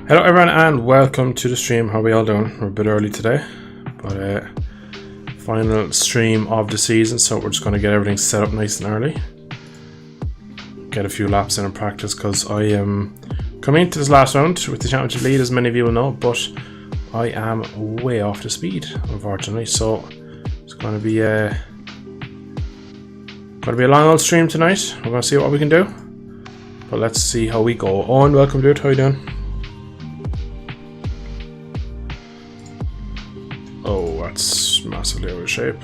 Hello everyone and welcome to the stream. How are we all doing? We're a bit early today, but final stream of the season, so we're just going to get everything set up nice and early. Get a few laps in practice because I am coming into this last round with the championship lead, as many of you will know, but I am way off the speed, unfortunately, so it's going to be a long old stream tonight. We're going to see what we can do, but let's see how we go. Owen, welcome dude, how you doing? Oh, that's massively out of shape.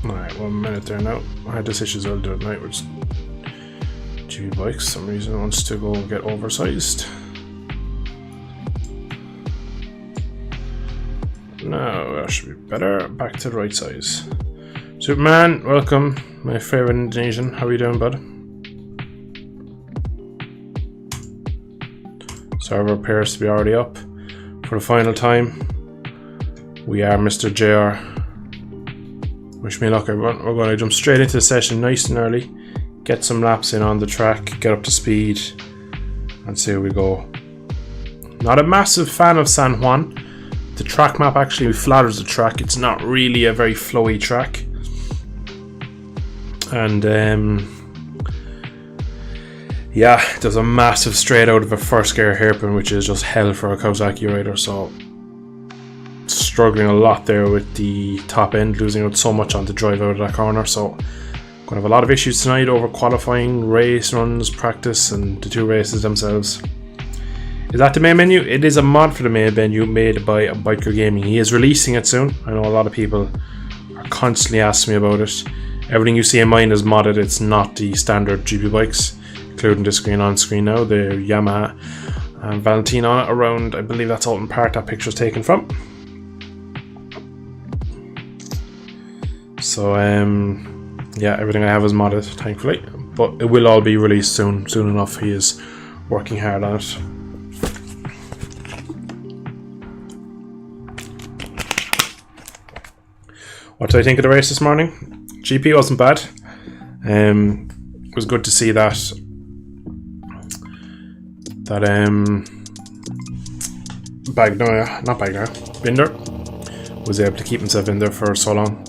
Alright, 1 minute there now. I had this issue as well the other night with GB bikes. For some reason it wants to go get oversized. Now that should be better. Back to the right size. Superman, welcome. My favorite Indonesian. How are you doing, bud? Server appears to be already up. For the final time, we are Mr. JR. Wish me luck, everyone. We're going to jump straight into the session nice and early, get some laps in on the track, get up to speed, and see how we go. Not a massive fan of San Juan. The track map actually flatters the track. It's not really a very flowy track. And yeah, there's a massive straight out of a first gear hairpin, which is just hell for a Kawasaki rider, so struggling a lot there with the top end, losing out so much on the drive out of that corner, so going to have a lot of issues tonight over qualifying, race runs, practice, and the two races themselves. Is that the main menu? It is a mod for the main menu made by Biker Gaming. He is releasing it soon. I know a lot of people are constantly asking me about it. Everything you see in mine is modded. It's not the standard GP bikes, including the screen on screen now, the Yamaha and Valentine on it around, I believe that's Alton Park that picture's taken from. So yeah, everything I have is modded, thankfully, but it will all be released soon enough. He is working hard on it. What did I think of the race this morning? GP wasn't bad. It was good to see that Binder was able to keep himself in there for so long,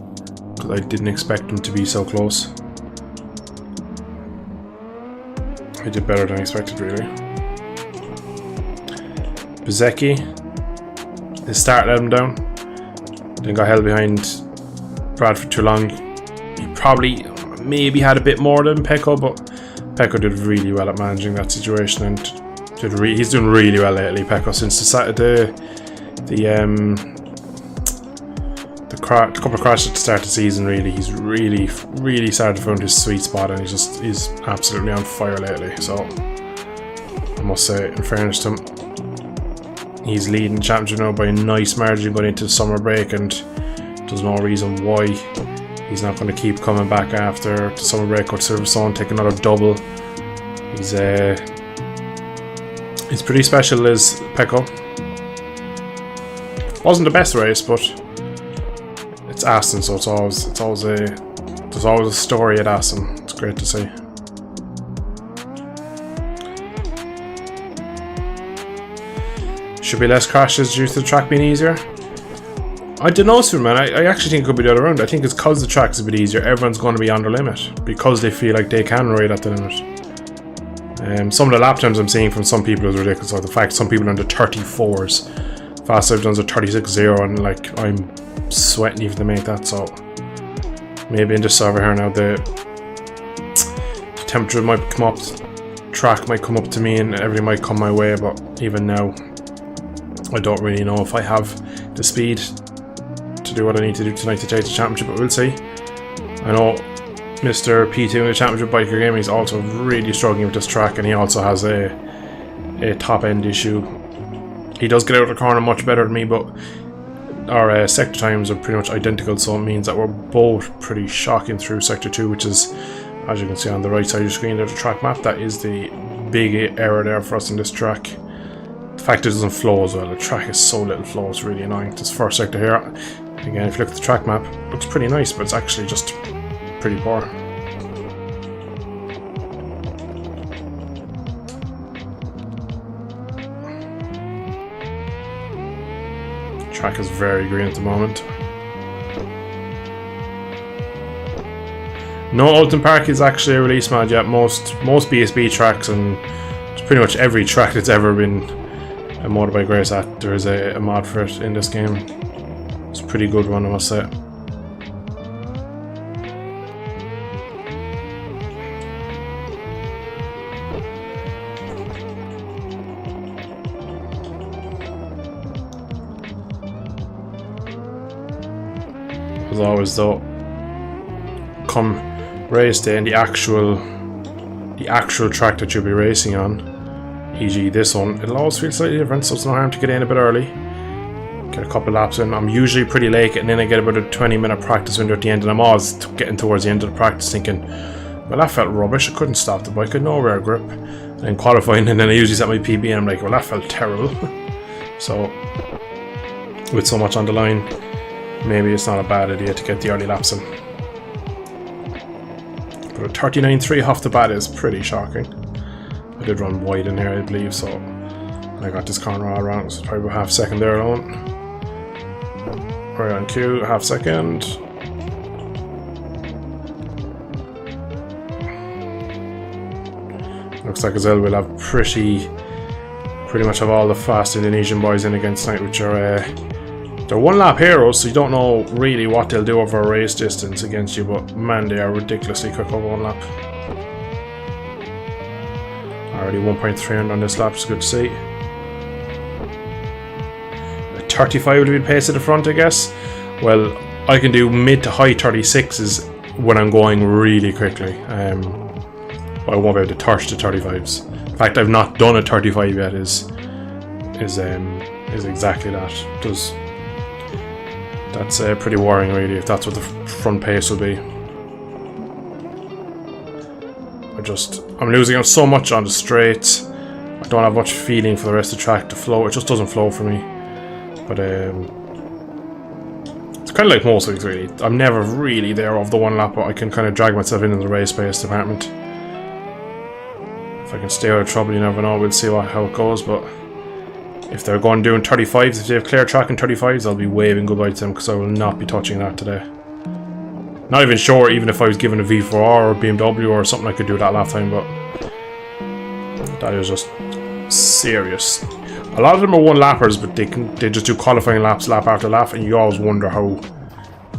because I didn't expect him to be so close. He did better than I expected, really. Wsbk, his start let him down, then got held behind Brad for too long. He probably maybe had a bit more than Pecco, but Pecco did really well at managing that situation, and he's doing really well lately, Pecco, since the couple of crashes at the start of the season. Really, he's really started to find his sweet spot, and he's absolutely on fire lately. So I must say, in fairness to him, he's leading the championship now by a nice margin going into the summer break, and there's no reason why he's not going to keep coming back after the summer break, go to Silverstone, take another double. He's pretty special, is Pecco. Wasn't the best race, but it's Aston, so there's always a story at Aston. It's great to see. Should be less crashes due to the track being easier. I don't know, Superman. I actually think it could be the other round. I think it's because the track's a bit easier. Everyone's going to be on their limit because they feel like they can ride at the limit. Some of the lap times I'm seeing from some people is ridiculous. Like the fact some people are under 34s, fast I've done are 36.0, and like I'm sweating even to make that. So maybe in this server here now, the temperature might come up, track might come up to me, and everything might come my way. But even now, I don't really know if I have the speed to do what I need to do tonight to take the championship, but we'll see. I know Mr. P2 in the championship Biker Gaming is also really struggling with this track, and he also has a top end issue. He does get out of the corner much better than me, but our sector times are pretty much identical, so it means that we're both pretty shocking through sector 2, which is, as you can see on the right side of your screen, there's a track map. That is the big error there for us in this track. The fact it doesn't flow as well. The track is so little flow, it's really annoying. This first sector here, again, if you look at the track map, it looks pretty nice, but it's actually just pretty poor. Track is very green at the moment. No Upton Park is actually a release mod yet. Most BSB tracks and pretty much every track that's ever been a motorbike race at, there is a mod for it in this game. It's a pretty good one, I must say. As always though, come race day and the actual track that you'll be racing on, e.g. this one, it'll always feel slightly different, so it's no harm to get in a bit early, get a couple of laps in. I'm usually pretty late, and then I get about a 20-minute practice window at the end, and I'm always getting towards the end of the practice thinking, well, that felt rubbish, I couldn't stop the bike, I had no rear grip, and qualifying, and then I usually set my PB and I'm like, well, that felt terrible. So with so much on the line, maybe it's not a bad idea to get the early laps in. But a 39.3 off the bat is pretty shocking. I did run wide in here, I believe, so I got this corner all wrong, so probably half second there alone. Right on cue, half second. Looks like as well we'll have pretty much have all the fast Indonesian boys in against tonight, which are they're one lap heroes, so you don't know really what they'll do over a race distance against you, but man, they are ridiculously quick over one lap. Already 1.3 on this lap, it's good to see. A 35 will be the pace at the front, I guess. Well, I can do mid to high 36s when I'm going really quickly. But I won't be able to touch the 35s. In fact, I've not done a 35 yet. Is exactly that. That's pretty worrying, really, if that's what the front pace will be. I'm losing out so much on the straights. I don't have much feeling for the rest of the track to flow. It just doesn't flow for me. But it's kind of like most weeks, really. I'm never really there off the one lap, but I can kind of drag myself in the race pace department. If I can stay out of trouble, you never know. We'll see how it goes, but if they're going doing 35s, if they have clear track in 35s, I'll be waving goodbye to them because I will not be touching that today. Not even sure, even if I was given a V4R or BMW or something, I could do that last time, but that is just serious. A lot of them are one lappers, but they just do qualifying laps lap after lap, and you always wonder how.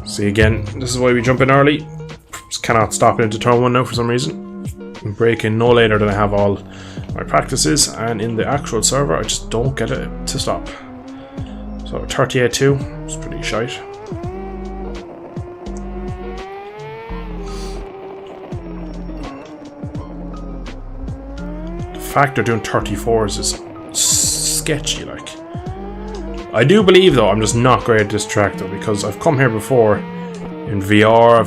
See, again, this is why we jump in early. Just cannot stop into turn 1 now for some reason. I'm braking no later than I have all my practices, and in the actual server I just don't get it to stop. So 38.2, it's pretty shite. The fact they're doing 34s is sketchy, like. I do believe though I'm just not great at this track though, because I've come here before in VR.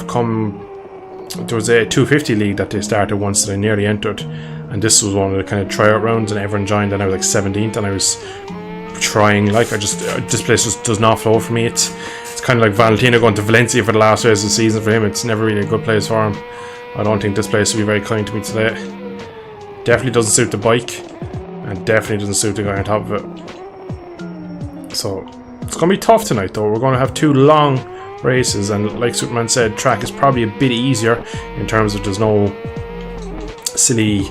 There was a 250 league that they started once that I nearly entered, and this was one of the kind of tryout rounds, and everyone joined, and I was like 17th, and I was trying, like, this place just does not flow for me. It's kind of like Valentino going to Valencia for the last race of the season for him. It's never really a good place for him. I don't think this place will be very kind to me today. Definitely doesn't suit the bike, and definitely doesn't suit the guy on top of it. So it's going to be tough tonight though. We're going to have 2 long races, and like Superman said, track is probably a bit easier in terms of there's no silly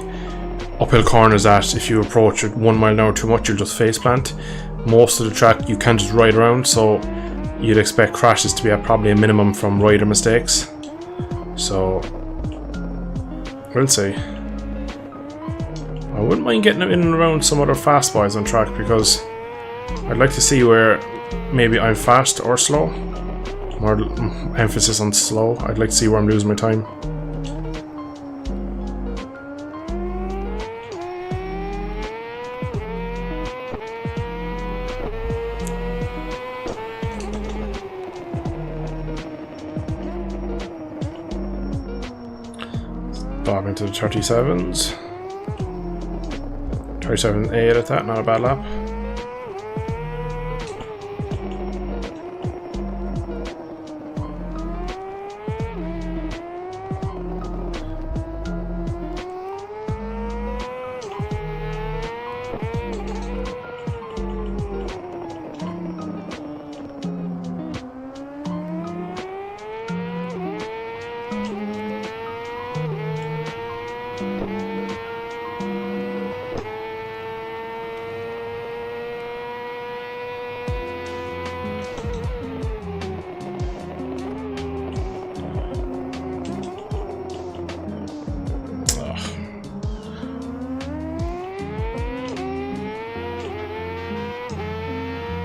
uphill corners that if you approach it 1 mile an hour too much you'll just face plant. Most of the track you can just ride around, so you'd expect crashes to be at probably a minimum from rider mistakes. So we'll see. I wouldn't mind getting in and around some other fast boys on track, because I'd like to see where maybe I'm fast or slow. More emphasis on slow. I'd like to see where I'm losing my time. Bob into the 37s. 37.8 at that, not a bad lap.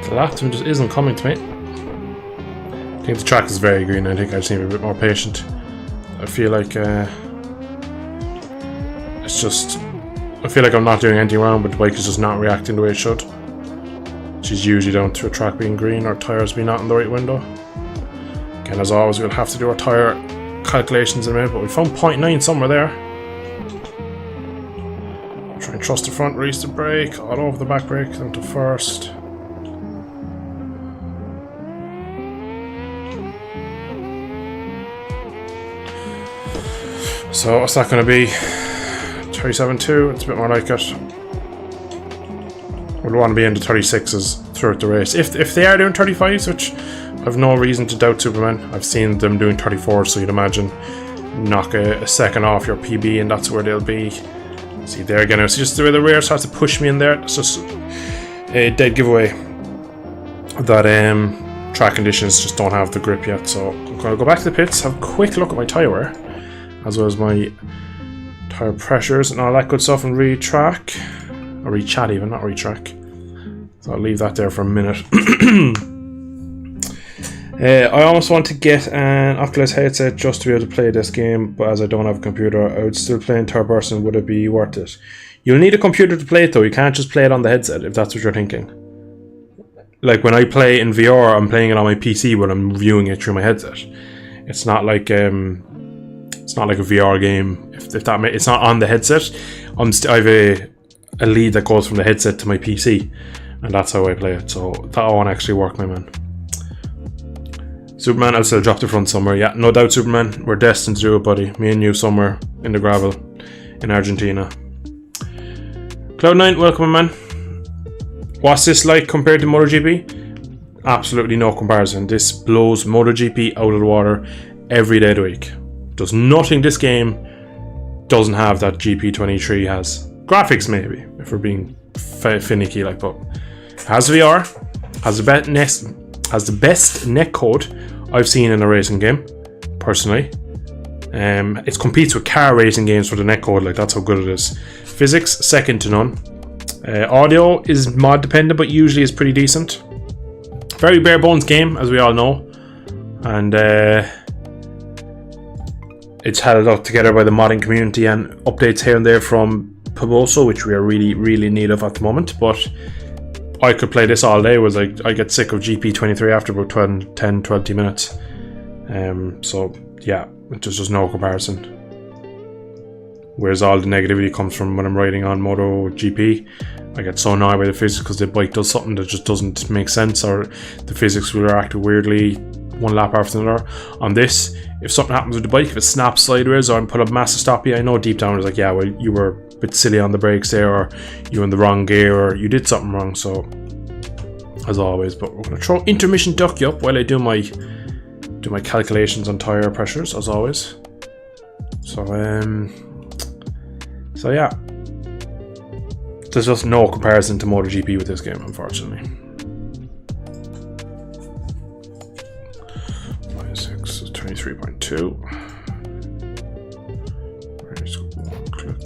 The lap time just isn't coming to me. I think the track is very green. I think I just need to be a bit more patient. I feel like it's just... I feel like I'm not doing anything wrong, but the bike is just not reacting the way it should. She's usually down to a track being green or tyres being not in the right window. Again, as always, we'll have to do our tyre calculations in a minute, but we found 0.9 somewhere there. Try and trust the front, release the brake, all over the back brake, down to first. So what's that going to be? 37.2, it's a bit more like it. We'll want to be into 36s throughout the race. If they are doing 35s, which I've no reason to doubt Superman. I've seen them doing 34s, so you'd imagine knock a second off your PB and that's where they'll be. See there again, it's just the way the rear starts to push me in there. It's just a dead giveaway that track conditions just don't have the grip yet. So I'm going to go back to the pits, have a quick look at my tyre wear, as well as my tyre pressures and all that good stuff, and retrack, or rechat even, not retrack. So I'll leave that there for a minute. I almost want to get an Oculus headset just to be able to play this game, but as I don't have a computer, I would still play in third person. Would it be worth it? You'll need a computer to play it though, you can't just play it on the headset if that's what you're thinking. Like when I play in VR, I'm playing it on my PC, but I'm viewing it through my headset. It's not like a VR game. If that it's not on the headset. I have a lead that goes from the headset to my PC, and that's how I play it. So that won't actually work, my man. Superman, I'll still drop the front somewhere. Yeah, no doubt, Superman. We're destined to do it, buddy. Me and you somewhere in the gravel in Argentina. Cloud9, welcome, man. What's this like compared to MotoGP? Absolutely no comparison. This blows MotoGP out of the water every day of the week. Does nothing this game doesn't have that GP23 has. Graphics maybe, if we're being finicky like, but has VR, has the best netcode I've seen in a racing game, personally. It competes with car racing games for the netcode, like that's how good it is. Physics, second to none. Audio is mod dependent, but usually is pretty decent. Very bare bones game, as we all know, and it's held up together by the modding community and updates here and there from Paboso, which we are really in need of at the moment. But I could play this all day. Was like I get sick of GP23 after about 10-20 minutes. So yeah, there's just no comparison. Whereas all the negativity comes from when I'm riding on MotoGP. I get so annoyed by the physics because the bike does something that just doesn't make sense, or the physics will react weirdly one lap after another. On this, if something happens with the bike, if it snaps sideways or I put a massive stoppie, I know deep down it's like, yeah, well, you were a bit silly on the brakes there, or you were in the wrong gear, or you did something wrong. So as always, but we're going to throw intermittent ducky up while I do my calculations on tire pressures, as always. So yeah, there's just no comparison to MotoGP with this game, unfortunately. 6 is 23.2. Just one click.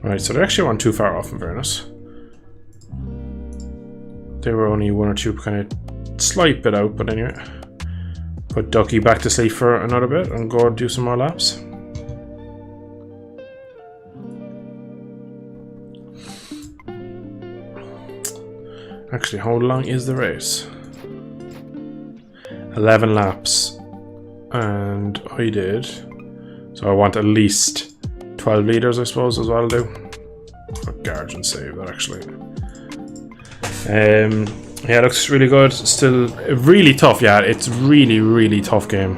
Right, so they actually weren't too far off, in fairness. They were only one or two kind of slight bit out, but anyway. Put Ducky back to sleep for another bit and go do some more laps. Actually, how long is the race? 11 laps. And I did. So I want at least 12 litres, I suppose, is what I'll do. Put Garage and save that, actually. Yeah, it looks really good. Still really tough. Yeah, it's really tough game.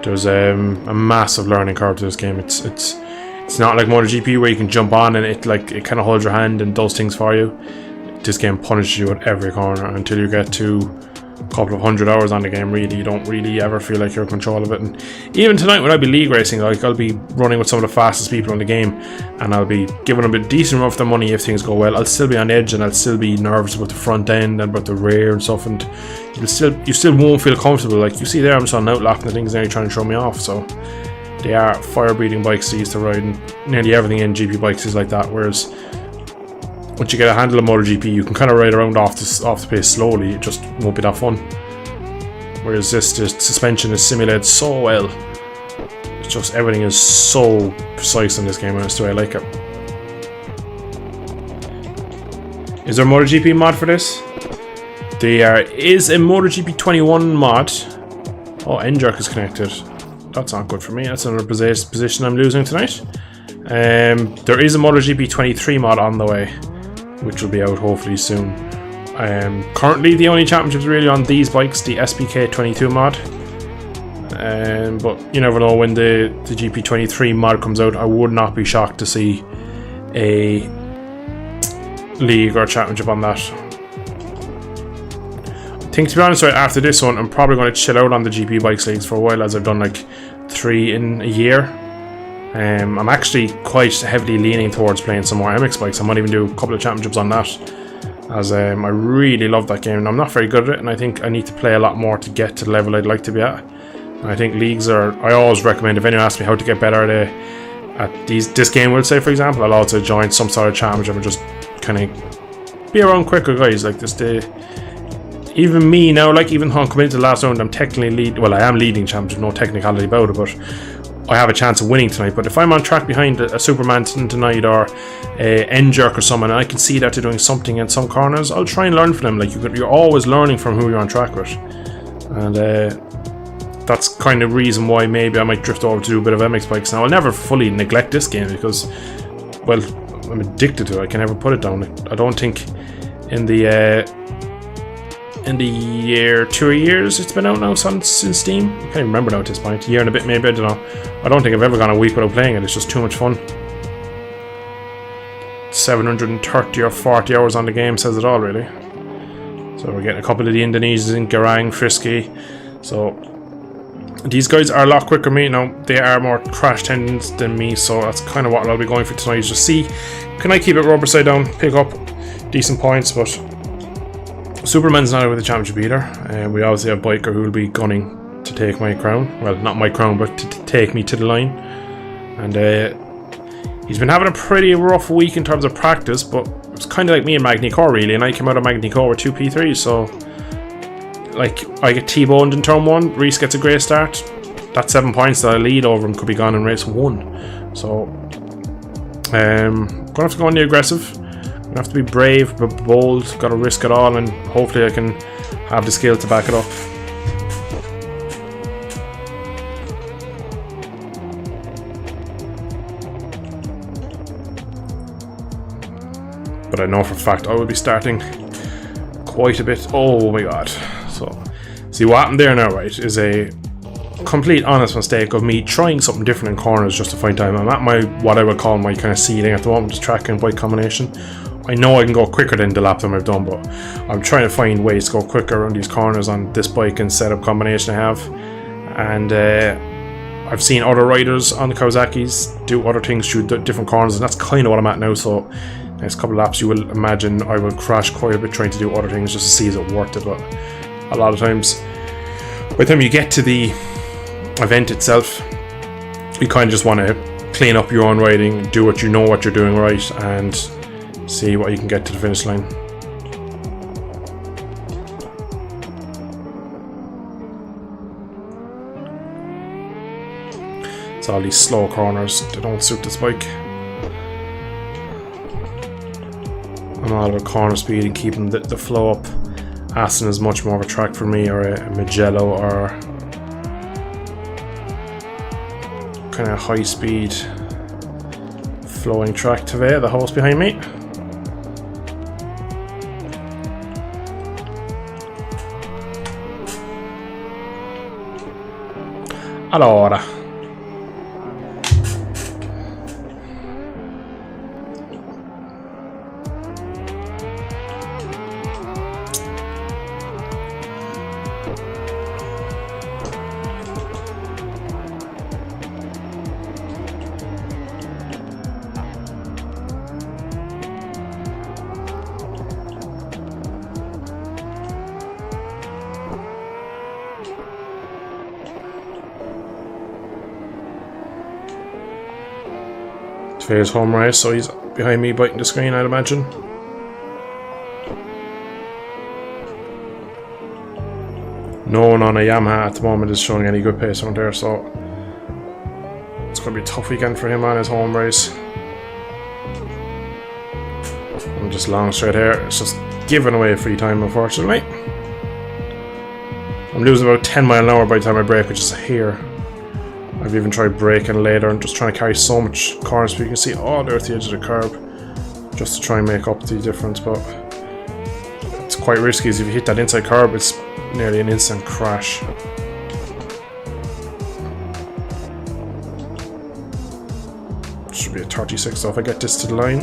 There's a massive learning curve to this game. It's It's not like MotoGP where you can jump on and it kind of holds your hand and does things for you. This game punishes you at every corner until you get to a couple of 100 hours on the game. Really, you don't really ever feel like you're in control of it. And even tonight when I'll be league racing, like, I'll be running with some of the fastest people in the game, and I'll be giving them a decent amount of their money if things go well. I'll still be on edge, and I'll still be nervous about the front end and about the rear and stuff, and you still won't feel comfortable. Like you see there, I'm just on outlock and the things there trying to throw me off. So they are fire-breathing bikes to used to ride, and nearly everything in GP bikes is like that. Whereas once you get a handle of MotoGP, you can kind of ride around off the pace slowly. It just won't be that fun. Whereas the suspension is simulated so well. It's just everything is so precise in this game, and that's the way I like it. Is there a MotoGP mod for this? There is a MotoGP 21 mod. Oh, N-Jerk is connected. That's not good for me. That's another position I'm losing tonight. There is a MotoGP 23 mod on the way, which will be out hopefully soon. Currently the only championships really on these bikes, the Wsbk 22 mod. But you never know, when the GP23 mod comes out, I would not be shocked to see a league or championship on that. I think, to be honest, right after this one, I'm probably going to chill out on the GP bikes leagues for a while, as I've done like 3 in a year. I'm actually quite heavily leaning towards playing some more MX bikes. I might even do a couple of championships on that, as I really love that game, and I'm not very good at it, and I think I need to play a lot more to get to the level I'd like to be at. And I think leagues are, I always recommend, if anyone asks me how to get better at this game, we'll say for example, I'll also join some sort of championship and just kind of be around quicker guys. Like this, even me now, like even though I'm coming into the last round, I'm technically I am leading championship, no technicality about it, but I have a chance of winning tonight. But if I'm on track behind a Superman tonight, or a N-Jerk or someone, and I can see that they're doing something in some corners, I'll try and learn from them. Like you're always learning from who you're on track with, and that's kind of reason why maybe I might drift over to do a bit of MX bikes. Now I'll never fully neglect this game because, well, I'm addicted to it. I can never put it down. I don't think in the 2 years it's been out now since Steam, I can't even remember now at this point, a year and a bit maybe, I don't know. I don't think I've ever gone a week without playing it. It's just too much fun. 730 or 40 hours on the game says it all, really. So we're getting a couple of the Indonesians in, Garang, Frisky. So these guys are a lot quicker than me now. They are more crash tendons than me, so that's kind of what I'll be going for tonight, is just see, can I keep it rubber side down, pick up decent points. But Superman's not out with the championship either, and we obviously have Biker who will be gunning to take my crown. Well, not my crown, but to take me to the line. And he's been having a pretty rough week in terms of practice, but it's kind of like me and Magny Core really, and I came out of Magny Core with 2 P3s, so like I get T-boned in turn 1, Reese gets a great start. That 7 points that I lead over him could be gone in race 1. So gonna have to go on the aggressive. Gonna have to be brave but bold, gotta risk it all, and hopefully I can have the skill to back it up. But I know for a fact I will be starting quite a bit. Oh my god. So, see what happened there now, right, is a complete honest mistake of me trying something different in corners just to find time. I'm at my, what I would call my kind of ceiling at the moment, just track and bike combination. I know I can go quicker than the lap that I've done, but I'm trying to find ways to go quicker around these corners on this bike and setup combination I have. And I've seen other riders on the Kawasaki's do other things through different corners, and that's kind of what I'm at now. So next couple of laps you will imagine I will crash quite a bit trying to do other things just to see is it worth it. But a lot of times by the time you get to the event itself, you kind of just want to clean up your own riding, do what you know what you're doing right, and see what you can get to the finish line. It's all these slow corners, they don't suit this bike. I'm all about corner speed and keeping the flow up. Aston is much more of a track for me, or a Mugello, or kind of high speed flowing track. Tave, the host behind me. Allora, Phase home race, so he's behind me biting the screen, I'd imagine. No one on a Yamaha at the moment is showing any good pace around there, so it's going to be a tough weekend for him on his home race. I'm just long straight here. It's just giving away free time, unfortunately. I'm losing about 10 miles an hour by the time I brake, which is here. I've even tried braking later and just trying to carry so much corners so you can see all the way to the edge of the curb just to try and make up the difference, but it's quite risky as if you hit that inside curb, it's nearly an instant crash. Should be a 36 so if I get this to the line.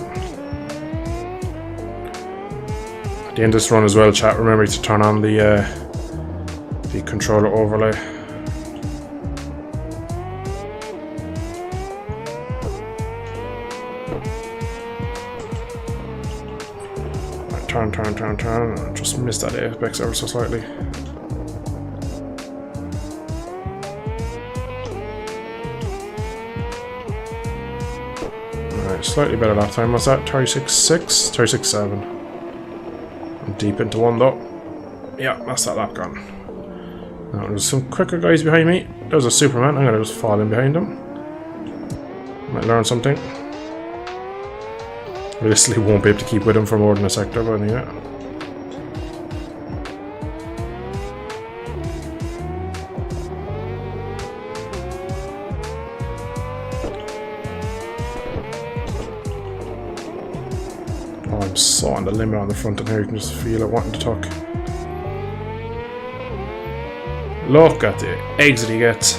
At the end of this run as well, chat, remember to turn on the controller overlay. Turn. I just missed that apex ever so slightly. Alright, slightly better lap time. What's that? 36.6? 36.7. I'm deep into one though. Yeah, that's that lap gone. Now there's some quicker guys behind me. There's a Superman. I'm gonna just fall in behind him. Might learn something. Realistically won't be able to keep with him for more than a sector, but anyway. Oh, I'm so on the limit on the front and here, you can just feel it wanting to tuck. Look at the exit he gets.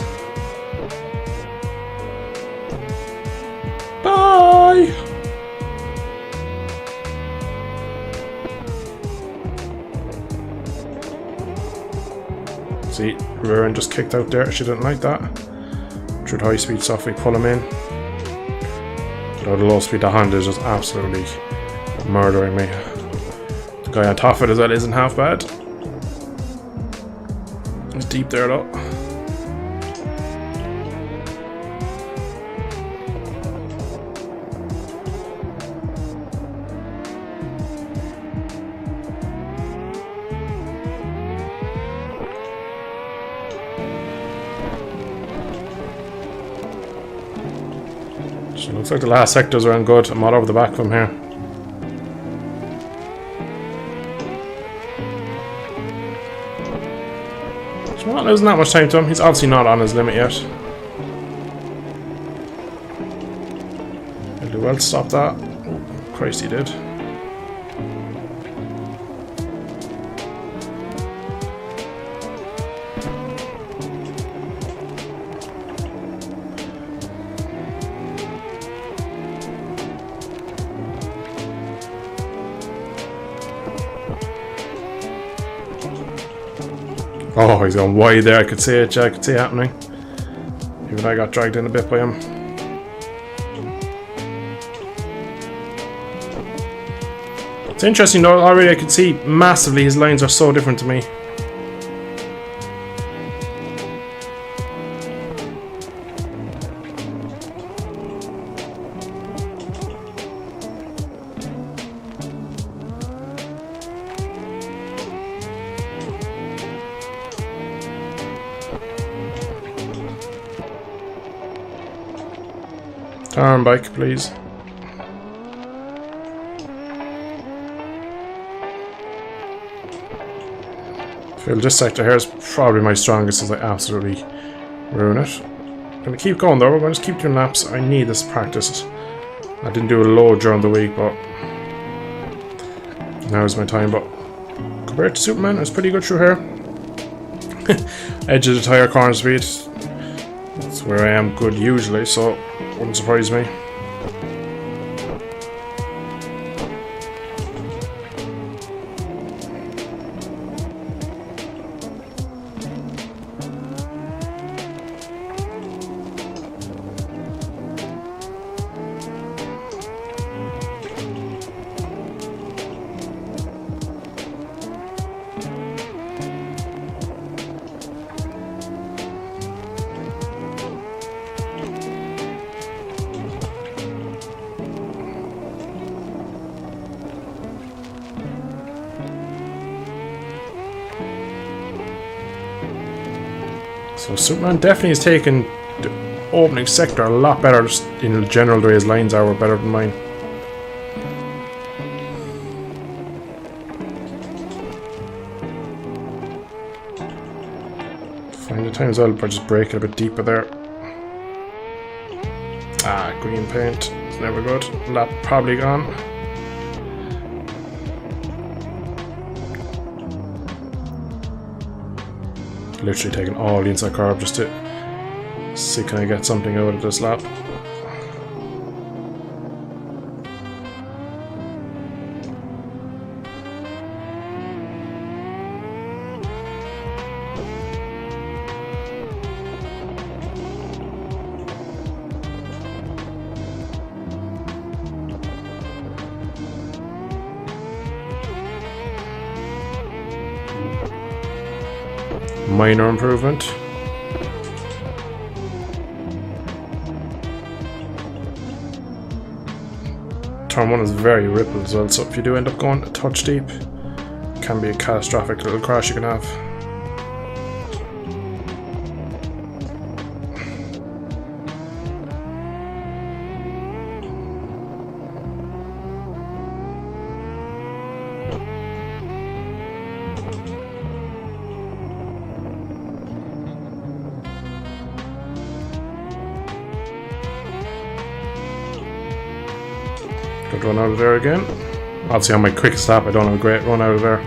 Bye! See, rear end just kicked out there. She didn't like that. Through the high speed stuff, we pull him in. But the low speed, the Honda is just absolutely murdering me. The guy on top of it as well isn't half bad. He's deep there though. So looks like the last sectors are in good. I'm all over the back of him here. So not losing that much time to him. He's obviously not on his limit yet. He'll do well to stop that. Oh, Christ, he did. Oh, he's going wide there. I could see it. Yeah, I could see it happening. Even I got dragged in a bit by him. It's interesting though, already I could see massively his lines are so different to me. Turn bike, please. I feel this sector here is probably my strongest as I absolutely ruin it. I'm gonna keep going though, we're gonna just keep doing laps. I need this practice. I didn't do a load during the week, but now is my time. But compared to Superman, it's pretty good through here. Edge of the tire, corner speed. That's where I am good usually, so wouldn't surprise me. So Superman definitely is taking the opening sector a lot better. Just in general, the way his lines were better than mine. Find the time as well by just breaking a bit deeper there. Ah, green paint. It's never good. Lap probably gone. Literally taking all the inside curb just to see can I get something out of this lap. Minor improvement. Turn 1 is very rippled as well, so if you do end up going a touch deep, it can be a catastrophic little crash you can have. Good run out of there again. Obviously on my quickest lap I don't have a great run out of there.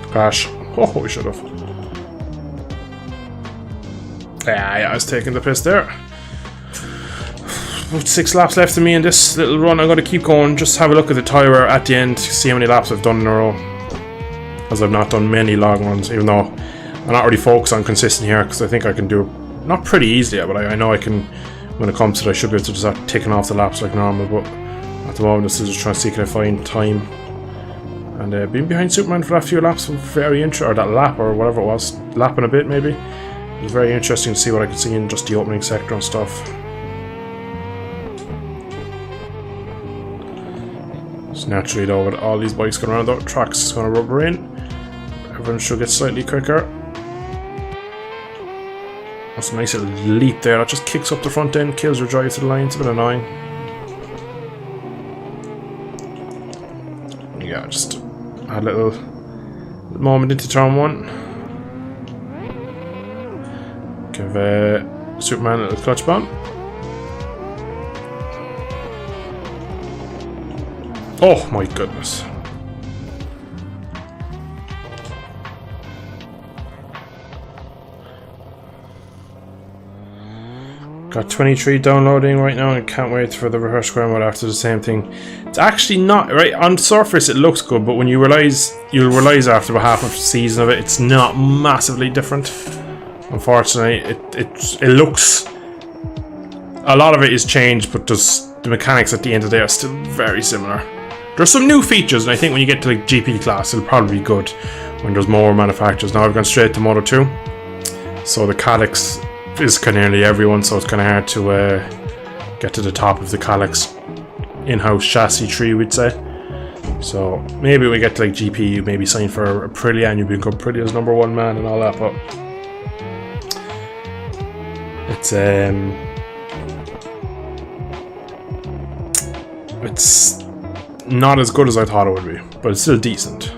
Crash. Oh, we should have. Yeah, I was taking the piss there. About 6 laps left of me in this little run. I'm going to keep going, just have a look at the tyre at the end, see how many laps I've done in a row. As I've not done many long runs, even though I'm not really focused on consistent here, because I think I can do it, not pretty easily, but I know I can, when it comes to it, I should be able to just start ticking off the laps like normal, but at the moment, this is just trying to see can I find time. And being behind Superman for that few laps was very interesting, or that lap, or whatever it was, lapping a bit maybe. It was very interesting to see what I could see in just the opening sector and stuff. So naturally though, with all these bikes going around, the track's going to rubber in. Everyone should get slightly quicker. That's a nice little leap there, that just kicks up the front end, kills your drive to the line, it's a bit annoying. Yeah, just had a little moment into turn 1. Give Superman a little clutch bump. Oh my goodness. Got 23 downloading right now and can't wait for the reverse square mode after the same thing. It's actually not, right, on surface it looks good, but when you realise, you'll realise after about half a season of it, it's not massively different. Unfortunately, it looks, a lot of it is changed, but just the mechanics at the end of the day are still very similar. There's some new features, and I think when you get to like GP class, it'll probably be good when there's more manufacturers. Now I've gone straight to Moto 2, so the Calyx is kind of nearly everyone, so it's kind of hard to get to the top of the Calyx in-house chassis tree, we'd say. So maybe we get to like GP, you maybe sign for Aprilia and you become Aprilia's #1 man and all that, but it's not as good as I thought it would be, but it's still decent.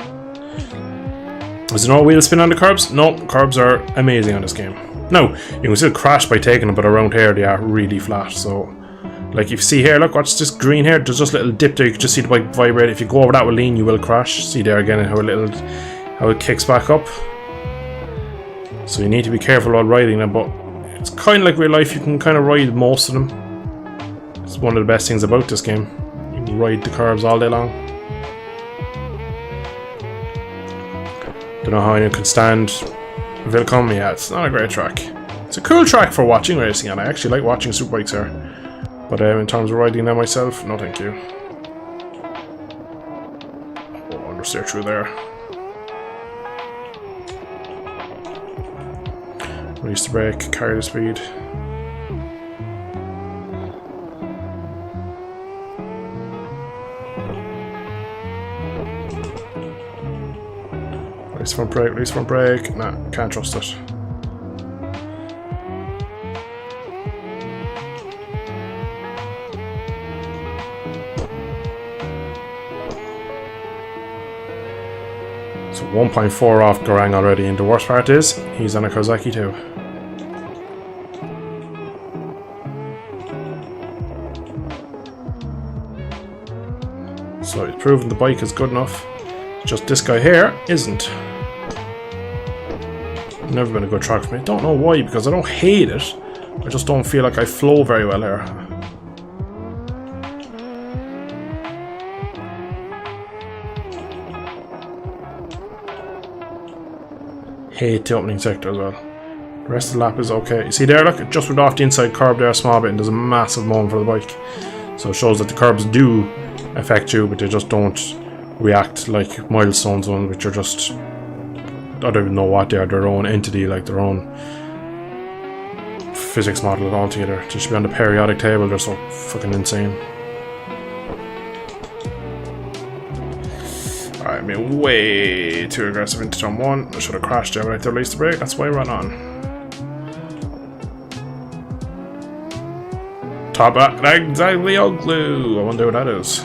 Is there no wheel spin on the curbs? No, curbs are amazing on this game. No, you can still crash by taking them, but around here they are really flat. So, like if you see here, look, watch this green here. There's just a little dip there. You can just see the bike vibrate. If you go over that with lean, you will crash. See there again how it kicks back up. So you need to be careful while riding them. But it's kind of like real life. You can kind of ride most of them. It's one of the best things about this game. You can ride the curves all day long. Don't know how anyone can stand Vilcom. Yeah, it's not a great track. It's a cool track for watching racing, and I actually like watching superbikes here. But in terms of riding them myself, no thank you. Oh, understeer through there. Release the brake, carry the speed. Release front brake, release front brake. Nah, can't trust it. So 1.4 off Garang already, and the worst part is, he's on a Kawasaki too. So he's proven the bike is good enough. Just this guy here isn't. Never been a good track for me. Don't know why, because I don't hate it. I just don't feel like I flow very well here. Hate the opening sector as well. The rest of the lap is okay. You see there, look, it just went off the inside curb there a small bit, and there's a massive moan for the bike. So it shows that the curbs do affect you, but they just don't react like milestones ones, which are just, I don't even know what they are, their own entity, like their own physics model altogether. They should be on the periodic table, they're so fucking insane. Alright, I'm being way too aggressive into turn 1. I should have crashed there, but I had to release the brake, that's why I ran on. Top rack Lioglu. I wonder what that is.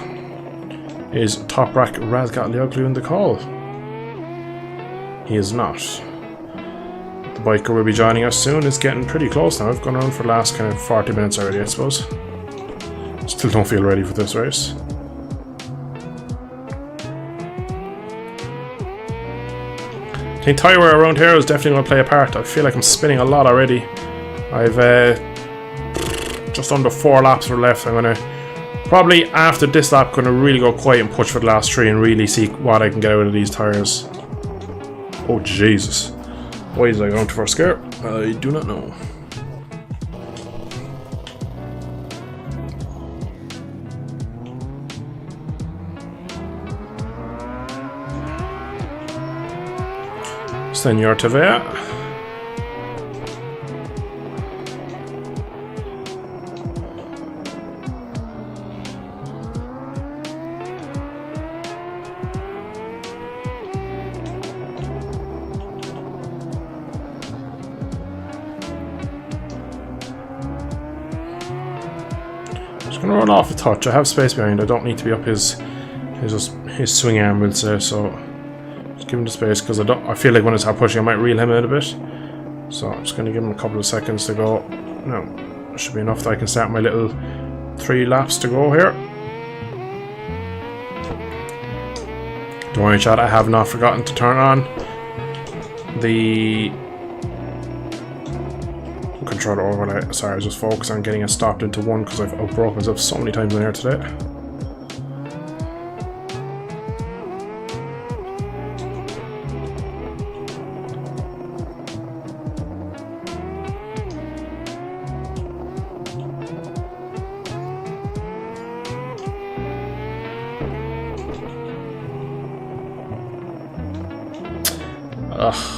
Is Top Rack Razgat Lioglu in the call? He is not. The biker will be joining us soon. It's getting pretty close now. I've gone around for the last kind of 40 minutes already, I suppose. Still don't feel ready for this race. I think tyre wear around here is definitely going to play a part. I feel like I'm spinning a lot already. I've just under 4 laps are left. I'm going to probably, after this lap, going to really go quiet and push for the last 3 and really see what I can get out of these tyres. Oh Jesus. Why is I going to first gear? I do not know. Senor Tavea. Just gonna run off a touch. I have space behind. I don't need to be up his swing arm, we'll say. So just give him the space, because I feel like when I start pushing, I might reel him out a bit. So I'm just gonna give him a couple of seconds to go. No, it should be enough that I can start my little 3 laps to go here. Don't worry, chat. I have not forgotten to turn on the controller overlay. Sorry, I was just focused on getting it stopped into 1 because I've outbroken myself so many times in here today. Ugh.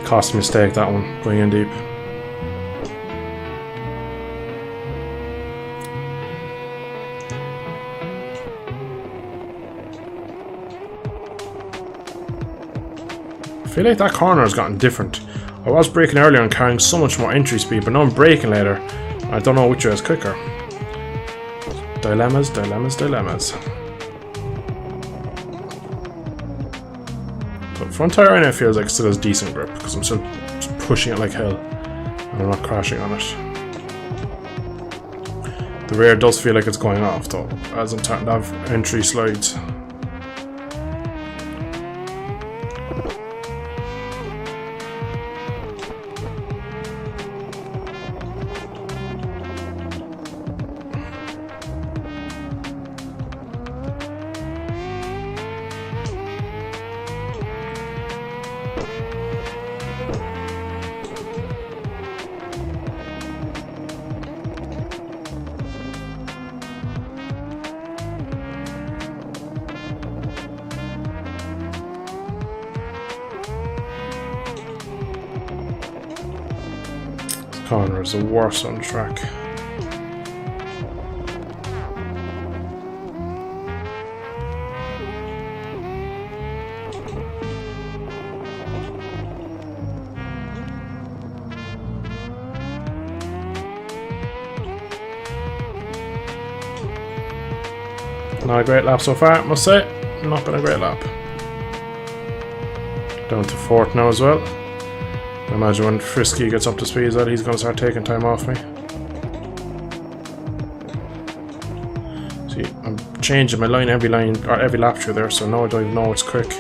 Cost a mistake, that one, going in deep. I feel like that corner has gotten different. I was braking earlier and carrying so much more entry speed, but now I'm braking later. I don't know which way is quicker. Dilemmas, dilemmas, dilemmas. But front tire right now feels like it still has decent grip because I'm still just pushing it like hell and I'm not crashing on it. The rear does feel like it's going off though, as I'm starting to have entry slides. Corner is the worst on the track. Not a great lap so far, must say. Not been a great lap. Down to 4th now as well. I imagine when Frisky gets up to speed that he's going to start taking time off me. See, I'm changing my line every lap through there, so now I don't even know it's quick.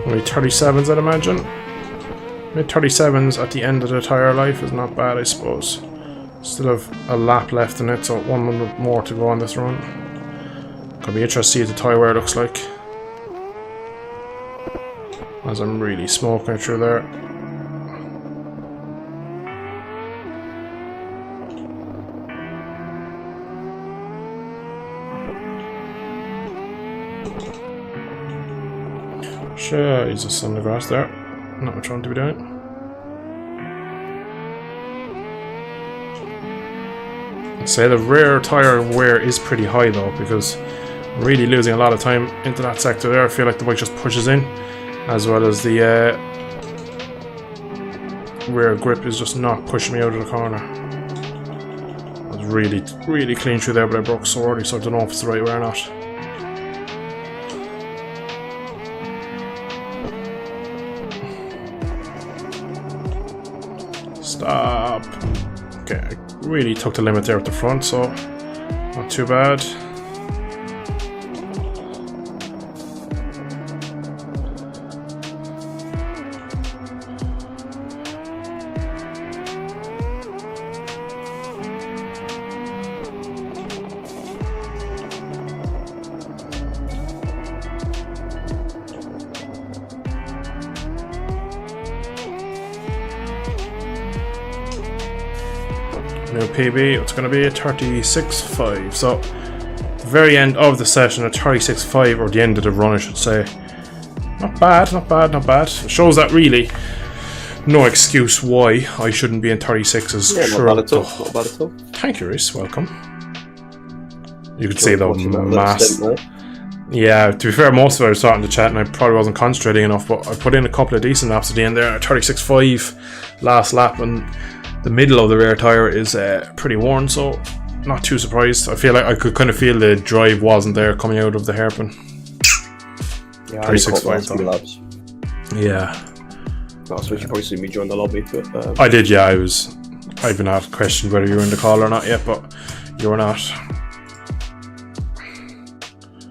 Only 37s, I'd imagine. Mid 37s at the end of the tyre life is not bad, I suppose. Still have a lap left in it, so 1 minute more to go on this run. Could be interesting to see what the tyre wear looks like. As I'm really smoking it through there. Sure, he's just on the grass there. Not much fun to be doing. I'd say the rear tyre wear is pretty high though, because I'm really losing a lot of time into that sector there. I feel like the bike just pushes in, as well as the rear grip is just not pushing me out of the corner. I was really clean through there, but I broke so early, so I don't know if it's the right way or not. Stop. Okay, I really took the limit there at the front, so not too bad. New PB, it's going to be a 36.5. So, the very end of the session, a 36.5, or the end of the run, I should say. Not bad, not bad, not bad. It shows that really no excuse why I shouldn't be in 36s. Yeah, sure. not bad at all. Not bad at all. Thank you, Rhys. Welcome. You could see the mass. Yeah, to be fair, most of it I was starting to chat and I probably wasn't concentrating enough, but I put in a couple of decent laps at the end there. 36.5 last lap, and the middle of the rear tyre is pretty worn, so not too surprised. I feel like I could kind of feel the drive wasn't there coming out of the hairpin. Yeah, 36.5 laps. Yeah. Well, so you probably see me join the lobby, but I did, yeah. I've been asked questioned whether you were in the call or not yet, but you were not.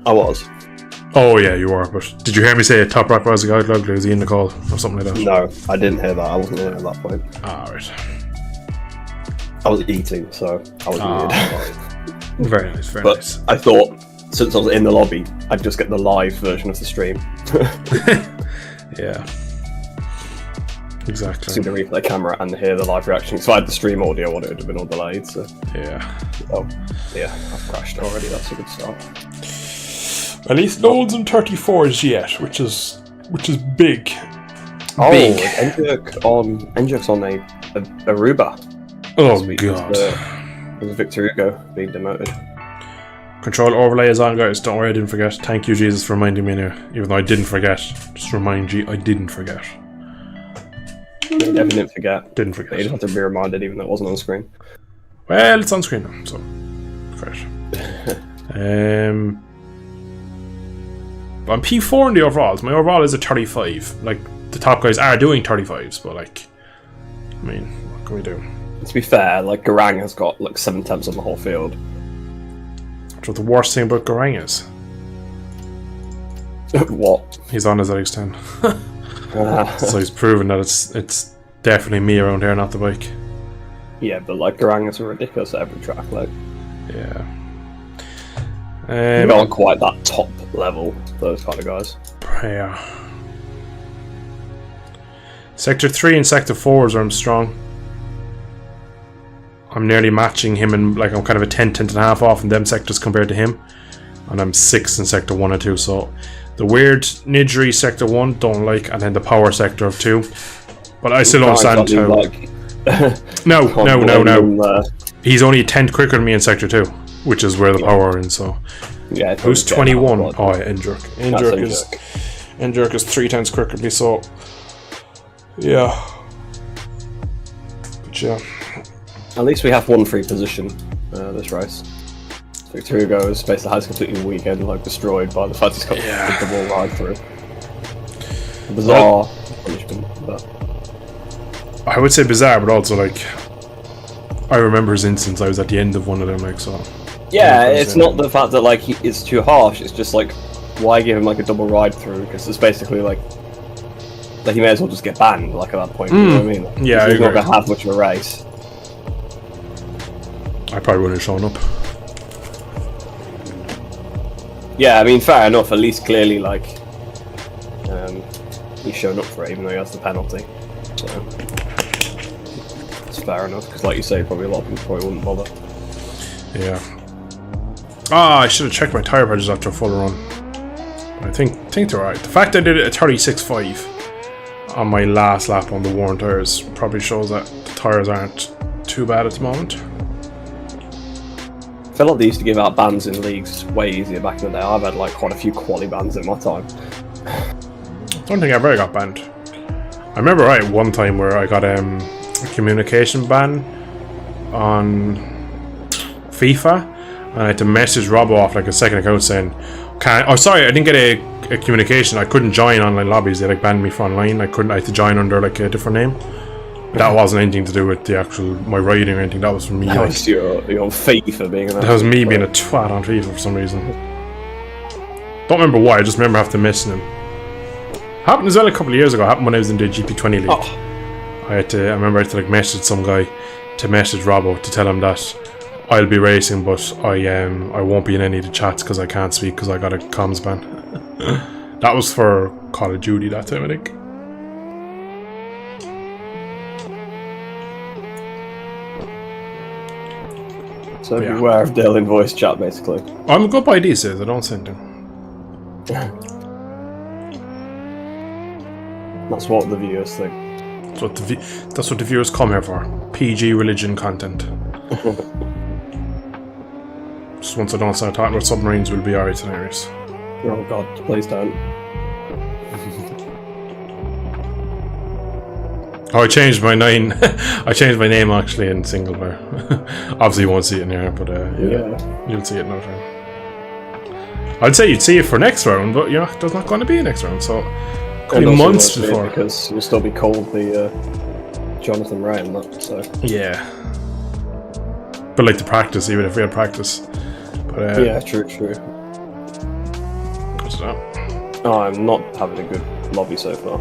I was. Oh yeah, you were. But did you hear me say Top Rock was a guide log? Was he in the call or something like that? No, I didn't hear that. I wasn't in at that point. Ah, right. I was eating, so I wasn't in. Very nice, very but nice. I thought, since I was in the lobby, I'd just get the live version of the stream. Yeah. Exactly. See the replay camera and hear the live reaction. So I had the stream audio on it, would have been all delayed. So yeah. Oh, yeah, I've crashed already. That's a good start. At least no one's in 34s yet, which is big. Oh, big. N-Jerk's on a Aruba. Oh god. There's Victor Hugo being demoted. Control overlay is on, guys. Don't worry, I didn't forget. Thank you, Jesus, for reminding me now. Even though I didn't forget. Just remind you, I didn't forget. Yeah, definitely didn't forget. Didn't forget. You just have to be reminded, even though it wasn't on screen. Well, it's on screen now, so great. I'm P4 in the overalls. My overall is a 35. Like, the top guys are doing 35s, but like, I mean, what can we do? To be fair, like, Garang has got like 7 temps on the whole field. That's what the worst thing about Garang is. What? He's on his ZX10. So he's proven that it's definitely me around here, not the bike. Yeah, but like Garang is ridiculous at every track, like. Yeah. They're not quite that top level, those kind of guys. Yeah. Sector 3 and Sector 4 is where I'm strong. I'm nearly matching him, and like I'm kind of a 10 and a half off in them sectors compared to him. And I'm 6 in Sector 1 and 2, so the weird Nidri Sector 1 don't like, and then the power sector of 2. But I still don't understand how... Like, no. He's only 10th quicker than me in Sector 2, which is where the power is, so... Yeah, who's 21? Oh yeah, Injurk. Injurk is 3 times quicker than me, so... Yeah. But yeah. At least we have one free position this race. Victoria goes basically has completely weekend, like destroyed by the fact he's got the ball right through. Bizarre punishment, but I would say bizarre, but also like I remember his instance. I was at the end of one of them, like so. Yeah, it's not the fact that like it's too harsh. It's just like why give him like a double ride through? Because it's basically like he may as well just get banned. Like at that point, you know what I mean? Yeah, he's not gonna have much of a race. I probably wouldn't have shown up. Yeah, I mean, fair enough. At least clearly, like, he's shown up for it, even though he has the penalty. So it's fair enough, because, like you say, probably a lot of people probably wouldn't bother. Yeah. I should have checked my tire pressures after a full run. I think they're alright. The fact I did it at 36.5 on my last lap on the worn tires probably shows that the tires aren't too bad at the moment. I feel like they used to give out bans in leagues way easier back in the day. I've had like quite a few quali bans in my time. I don't think I've ever got banned. I remember one time where I got a communication ban on FIFA, and I had to message Robbo off like a second ago saying, "Oh, sorry, I didn't get a communication. I couldn't join online lobbies. They like banned me from online. I had to join under like a different name." That wasn't anything to do with the actual my writing or anything. That was from me. That was your FIFA being. That was me being a twat on FIFA for some reason. Don't remember why. I just remember having to message him. Happened as well a couple of years ago. Happened when I was in the GP20 league. I remember I had to like message some guy to message Robbo to tell him that I'll be racing, but I won't be in any of the chats because I can't speak because I got a comms ban. That was for Call of Duty that time, I think. So beware of Dale in voice chat, basically. I'm good by these days. I don't send them. That's what the viewers think. That's what the viewers come here for. PG religion content. Just once I don't start talking about submarines, we'll be alright tonight, Reese. Oh god, please don't. Oh, I changed my name. I changed my name actually in single player. Obviously, you won't see it in here, but you'll see it in no time. I'd say you'd see it for next round, but there's not going to be a next round, so could be months before. Because you'll still be called the Jonathan Ray and that. So yeah, but like the practice, even if we had practice. But yeah, true. What's that? Oh, I'm not having a good lobby so far.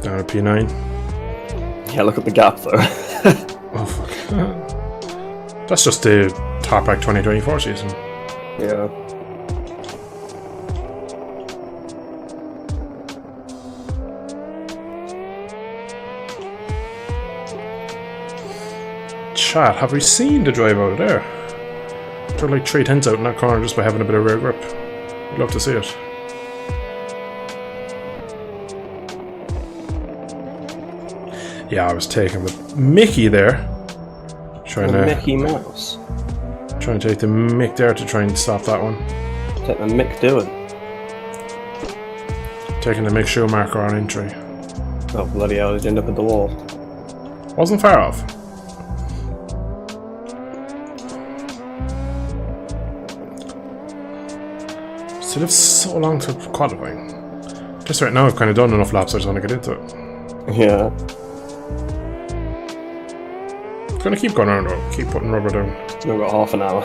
Down at P9. Yeah, look at the gap though. Oh fuck. That's just the Top Pack 2024 season. Yeah. Chat, have we seen the drive out of there? They're like 3 tenths out in that corner just by having a bit of rear grip. I'd love to see it. Yeah, I was taking the Mickey there. Mickey Mouse. Trying to take the Mick there to try and stop that one. Take the Mick doing. Taking the Mick Schumacher on entry. Oh bloody hell, he'd end up at the wall. Wasn't far off. Still have so long to qualifying. Just right now I've kind of done enough laps, I just want to get into it. Yeah. Gonna keep going around though, keep putting rubber down. We've got half an hour.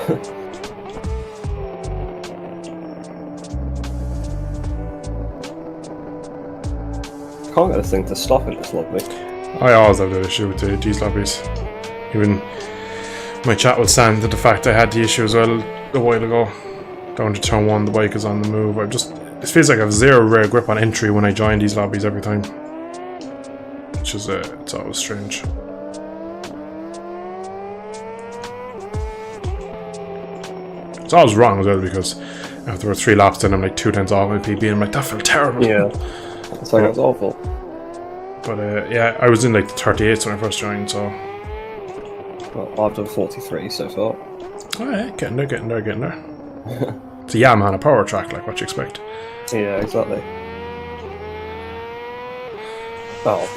Can't get this thing to stop in this lobby. I always have that issue with these lobbies. Even my chat will stand to the fact I had the issue as well a while ago. Down to turn 1, the bike is on the move. It feels like I have zero rear grip on entry when I join these lobbies every time. Which is, it's always strange. It's always wrong as well because after 3 laps then I'm like 2 tenths off my PB and I'm like, that felt terrible. Yeah. It's like, that's awful. But yeah, I was in like the 38s when I first joined, so... Well, I've done 43 so far. Alright, getting there. It's a Yamaha on a power track, like what you expect. Yeah, exactly. Oh.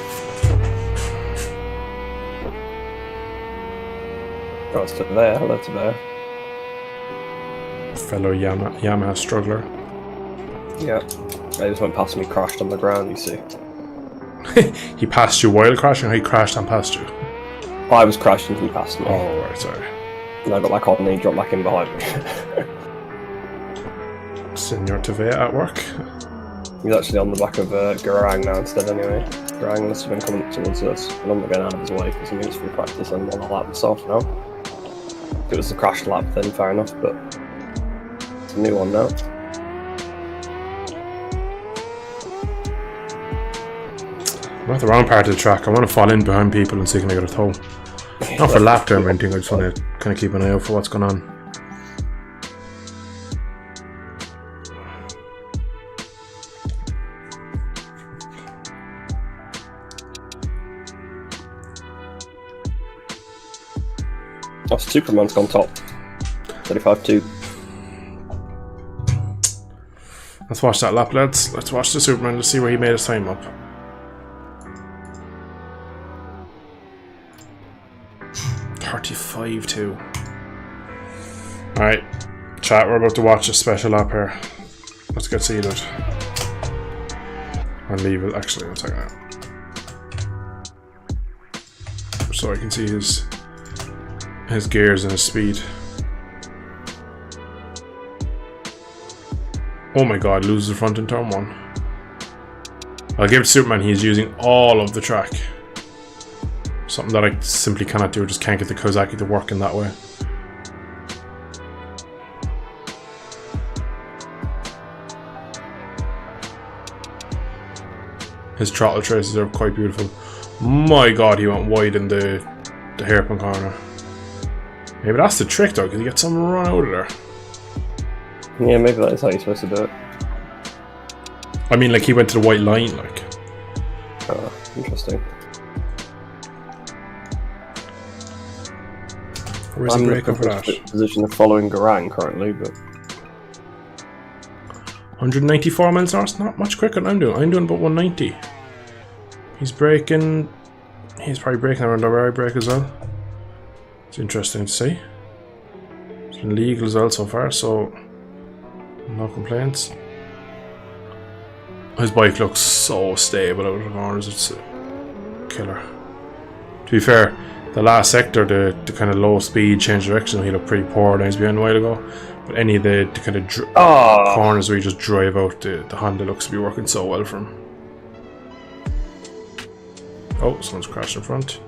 Oh, it's to there. Hello to there. Fellow Yamaha struggler. Yeah. I just went past me, crashed on the ground, you see. He passed you while crashing, or he crashed and passed you? I was crashing, he passed me. Oh, right, sorry. And I got back on and he dropped back in behind me. Senor Tavea at work. He's actually on the back of Garang now instead anyway. Garang must have been coming towards us, and I'm not going out of his way because he needs free practice and on a lap myself now. If it was a crash lap then fair enough, but it's a new one now. I'm at the wrong part of the track. I want to fall in behind people and see can I get a tow. Not for lap time or anything, I just want to kind of keep an eye out for what's going on. Oh, Superman's gone top. 35-2. Let's watch that lap, lads. Let's watch the Superman to see where he made his time up. $35-2. Alright, chat, we're about to watch a special lap here. Let's get seated. I'll leave it, actually, one second. So I can see his gears and his speed. Oh my god, loses the front in turn 1. I'll give it to Superman, he's using all of the track. Something that I simply cannot do, I just can't get the Kawasaki to work in that way. His throttle traces are quite beautiful. My god, he went wide in the hairpin corner. Maybe that's the trick though, because he gets some run out of there. Yeah, maybe that is how you're supposed to do it. I mean, like, he went to the white line, like. Oh, interesting. Where's the brake over that? Position of following Garang currently, but 194 miles an hour, not much quicker than I'm doing. I'm doing about 190. He's braking. He's probably braking around where I brake as well. It's interesting to see. It's been legal as well so far, so no complaints. His bike looks so stable out of the corners, it's a killer. To be fair, the last sector, the kind of low speed change direction, he looked pretty poor when he was behind a while ago. But any of the kind of corners where you just drive out, the Honda looks to be working so well for him. Oh, someone's crashed in front.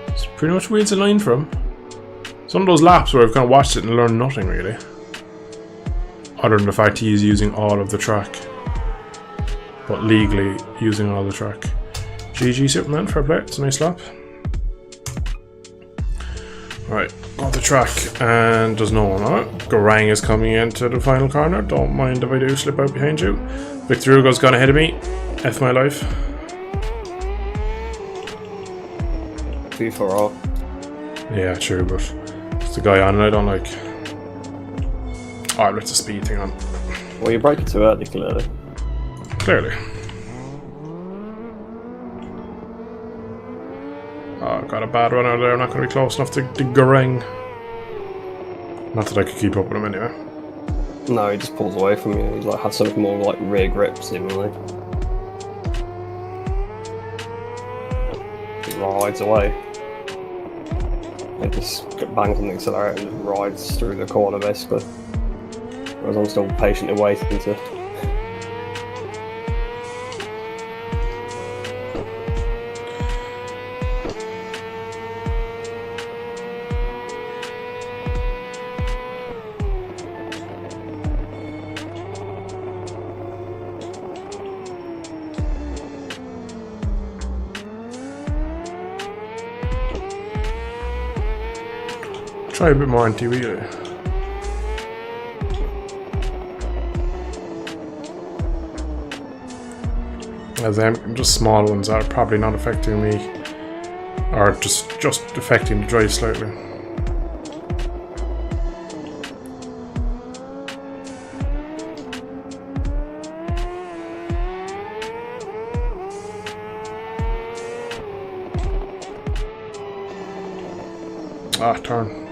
It's pretty much wheels in line for him. It's one of those laps where I've kind of watched it and learned nothing really. Other than the fact he's using all of the track. But legally using all the track. GG Superman, fair play, it's a nice lap. Right, on the track, and there's no one on it. Garang is coming into the final corner, don't mind if I do slip out behind you. Victor Hugo's gone ahead of me, F my life. V4R. Yeah, true, but it's the guy on and I don't like. Alright, let's the speed thing on. Well, you're braking too early, clearly. Clearly. Oh, got a bad run out there. I'm not going to be close enough to Garang. Not that I could keep up with him anyway. No, he just pulls away from you. He like has something more like rear grip, seemingly. He rides away. He just bangs on the accelerator and just rides through the corner, basically. Whereas I'm still patiently waiting to. try a bit more anti-wheel. As I'm just small ones are probably not affecting me, or just affecting the drive slightly. Ah, turn.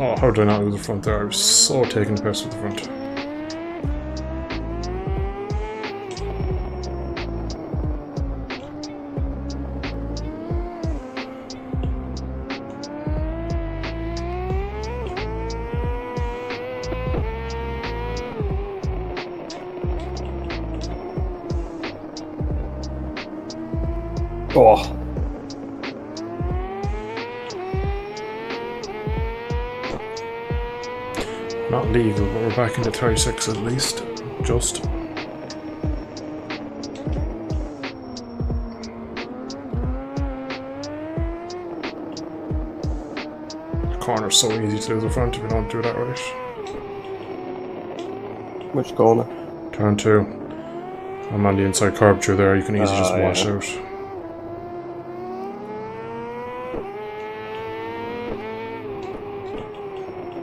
Oh, how did I not lose the front there? I was so taken the piss with the front. Oh. Not legal, but we're back into 36 at least. Just. The corner's so easy to lose the front if you don't do that right. Which corner? Turn 2. I'm on the inside curb through there, you can easily just wash yeah. out.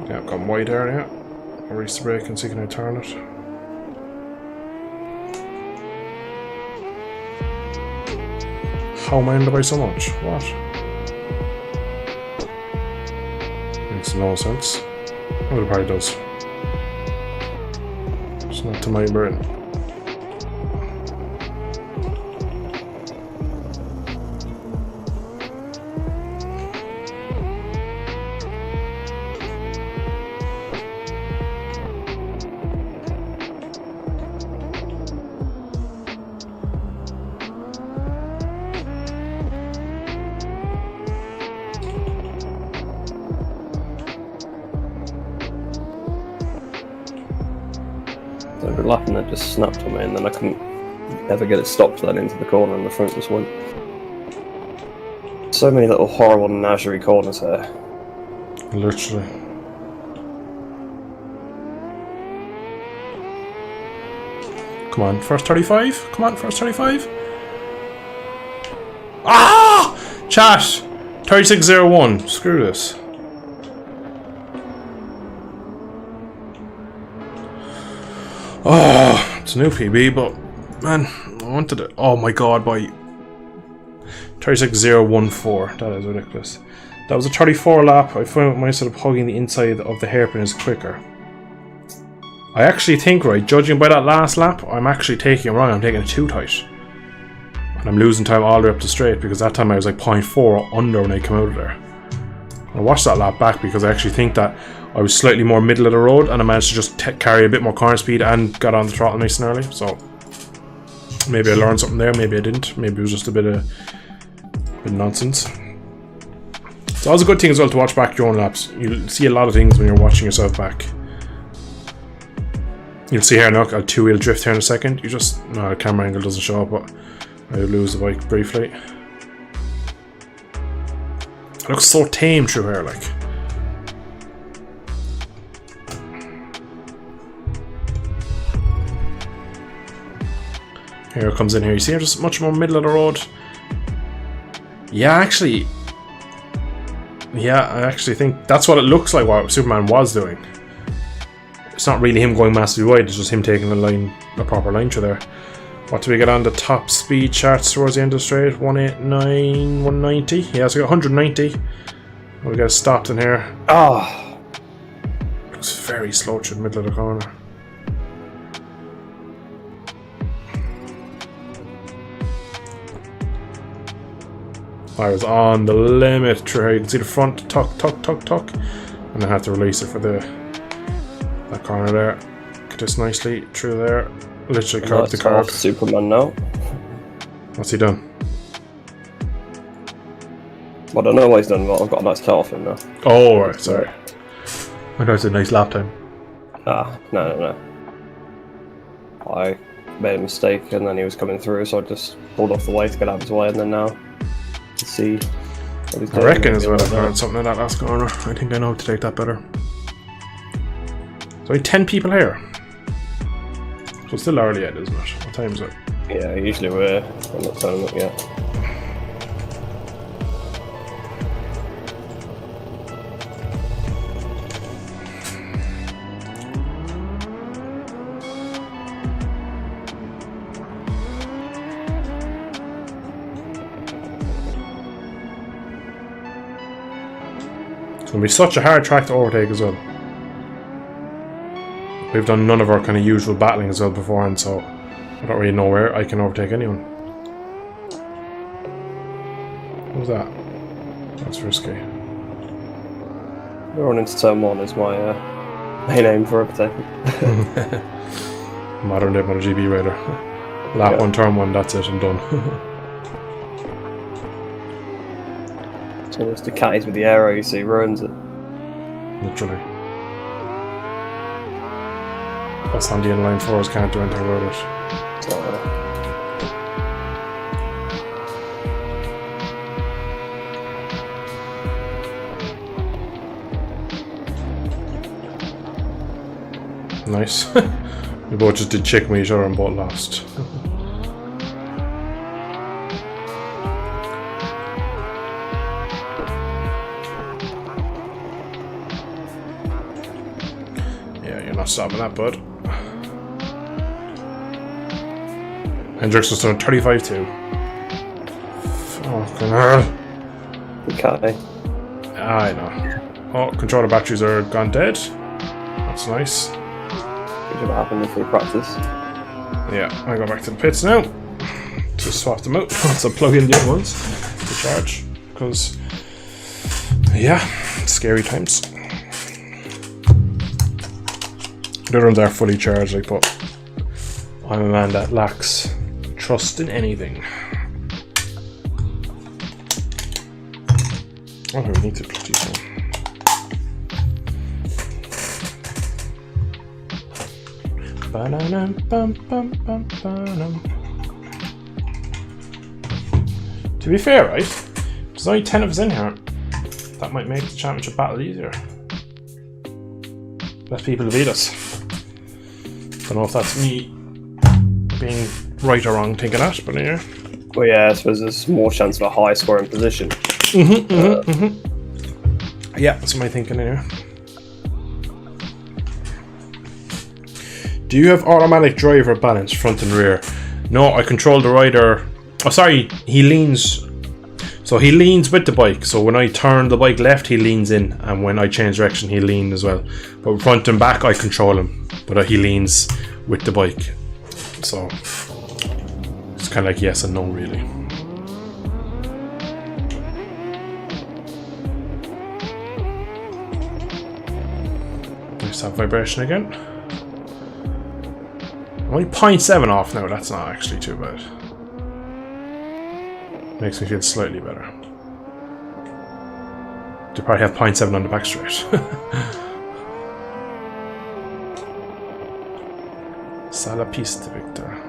Yeah, I've got wide area. I'll release the brake and see can I turn it. How am I under by so much? What? Makes no sense. Well, it probably does. It's not to my brain. So I'd been lapping that just snapped on me, and then I couldn't ever get it stopped then into the corner, and the front just went. So many little horrible menagerie corners here. Literally. Come on, first 35? Come on, first 35? Ah! Chat! 3601. Screw this. Oh, it's a new PB, but man, I wanted it. Oh my god, by 36014. That is ridiculous. That was a 34 lap. I found myself hugging the inside of the hairpin is quicker. I actually think, right, judging by that last lap, I'm actually taking it wrong. I'm taking it too tight. And I'm losing time all the way up to straight because that time I was like 0.4 under when I came out of there. I watched that lap back because I actually think that I was slightly more middle of the road and I managed to just carry a bit more corner speed and got on the throttle nice and early. So maybe I learned something there, maybe I didn't. Maybe it was just a bit of nonsense. So that was a good thing as well to watch back your own laps. You'll see a lot of things when you're watching yourself back. You'll see here now, I'll two-wheel drift here in a second. You just, no, the camera angle doesn't show up, but I lose the bike briefly. It looks so tame through here, like. Here it comes in here. You see her just much more middle of the road. Yeah, actually. Yeah, I actually think that's what it looks like what Superman was doing. It's not really him going massively wide, it's just him taking a proper line through there. What do we get on the top speed charts towards the end of the straight? 189, 190? Yeah, so we got 190. We got stopped in here. Oh. Looks very slow through the middle of the corner. I was on the limit through here. You can see the front tuck, tuck, tuck, tuck. And I had to release it for that corner there. Get this nicely through there. Literally curb to curb. Superman now. What's he done? Well, I don't know what he's done, but I've got a nice cut off him now. Oh, right, sorry. I know it's a nice lap time. Ah, no. I made a mistake and then he was coming through, so I just pulled off the way to get out of his way, and then now to see what he's doing. I reckon as well I've learned something in that last corner. I think I know how to take that better. So we 10 people here. So it's still early yet, isn't it? What time is it? Yeah, usually we're not turning up yet. It's going to be such a hard track to overtake as well. We've done none of our kind of usual battling as well beforehand, so I don't really know where I can overtake anyone. What was that? That's risky. Running into turn 1 is my main aim for overtaking. Modern day MotoGP rider. Lap 1, turn 1, that's it, I'm done. So it's the caddies with the arrow, you see, ruins it. Literally. Us on the inline fours can't do anything about it. Nice. We both just did chicken with each other and both lost. Yeah, you're not stopping that, bud. Hendricks was doing 35-2. Fucking hell. Okay. I know. Oh, controller batteries are gone dead. That's nice. What happened if we practice? Yeah, I go back to the pits now. Just swap them out. So plug in the other ones to charge. Because, yeah, scary times. The other ones are fully charged, like, but I'm a man that lacks trust in anything. Oh, we need to plug these in. To be fair, right? There's only 10 of us in here. That might make the championship battle easier. Less people to beat us. Don't know if that's me being right or wrong thinking that, but anyway. Well, yeah, I suppose there's more chance of a high scoring position. Yeah, that's my thinking anyway. Do you have automatic driver balance front and rear? No, I control the rider. Oh, sorry, he leans. So he leans with the bike. So when I turn the bike left, he leans in, and when I change direction, he leans as well. But front and back, I control him, but he leans with the bike. So it's kind of like yes and no, really. Nice to have vibration again. Only 0.7 off now, that's not actually too bad. Makes me feel slightly better. Do probably have 0.7 on the back straight. Sala pista, Victor.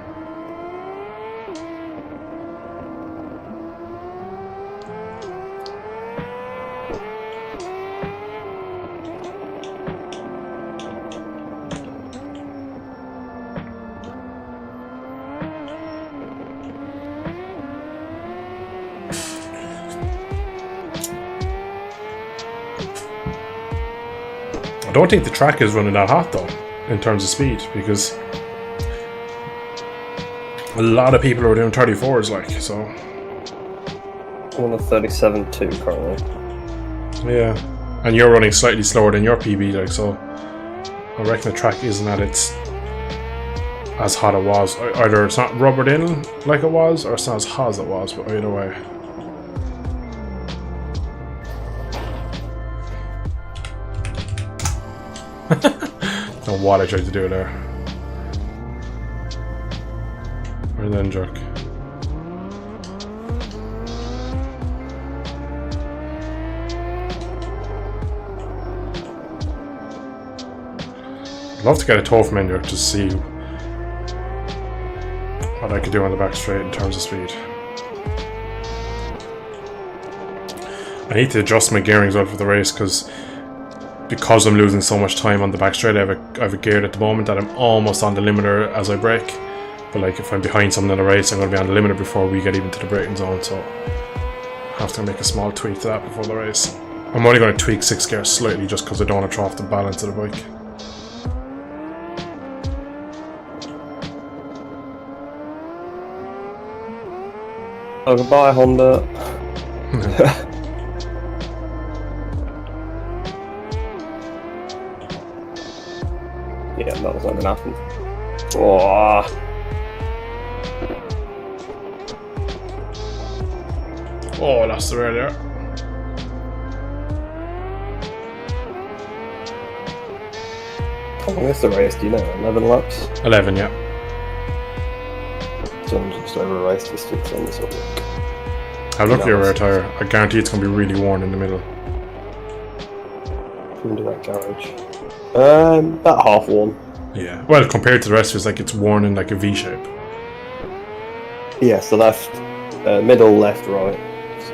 don't think the track is running that hot though, in terms of speed, because a lot of people are doing 34s, like, so. I'm on a 37.2 currently. Yeah, and you're running slightly slower than your PB, like, so I reckon the track isn't at its as hot it was. Either it's not rubbered in like it was, or it's not as hot as it was, but either way. Don't know what I tried to do there. Where then, jerk? I'd love to get a tow from in there to see what I could do on the back straight in terms of speed. I need to adjust my gearing as well for the race, because I'm losing so much time on the back straight. I have a gear at the moment that I'm almost on the limiter as I brake, but like if I'm behind someone in a race, I'm going to be on the limiter before we get even to the braking zone, so I have to make a small tweak to that before the race. I'm only going to tweak 6 gear slightly just because I don't want to throw off the balance of the bike. Oh, goodbye, Honda. Yeah, that was not gonna happen. Oh. Oh, that's the rear there. How long is the race, do you know? 11 laps? 11, yeah. So I'm just over race distance on this one. Have a look at your rear tyre. I guarantee it's going to be really worn in the middle. Into that garage. About half one. Yeah. Well, compared to the rest of it, it's like it's worn in like a V shape. Yeah, so left, middle, left, right. So.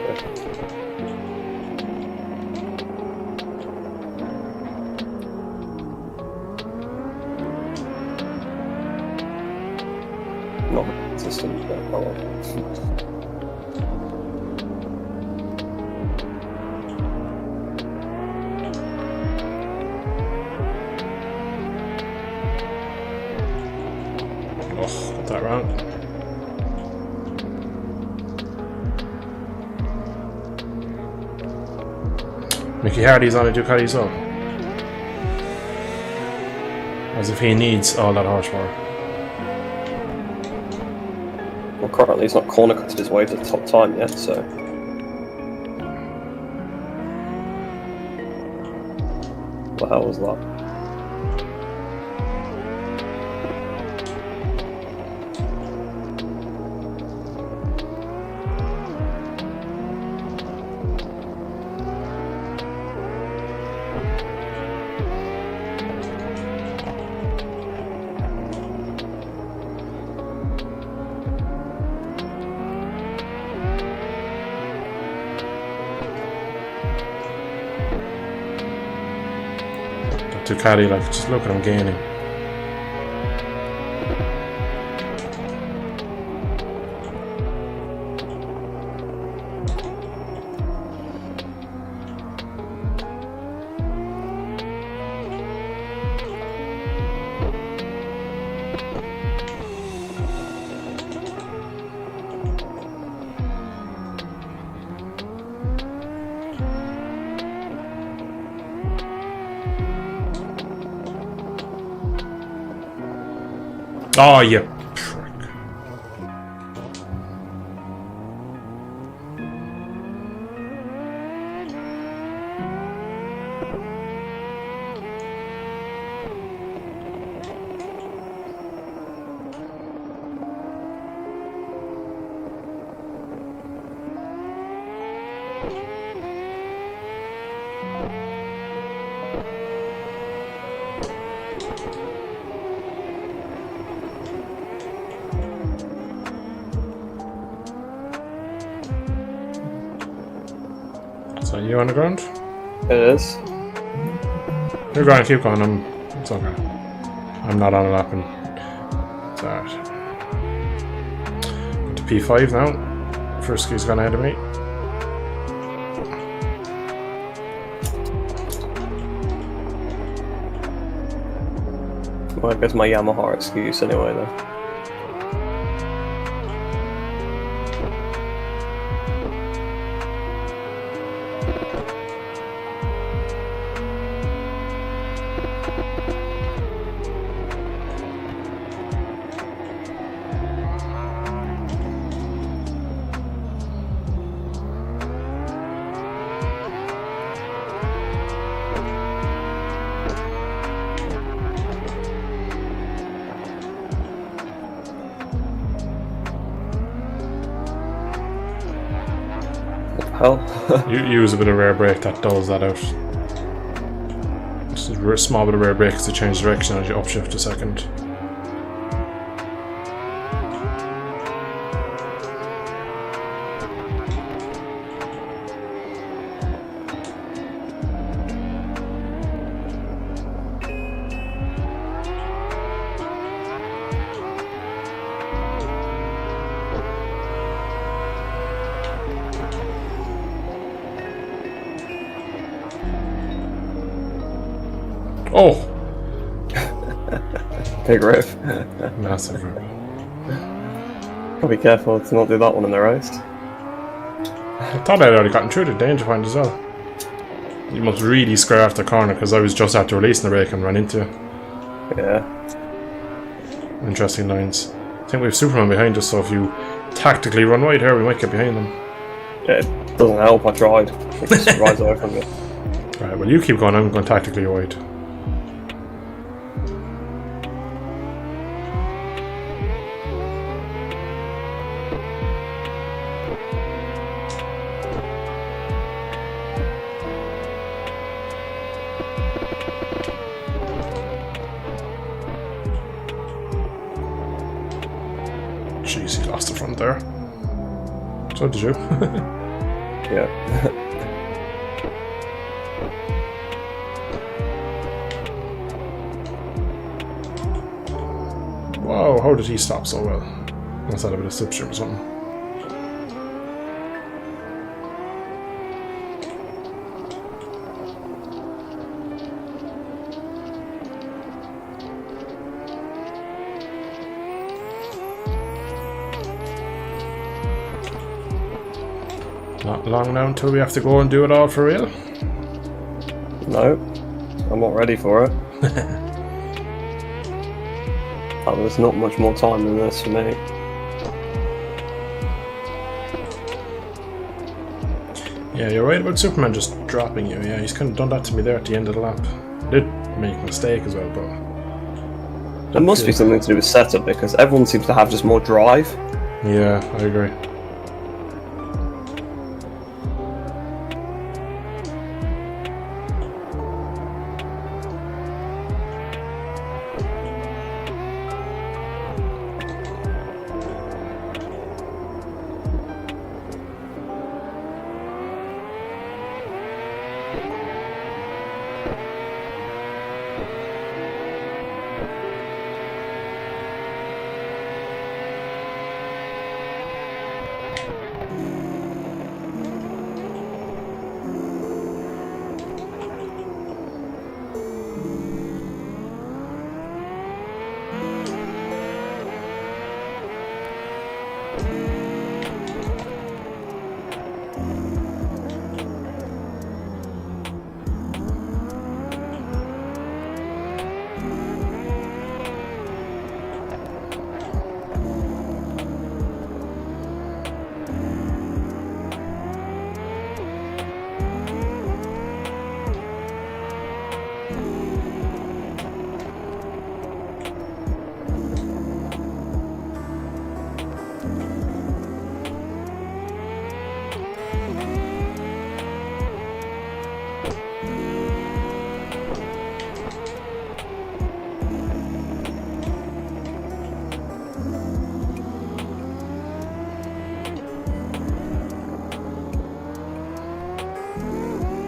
Not consistent, but oh well. Oh, got that round. Mickey Hardy's on a Ducati as well. As if he needs all that horsepower. Well, currently he's not corner cutted his way to the top time yet, so. What the hell was that? Ducati, like, just look at him gaining. Oh, yeah. Prick. So you on the ground? It is. You're going, keep going, it's okay. I'm not on a lap and it's alright. To P5 now. Frisky's gone ahead of me. Well, I guess my Yamaha excuse anyway, then. Hell. You use a bit of rear brake, that dulls that out. Just a small bit of rear brake to change direction as you upshift a second. Oh! Big rip. Massive rip. Gotta be careful to not do that one in the race. I thought I'd already gotten through the danger point as well. You must really square off the corner because I was just after releasing the brake and ran into you. Yeah. Interesting lines. I think we have Superman behind us, so if you tactically run wide here, we might get behind them. Yeah, it doesn't help, I tried. It just rides away from me. Right, well you keep going, I'm going tactically wide. Jeez, he lost the front there. So did you. Yeah. Wow, how did he stop so well? Must have had a bit of slipstream or something. Not long now until we have to go and do it all for real. No, I'm not ready for it. There's not much more time than this for me. Yeah, you're right about Superman just dropping you. Yeah, he's kind of done that to me there at the end of the lap. Did make a mistake as well, but There must be something to do with setup because everyone seems to have just more drive. yeah, I agree.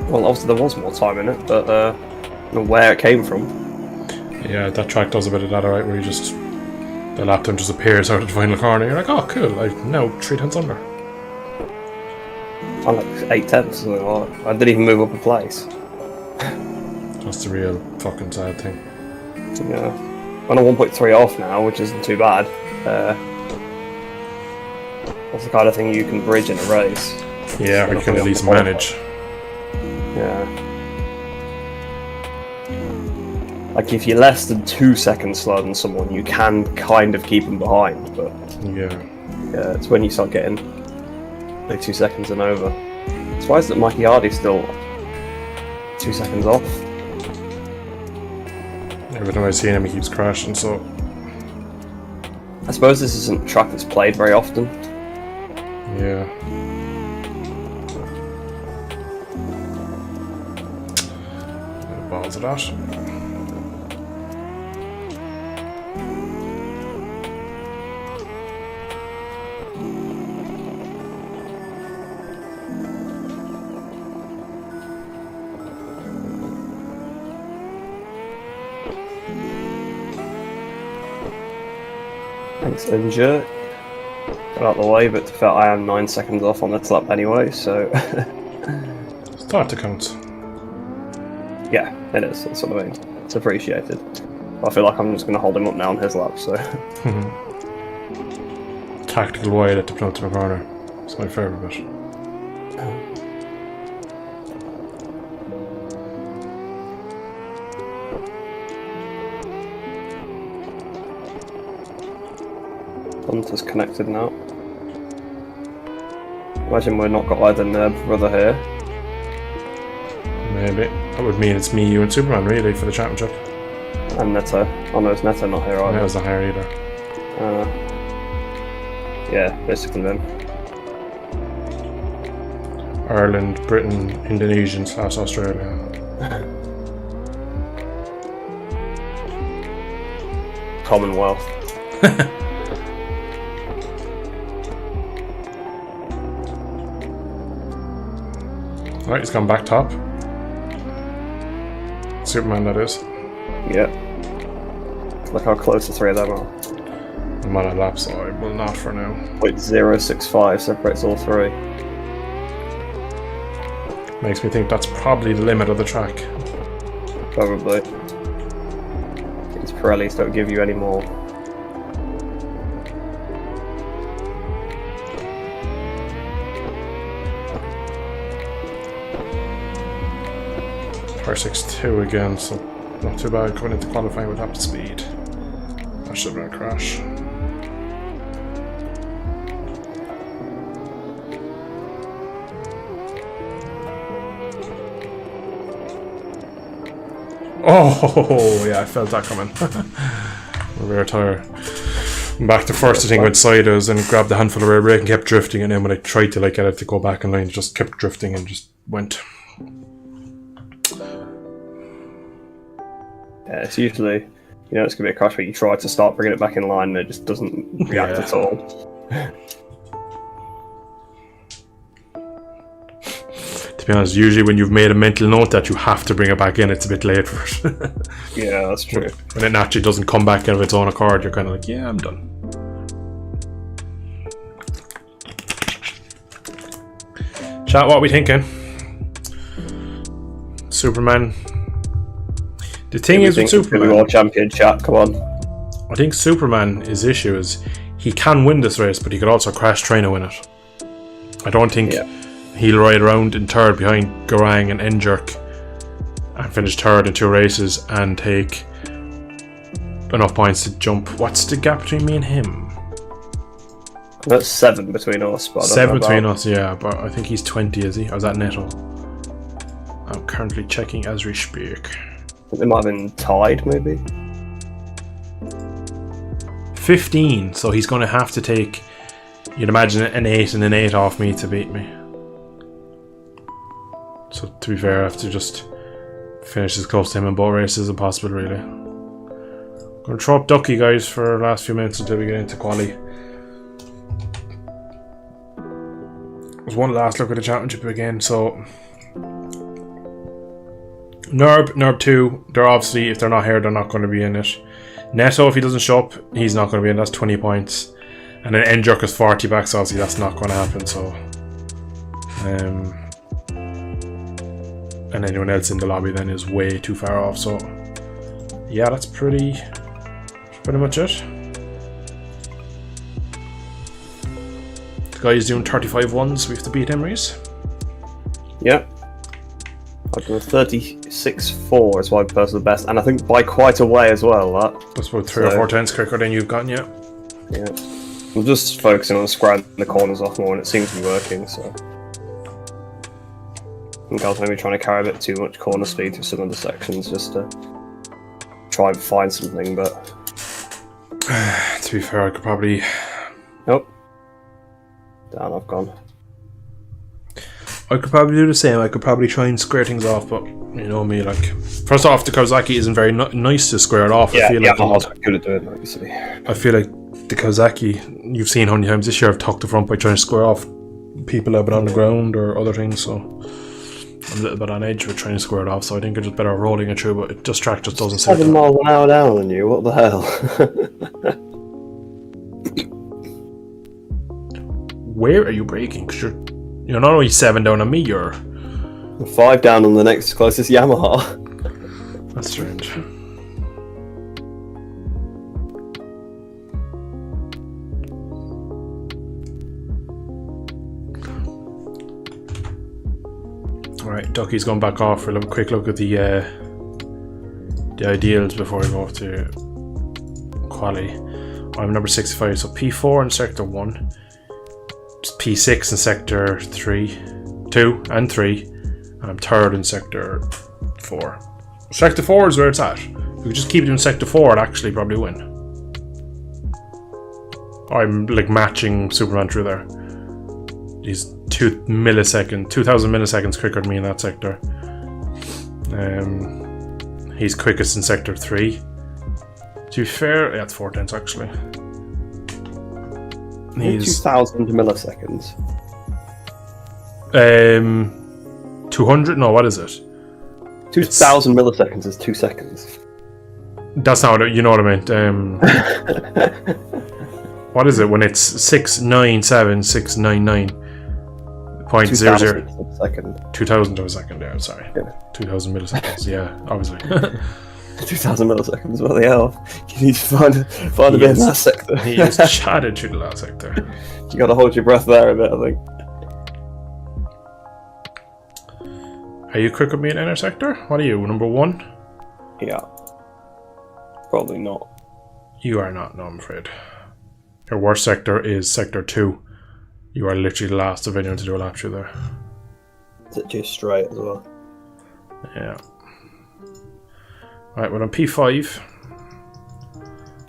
Well, obviously there was more time in it, but I don't know where it came from. Yeah, that track does a bit of that, alright, where you just the lap time just appears out of the final corner. You're like, oh, cool! I'm now 3 tenths under. I'm like 8 tenths or something like that. I didn't even move up a place. That's the real fucking sad thing. Yeah. I'm on 1.3 off now, which isn't too bad. That's the kind of thing you can bridge in a race. Yeah, or you can at least manage. Yeah. Like, if you're less than 2 seconds slower than someone, you can kind of keep them behind, but... Yeah. Yeah, it's when you start getting like 2 seconds and over. So why is it Mikey Hardy's still 2 seconds off? Every time I see him, he keeps crashing, so... I suppose this isn't a track that's played very often. Yeah. Balls of that. Thanks, Injure. Got out the way, but to fair, I am 9 seconds off on this lap anyway, so... Start to count. Yeah, it is, that's what I mean. It's appreciated. I feel like I'm just going to hold him up now on his lap, so... Tactical wide at the penultimate corner. It's my favourite bit. Hunter's connected now. Imagine we're not got either Nerb brother here. Maybe. That would mean it's me, you, and Superman, really, for the championship. And Neto. Oh no, it's Neto not here either. Neto's not here either. Yeah, basically then. Ireland, Britain, Indonesian / Australia. Commonwealth. Right, he's gone back top. Superman, that is. Yeah. Look how close the three of them are. I'm on a lap, so I will not for now. 0.065 separates all three. Makes me think that's probably the limit of the track. Probably. These Pirellis don't give you any more. R62 again, so not too bad coming into qualifying with that speed. That should have been a crash. Oh, yeah, I felt that coming. Rear tire. Back to first, I think, went sideways and grabbed the handful of rear brake and kept drifting, and then when I tried to get it to go back in line, it just kept drifting and just went. Yeah, it's usually, it's going to be a crash where you try to start bringing it back in line and it just doesn't react at all. To be honest, usually when you've made a mental note that you have to bring it back in, it's a bit late for it. Yeah, that's true. When it naturally doesn't come back in of its own accord, you're kind of like, yeah, I'm done. Chat, what are we thinking? Superman. The thing is with Superman, world champion chat. Come on. I think Superman, his issue is he can win this race, but he could also crash trying to win it. I don't think he'll ride around in third behind Garang and N-Jerk and finish third in 2 races and take enough points to jump. What's the gap between me and him? That's 7 between us. But 7 between us, yeah. But I think he's 20, is he? Or is that Neto? I'm currently checking as we speak. They might have been tied, maybe. 15, so he's going to have to take, you'd imagine, an 8 and an 8 off me to beat me. So to be fair, I have to just finish as close to him in both races as possible, really. Going to throw up Ducky, guys, for the last few minutes until we get into quali. There's one last look at the championship again, so... Nerb 2, they're obviously, if they're not here, they're not going to be in it. Neto, if he doesn't show up, he's not going to be in, that's 20 points. And then N-Jerk is 40 back, so obviously that's not going to happen, so... and anyone else in the lobby then is way too far off, so... Yeah, that's pretty pretty much it. The guy is doing 35 ones. We have to beat him, Reese. Yep. I've done 36.4 is my personal best, and I think by quite a way as well. That's about 3 or 4 tenths quicker than you've gotten yet. Yeah. I'm just focusing on squaring the corners off more, and it seems to be working, so. I think I was maybe trying to carry a bit too much corner speed through some of the sections just to try and find something, but. To be fair, I could probably. Nope. Down, I've gone. I could probably do the same. I could probably try and square things off, but you know me, like. First off, the Kawasaki isn't very nice to square it off. Yeah, I feel like I'm also good at doing that, obviously. I feel like the Kawasaki, you've seen how many times this year I've tucked the front by trying to square off people that have been on the ground or other things, so I'm a little bit on edge with trying to square it off, so I think it's just better rolling it through, but this track just doesn't suit 7 miles an hour down on you, what the hell? Where are you braking? Because you're not only 7 down on me, you're 5 down on the next closest Yamaha. That's strange. Alright, Ducky's going back off for a little quick look at the ideals before we go off to quali. I'm number 65, so P4 in sector 1, P6 in sector 2 and 3, and I'm 3rd in sector 4. Sector 4 is where it's at. If we just keep it in sector 4, I'd actually probably win. I'm like matching Superman through there. He's 2000 milliseconds quicker than me in that sector. He's quickest in sector 3. To be fair, yeah, it's 4 tenths actually. He's 2000 milliseconds. 200? No, what is it? 2000 milliseconds is 2 seconds. That's not what you know what I meant. What is it when it's 697,699.00? 2000 to a second, yeah, sorry. Yeah. 2000 milliseconds, yeah, obviously. 2000 milliseconds, what the hell? You need to find a bit in that sector. He is chatted through the last sector. You gotta hold your breath there a bit, I think. Are you quick with me in inner sector? What are you, number 1? Yeah. Probably not. You are not, no, I'm afraid. Your worst sector is sector 2. You are literally the last of anyone to do a lap through there. Is it just straight as well? Yeah. Right, we're on P5.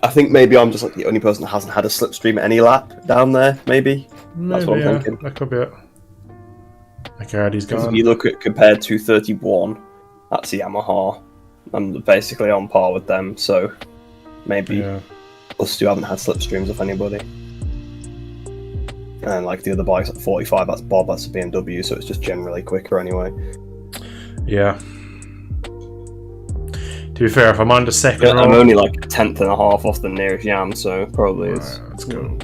I think maybe I'm just like the only person that hasn't had a slipstream any lap down there, maybe? That's what I'm thinking. That could be it. McCarty's gone. If you look at compared to 31, that's the Yamaha. I'm basically on par with them, so maybe us two haven't had slipstreams of anybody. And like the other bikes at 45, that's Bob, that's a BMW, so it's just generally quicker anyway. Yeah. To be fair, if I'm on the second row, I'm only like a tenth and a half off the nearest Yam, so probably is. Let's go.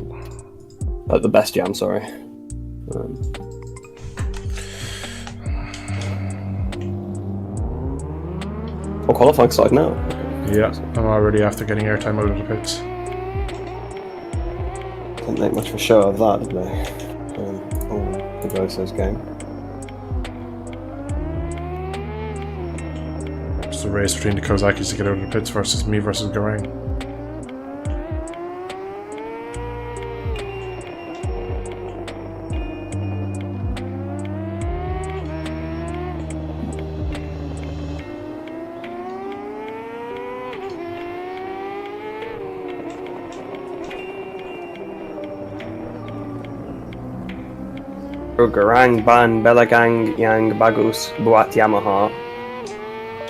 The best Yam, sorry. Qualifying side now. Yeah, I'm already after getting airtime out of the pits. Didn't make much of a show of that, did they? The Grosso's game. It's a race between the Kawasakis to get out of the pits versus me versus Garang. Garang Ban Belagang Yang Bagus Buat Yamaha.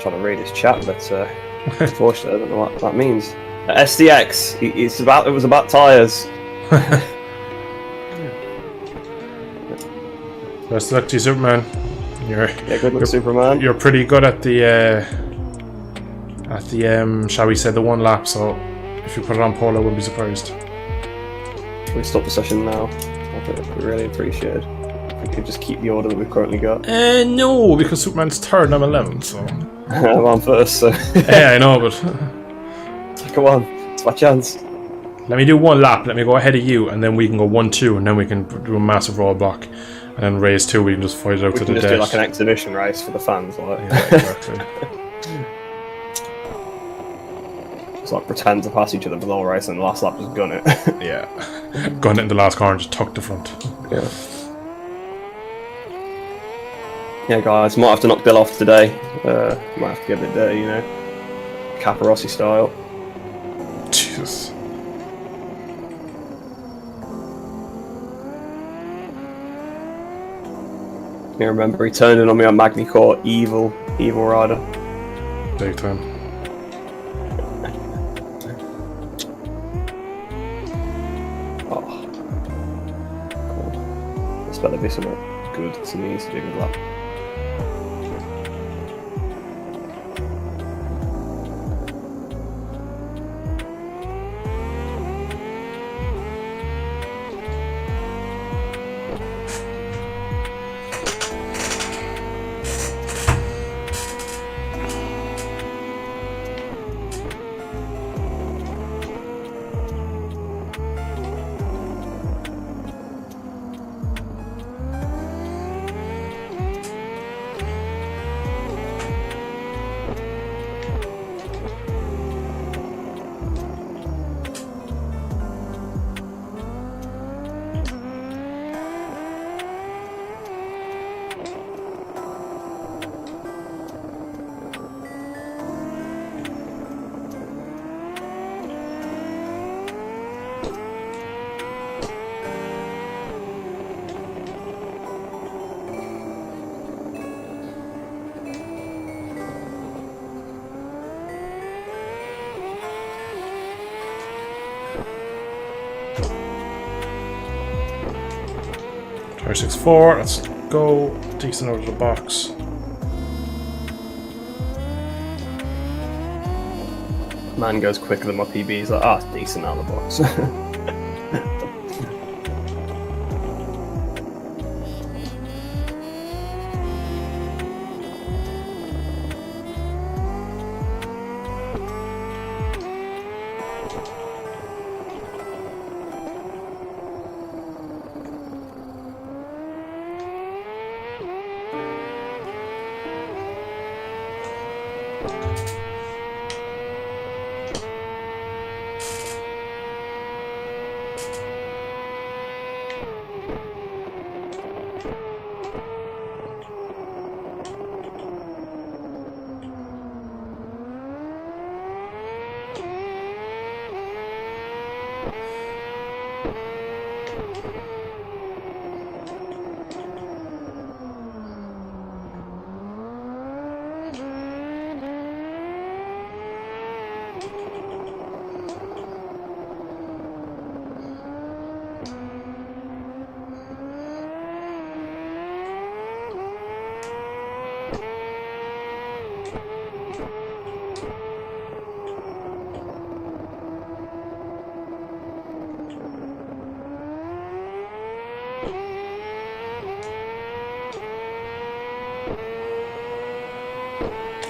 Trying to read his chat, but unfortunately I don't know what that means. SDX, it was about tyres. Best of luck to you, Superman. Good luck, Superman. You're pretty good at the shall we say, the one lap, so if you put it on pole I wouldn't be surprised. We stop the session now. I think that'd be really appreciated. We could just keep the order that we've currently got. No, because Superman's 3rd and I'm 11th, so... I'm on first, so... Yeah, I know, but... Come on, It's my chance. Let me do one lap. Let me go ahead of you, and then we can go 1-2, and then we can do a massive roadblock, and then race 2. We can just fight it out We to can the just do death. like an exhibition race for the fans, like. Yeah, exactly. Just like pretend to pass each other for the whole race, and the last lap just gun it. Yeah. Gun it in the last corner, just tuck the front. Yeah. Yeah, guys, might have to knock Bill off today. Might have to get a bit dirty, you know, Caparossi style. Jesus. You remember he turned in on me on Magny Court, evil rider. Big time. Oh, cool. This better be something good. Something needs to do with that. Tire 6-4, let's go. Decent out of the box. Man goes quicker than my PB. He's like, ah, it's decent out of the box.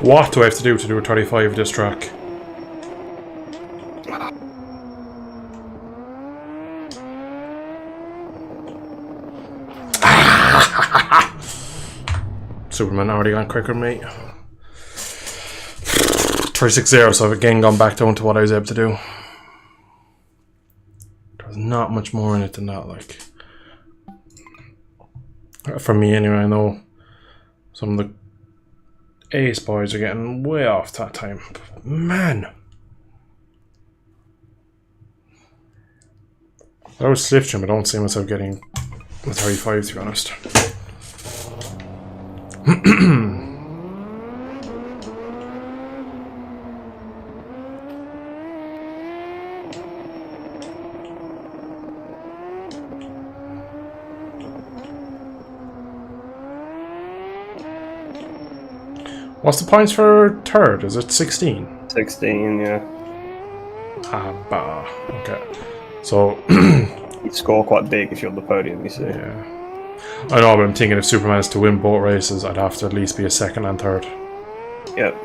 What do I have to do a 35 this track? Superman already gone quicker than me. 36-0, so I've again gone back down to what I was able to do. There's not much more in it than that, like. For me anyway, I know some of the Ace boys are getting way off that time. But man. I was Slipstream, I don't see myself getting a 35 to be honest. What's the points for third? Is it 16? 16, yeah. Ah, bah. Okay. So. You'd score quite big if you're on the podium, you see. Yeah. I know, but I'm thinking if Superman is to win both races, I'd have to at least be a second and third. Yep.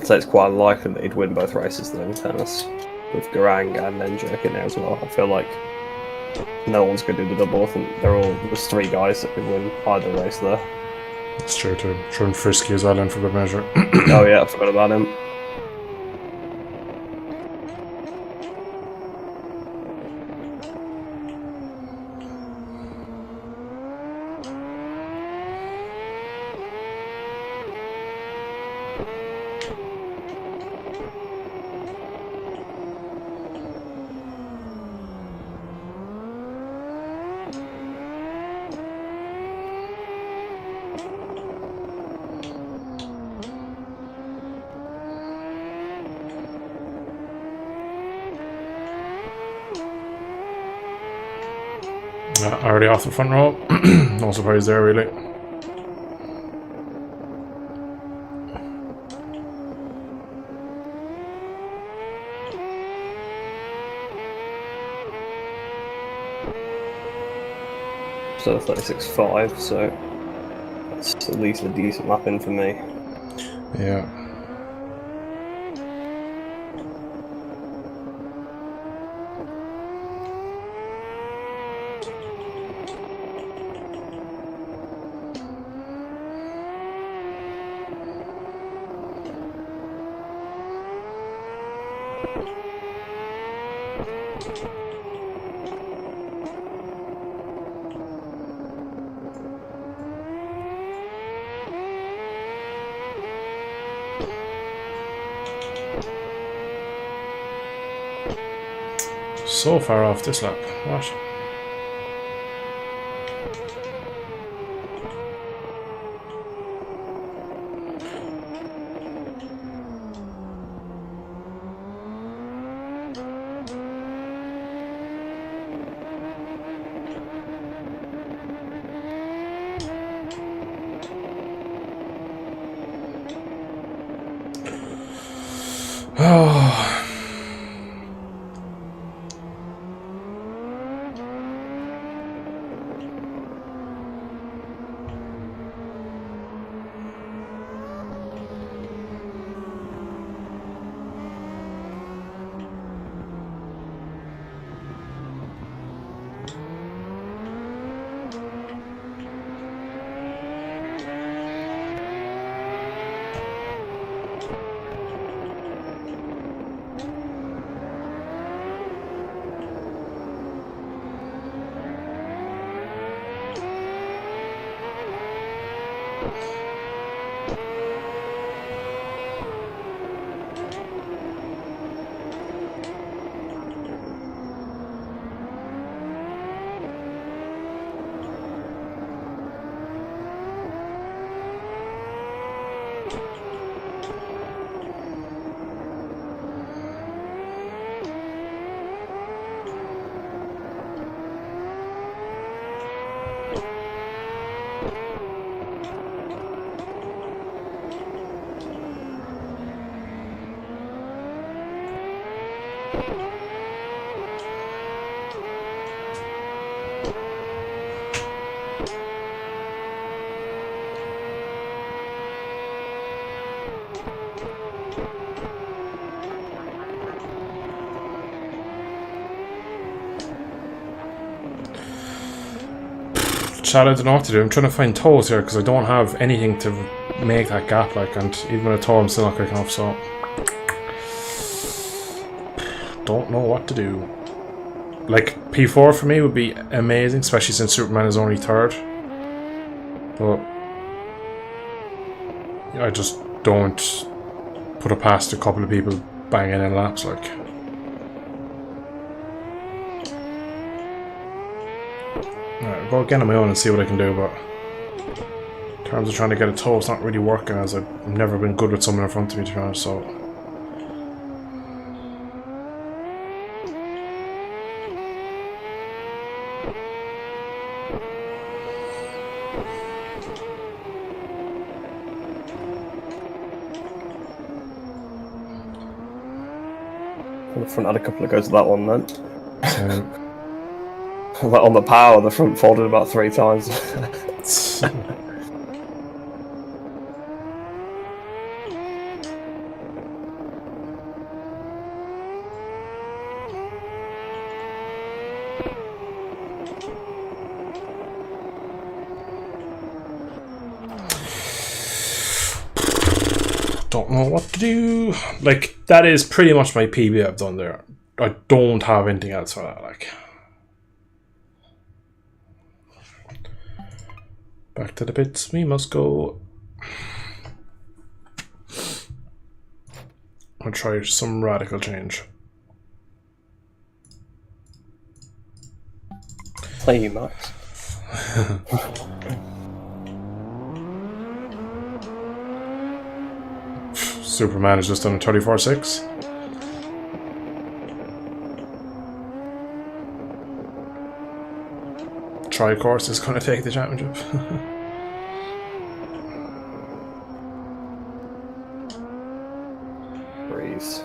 I'd say it's quite unlikely that he'd win both races though in tennis, with Garang and Nenjik in there as well. I feel like no one's going to do the double. I think there's 3 guys that could win either race there. It's true too. Sure, and Frisky as well in for good measure. Oh yeah, I forgot about him. Already off the front row. No surprise there, really. So 36.5, so that's at least a decent lap in for me. Yeah. So far off this lap. What? Oh. Chad, I don't know what to do. I'm trying to find toes here because I don't have anything to make that gap, like, and even with a toe I'm still not quick enough, so don't know what to do. Like, P4 for me would be amazing, especially since Superman is only 3rd, but I just don't put it past a couple of people banging in laps, like. Alright, I'll go again on my own and see what I can do, but in terms of trying to get a toe, it's not really working, as I've never been good with someone in front of me, to be honest, so. The front had a couple of goes to that one then. On the power, the front folded about 3 times. don't know what to do. Like, that is pretty much my PB I've done there. I don't have anything else for that, like. Back to the pits we must go. I'll try some radical change. Play you, Max. Superman has just done a 34-6. Tri-course is going to take the championship. Breeze.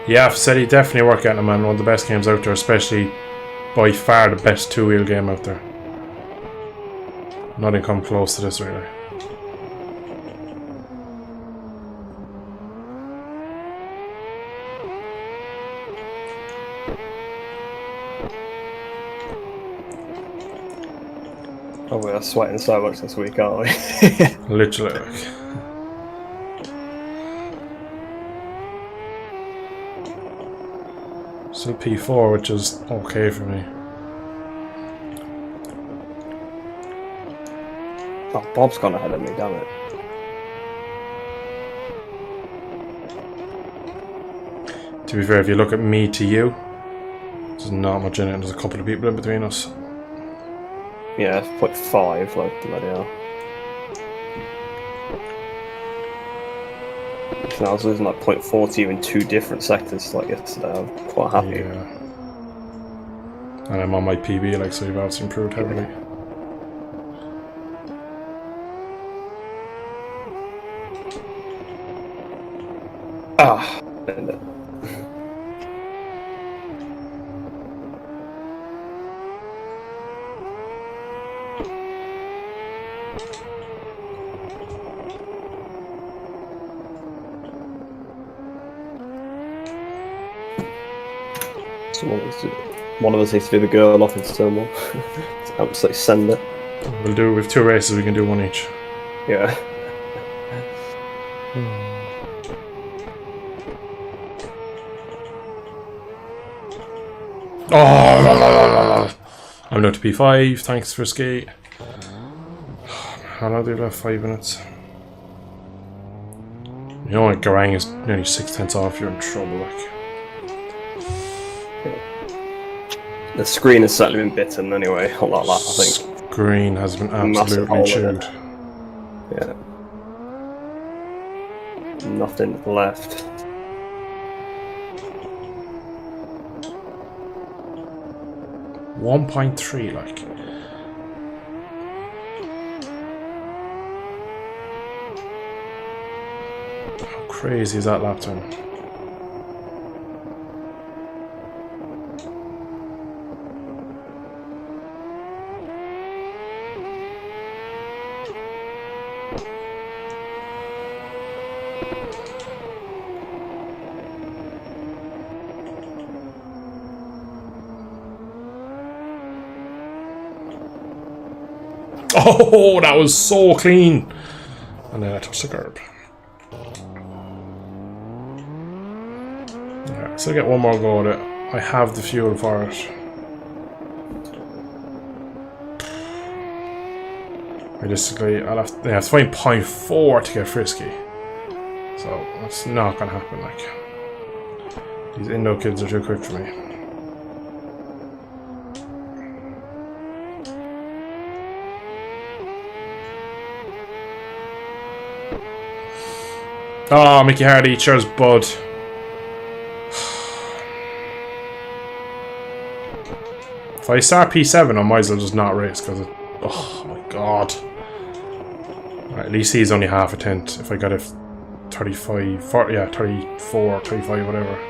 Yeah, said he definitely worked out, man. One of the best games out there, especially by far the best two-wheel game out there. Nothing come close to this, really. Oh, we're sweating so much this week, aren't we? Literally, like. Still P4, which is okay for me. Oh, Bob's gone ahead of me, damn it. To be fair, if you look at me to you, there's not much in it. There's a couple of people in between us. Yeah, 0.5, like, bloody hell. And I was losing like 0.4 to you in two different sectors like yesterday. I'm quite happy. Yeah. And I'm on my PB, like, so you've obviously improved heavily. Ah, end it. One of us needs to be the girl off in Stonewall. Absolutely send it. We'll do with 2 races, we can do 1 each. Yeah. Oh, I'm down to P5, thanks for skate. How long do we have? 5 minutes. You know, like, Garang is nearly 6/10 off, you're in trouble, like. The screen has certainly been bitten anyway, a lot of that, I think. Screen has been absolutely chewed. Yeah. Nothing left. .3, like. How crazy is that lap time? Oh, that was so clean! And then I touched the curb. Alright, so I get one more go at it. I have the fuel for it. Realistically, I'll have to find 0.4 to get frisky. So, that's not gonna happen, like. These Indo kids are too quick for me. Oh, Mickey Hardy, cheers, bud. If I start P7, I might as well just not race, because it... Oh my god. Right, at least he's only half a tent. If I got it 35, 40, yeah, 34, 35, whatever.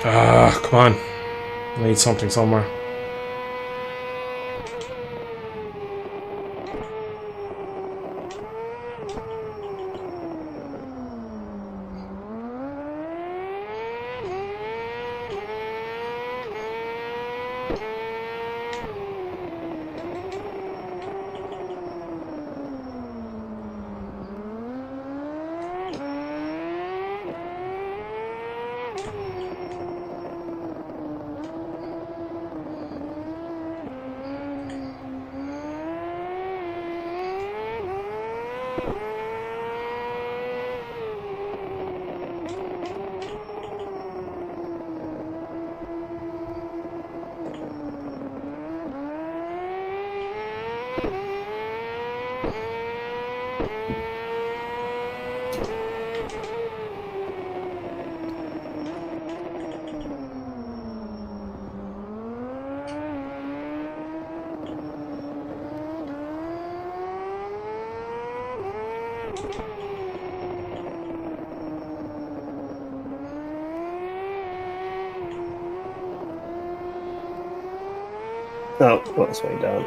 Ah, come on. I need something somewhere. Oh, that's way down.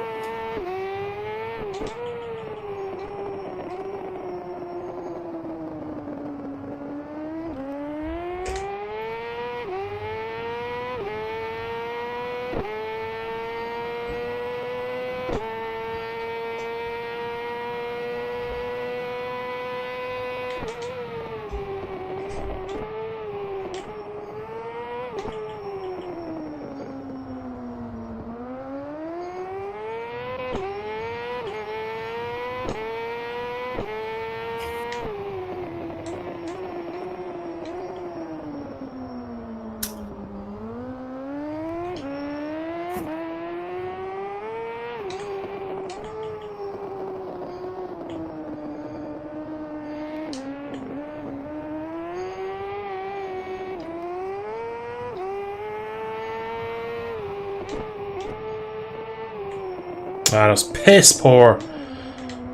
Ah, that's piss poor.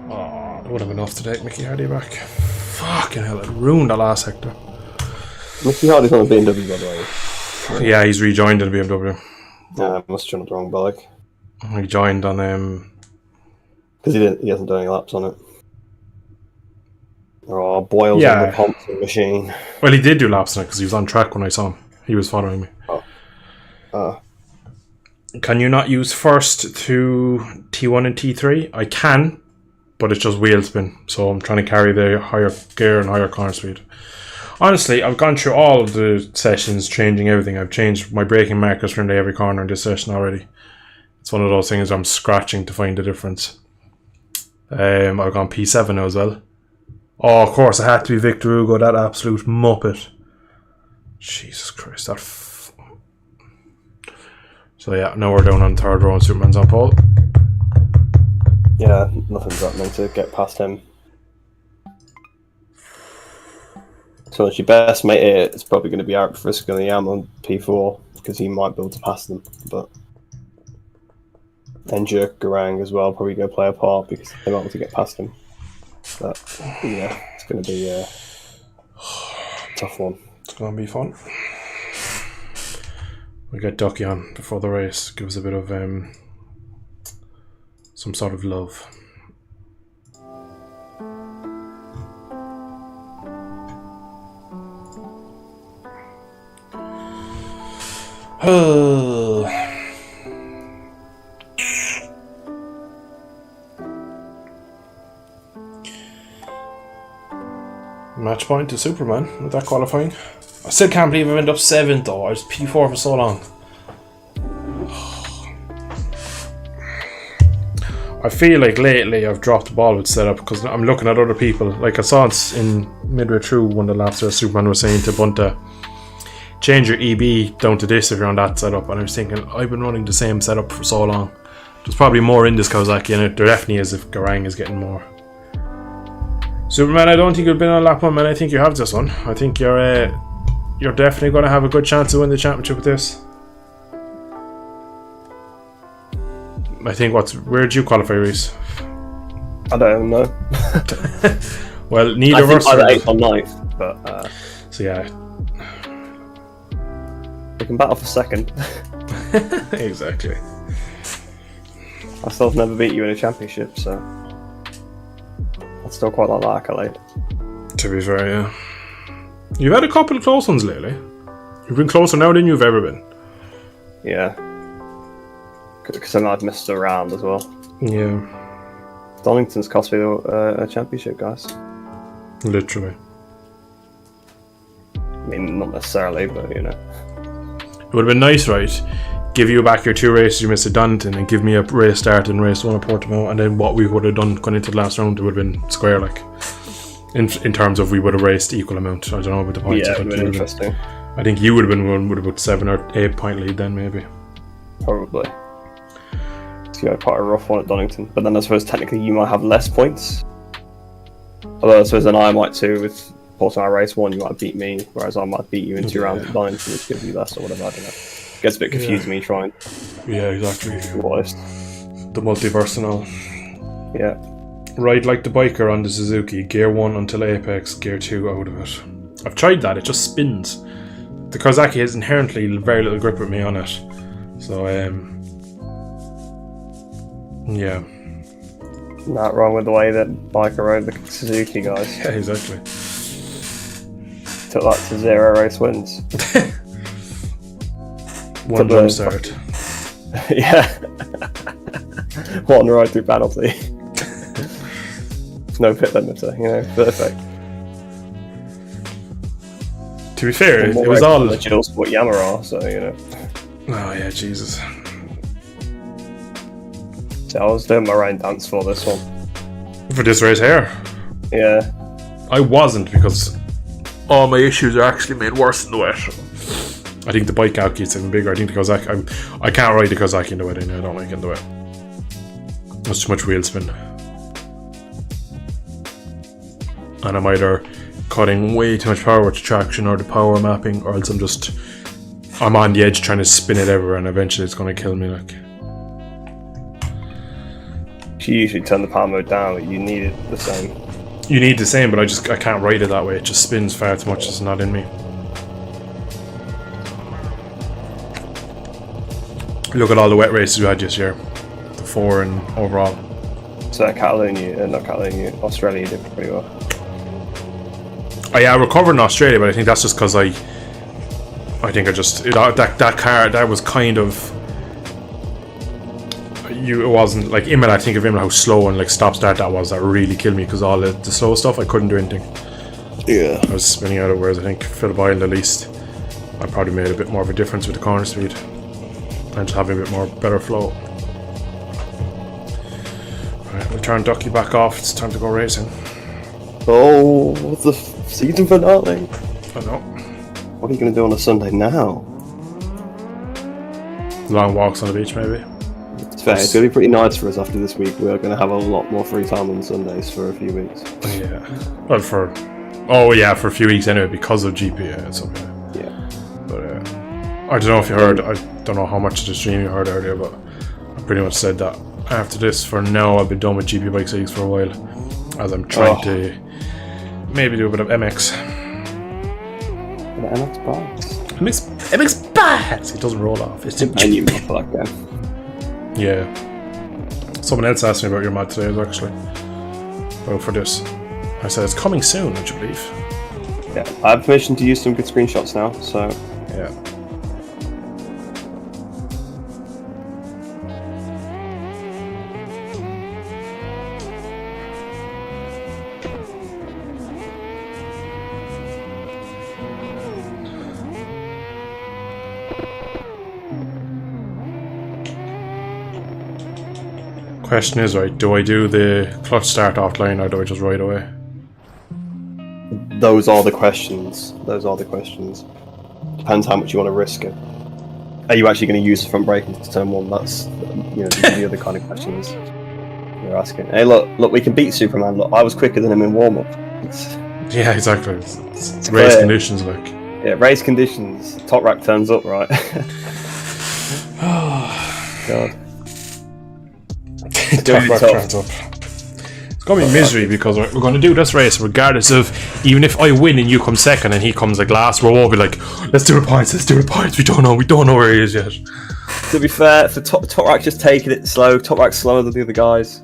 Oh, that would have been enough to take Mickey Hardy back. Fucking hell, it ruined the last sector. Mickey Hardy's on a BMW, by the way. Yeah, he's rejoined in the BMW. I must have joined the wrong bike. He joined on Because he hasn't done any laps on it. Oh, Boyle's Yeah. on the Thompson machine. well, he did do laps on it because he was on track when I saw him. He was following me. Can you not use first to T1 and T3? I can, but it's just wheel spin. So I'm trying to carry the higher gear and higher corner speed. Honestly, I've gone through all of the sessions, changing everything. I've changed my braking markers for every corner in this session already. It's one of those things I'm scratching to find the difference. I've gone P7 now as well. Oh, of course, it had to be Victor Hugo, that absolute muppet. Jesus Christ, that So yeah, now we're down on the third row and Superman's on pole. Yeah, nothing's happening to get past him. So it's your best mate here. It's probably going to be Art Frisco and Yam on P4 because he might be able to pass them. But And Jerk Garang as well probably going to play a part because they're not able to get past him. But yeah, it's going to be a tough one. It's going to be fun. We get Ducky on before the race. Give us a bit of some sort of love. Match point to Superman with that qualifying. I still can't believe I ended up 7th though. I was P4 for so long. I feel like lately I've dropped the ball with setup because I'm looking at other people. Like I saw it in midway through one of the laps there, Superman was saying to Bunta, change your EB down to this if you're on that setup. And I was thinking, I've been running the same setup for so long. There's probably more in this Kawasaki, and there definitely is if Garang is getting more. Superman, I don't think you've been on lap 1, man. I think you have this one. I think you're definitely going to have a good chance to win the championship with this. I think where did you qualify, Reese? I don't know. Well, neither of us. I think 8th or 9th, but so yeah, we can battle for 2nd. exactly. I still have never beat you in a championship, so I still quite like that accolade. To be fair, yeah. You've had a couple of close ones lately. You've been closer now than you've ever been. Yeah. Because I've missed a round as well. Yeah. Donington's cost me a championship, guys. Literally. I mean, not necessarily, but you know. It would have been nice, right? Give you back your 2 races you missed at Donington and give me a race start in race 1 at Portimao, and then what we would have done going into the last round, it would have been square, like. In terms of we would have raced equal amount. I don't know about the points. Yeah, it would have been interesting. I think you would have been one with about 7 or 8 point lead then, maybe. Probably. So you had quite a rough one at Donington. But then I suppose technically you might have less points. Although I suppose then I might too. With Portimao race 1, you might beat me, whereas I might beat you in 2 rounds at Donington, which gives you less or whatever. I don't know. Gets a bit confusing me trying. Yeah, exactly. What is? The multiversal. Yeah. Ride like the biker on the Suzuki. Gear 1 until apex, gear 2 out of it. I've tried that, it just spins. The Kawasaki has inherently very little grip with me on it. So, yeah. Not wrong with the way that biker rode the Suzuki, guys. Yeah, exactly. Took that to 0 race wins. 1 jump start. Yeah. 1 ride through penalty. No pit limiter, you know, perfect. To be fair, it was all the Jill Sport Yamaha, so you know. Oh yeah, Jesus. So I was doing my rain dance for this one. For this race here? Yeah. I wasn't, because all my issues are actually made worse in the wet. I think the bike out gets even bigger. I think the Kawasaki, I can't ride the Kawasaki in the wet anymore. I don't like it in the wet. There's too much wheel spin. And I'm either cutting way too much power with the traction or the power mapping, or else I'm on the edge trying to spin it everywhere, and eventually it's going to kill me. Like, you usually turn the power mode down, but you need it the same. You need the same, but I can't ride it that way. It just spins far too much. It's not in me. Look at all the wet races we had this year. The 4 and overall. So Australia did pretty well. I recovered in Australia, but I think that's just because that car, that was kind of, it wasn't like Imola. I think of Imola, how slow and like stop start that was. That really killed me, because all the slow stuff I couldn't do anything. Yeah. I was spinning out of, whereas I think Phillip Island, at least I probably made a bit more of a difference with the corner speed and just having a bit more better flow. Alright, we'll turn Ducky back off. It's time to go racing. Oh, what's the season finale? I know. What are you going to do on a Sunday now? Long walks on the beach, maybe. It's fair. It's going to be pretty nice for us after this week. We're going to have a lot more free time on Sundays for a few weeks. Yeah. Well, for a few weeks anyway, because of GP. Yeah, it's okay. Yeah. But I don't know if you heard. I don't know how much of the stream you heard earlier, but pretty much said that after this, for now, I'll be done with GP bike leagues for a while, as I'm trying to maybe do a bit of MX. MX bikes. MX bikes. It doesn't roll off. It's too. I knew for that game. Yeah. Someone else asked me about your mod today, actually. Well, for this, I said it's coming soon. Would you believe? Yeah, I have permission to use some good screenshots now. So yeah. Question is, right, do I do the clutch start offline or do I just ride away? those are the questions. Those are the questions. Depends how much you want to risk it. Are you actually going to use the front brake into turn one? That's the other kind of questions you're asking. Hey, look, we can beat Superman. Look, I was quicker than him in warm up. Yeah, exactly. It's race conditions, like. Yeah, race conditions. Top rack turns up, right? Oh God. Top rack turns up. It's gonna be misery because we're going to do this race regardless of, even if I win and you come second and he comes like last, we'll all be like, let's do the points. We don't know where he is yet. To be fair, for top rack just taking it slow. Top rack's slower than the other guys,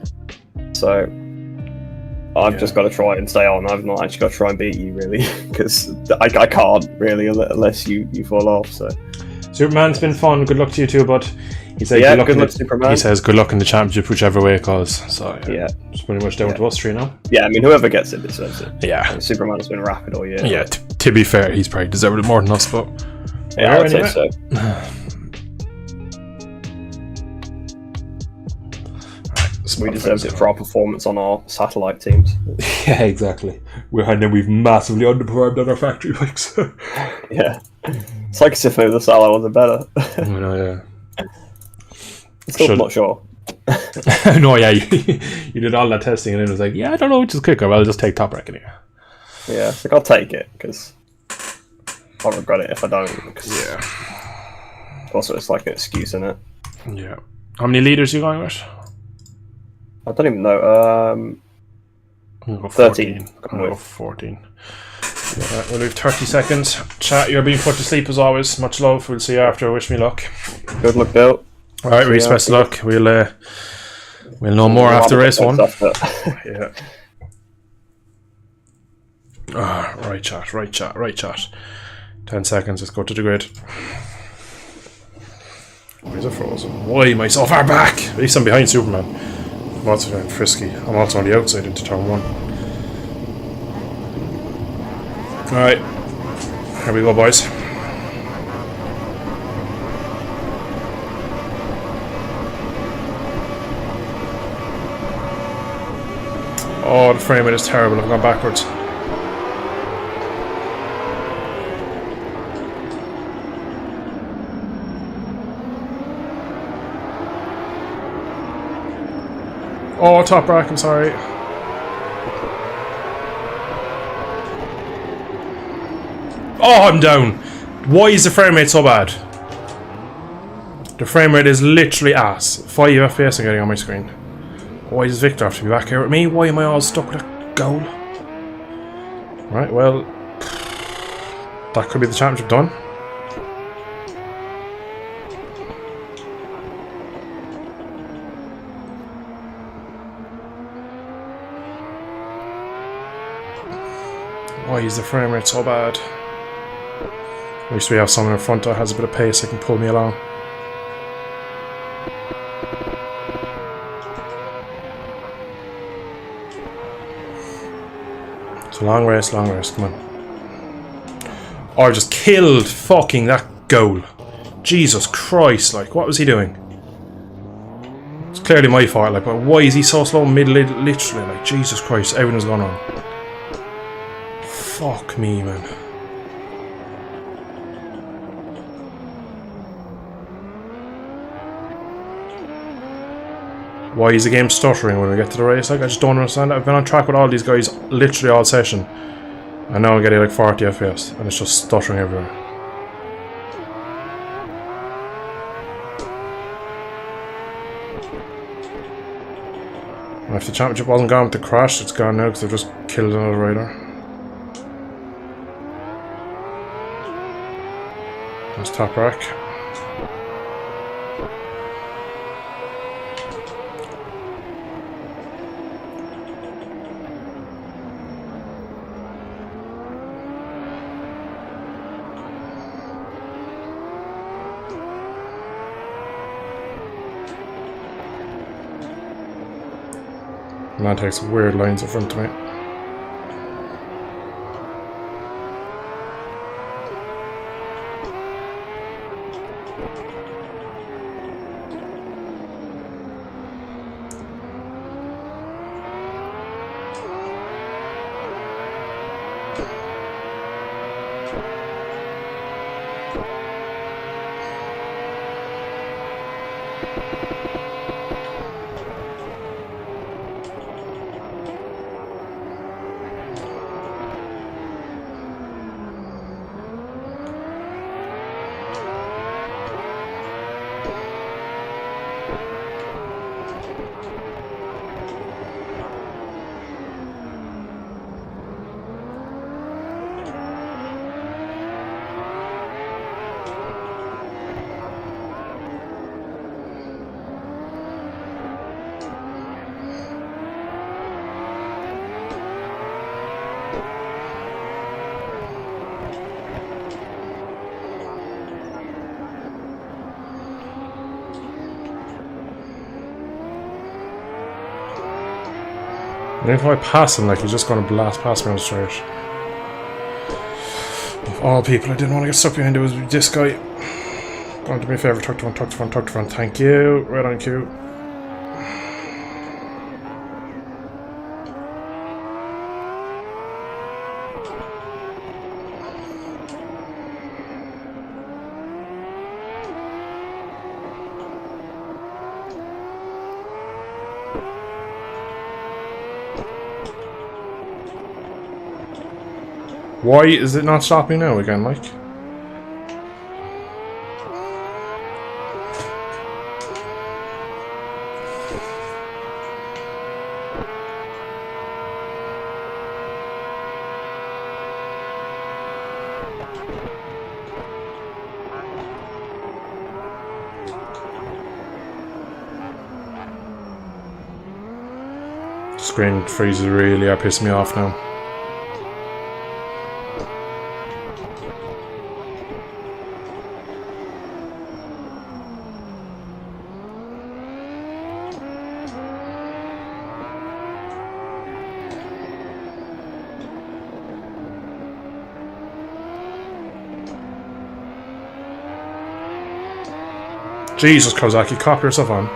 so I've just got to try and stay on. I've not actually got to try and beat you, really, because I can't, really, unless you fall off. So Superman's been fun. Good luck to you too, bud. He said, yeah, good luck, Superman. He says, good luck in the championship, whichever way it goes. So yeah, it's pretty much down to us three now. Yeah, I mean, whoever gets it deserves it. Yeah. I mean, Superman has been rapid all year. Yeah, to be fair, he's probably deserved it more than us, but... Yeah, I'd say so. We deserved it for our performance on our satellite teams. Yeah, exactly. We've massively underperformed on our factory bikes. Yeah. It's like as if maybe the satellite wasn't better. I know, yeah. Still not sure. No, yeah, you did all that testing and then it was like, yeah, I don't know which is quicker. Well, I'll just take top rack in here. Yeah, it's like, I'll take it, because I'll regret it if I don't. Yeah. Also, it's like an excuse, isn't it? Yeah. How many leaders are you going with? I don't even know. 13. I'm going to go 14. Yeah, we'll leave 30 seconds. Chat, you're being put to sleep as always. Much love. We'll see you after. Wish me luck. Good luck, Bill. Alright, Reese, best of luck. We'll know more after race one. Yeah. Right chat. 10 seconds, let's go to the grid. Why is it frozen? Why am I so far back? At least I'm behind Superman. I'm also going frisky. I'm also on the outside into turn one. Alright. Here we go, boys. Oh, the frame rate is terrible. I've gone backwards. Oh, top rack, I'm sorry. Oh, I'm down. Why is the frame rate so bad? The frame rate is literally ass. 5 FPS I'm getting on my screen. Why does Victor have to be back here with me? Why am I all stuck with a goal? Right, well, that could be the championship done. Why is the frame rate so bad? At least we have someone in front that has a bit of pace that can pull me along. It's a long race, come on. Oh, I just killed fucking that goal. Jesus Christ, like, what was he doing? It's clearly my fault, like, but why is he so slow literally, like, Jesus Christ, everything's gone wrong. Fuck me, man. Why is the game stuttering when we get to the race? Like, I just don't understand it. I've been on track with all these guys literally all session. And now I'm getting like 40 FPS. And it's just stuttering everywhere. And if the championship wasn't gone with the crash, it's gone now because they've just killed another rider. That's top rack. Man takes weird lines in front of me. And if I pass him, like, he's just going to blast past me on the straight. Of all people, I didn't want to get stuck behind. It was this guy. Go on, do me a favour. Tuck to front, tuck to front, tuck to front. Thank you. Right on cue. Why is it not stopping now again, like? Screen freezes really are pissing me off now. Jesus, Kozaki, cop yourself on.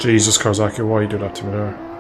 Jesus, Karzaki, why you do that to me there?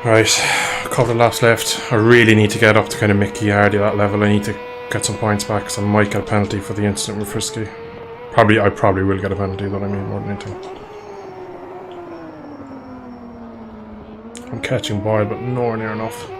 Right, a couple of laps left. I really need to get up to kind of Mickey Hardy at that level. I need to get some points back because I might get a penalty for the incident with Frisky. I probably will get a penalty, though, I mean, more than anything. I'm catching Boyle, but nowhere near enough.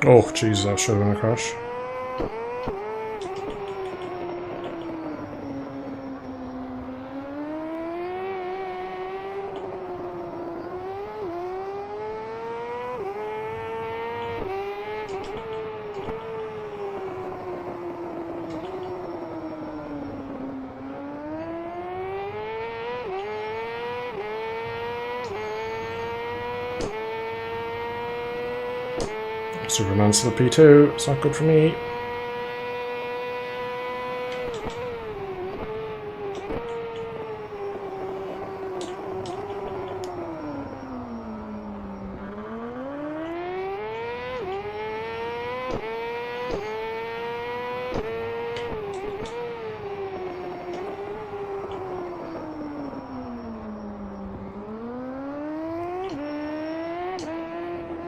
Oh, jeez, that should have been a crash. Superman's still P2. It's not good for me.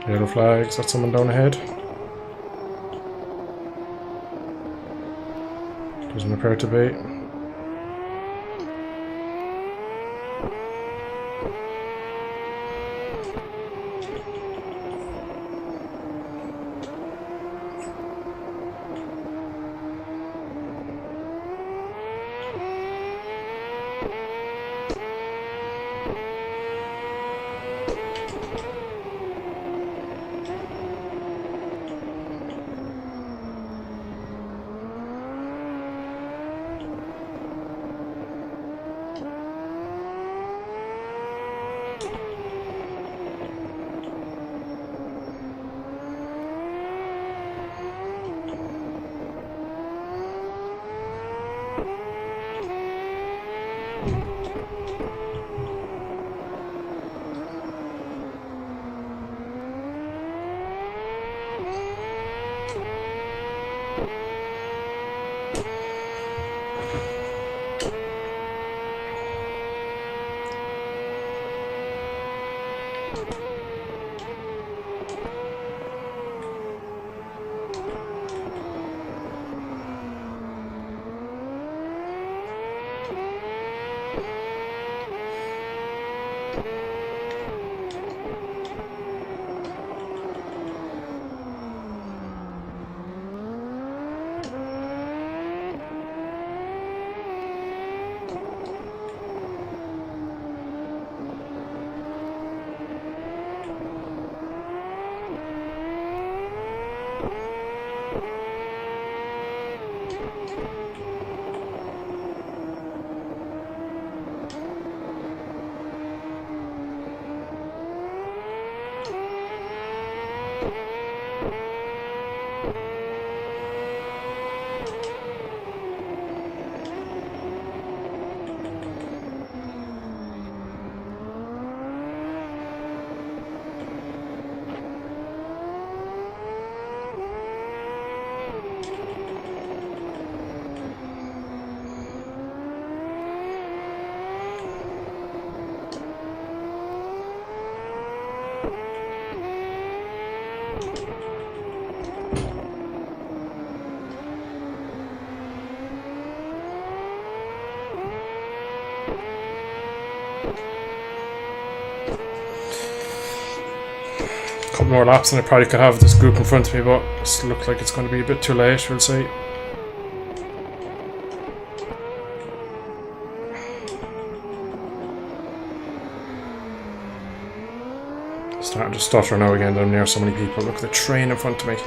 Yellow flags, that's someone down ahead. Doesn't appear to be. Couple more laps and I probably could have this group in front of me, but it looks like it's going to be a bit too late, we'll see. Starting to stutter now again that I'm near so many people. Look at the train in front of me.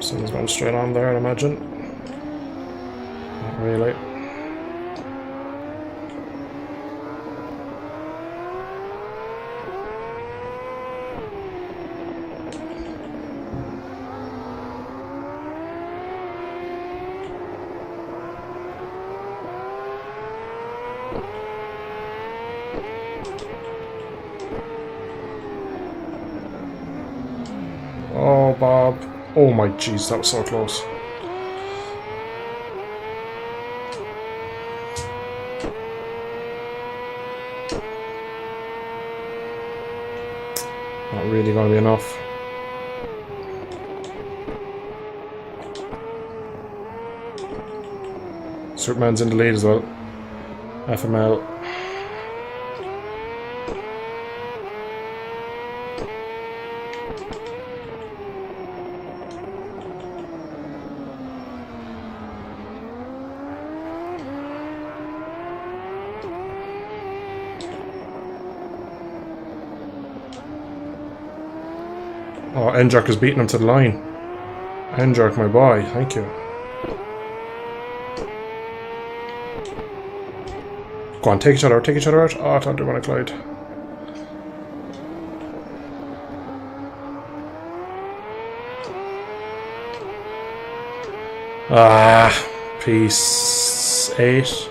Someone's going straight on there, I imagine. Not really. Oh, Bob. Oh my jeez, that was so close. Not really going to be enough. Superman's in the lead as well. Half a mile. Oh, Enjark is beating him to the line. Enjark, my boy, thank you. Go on, take each other out. Oh, I thought they were going to collide. P8.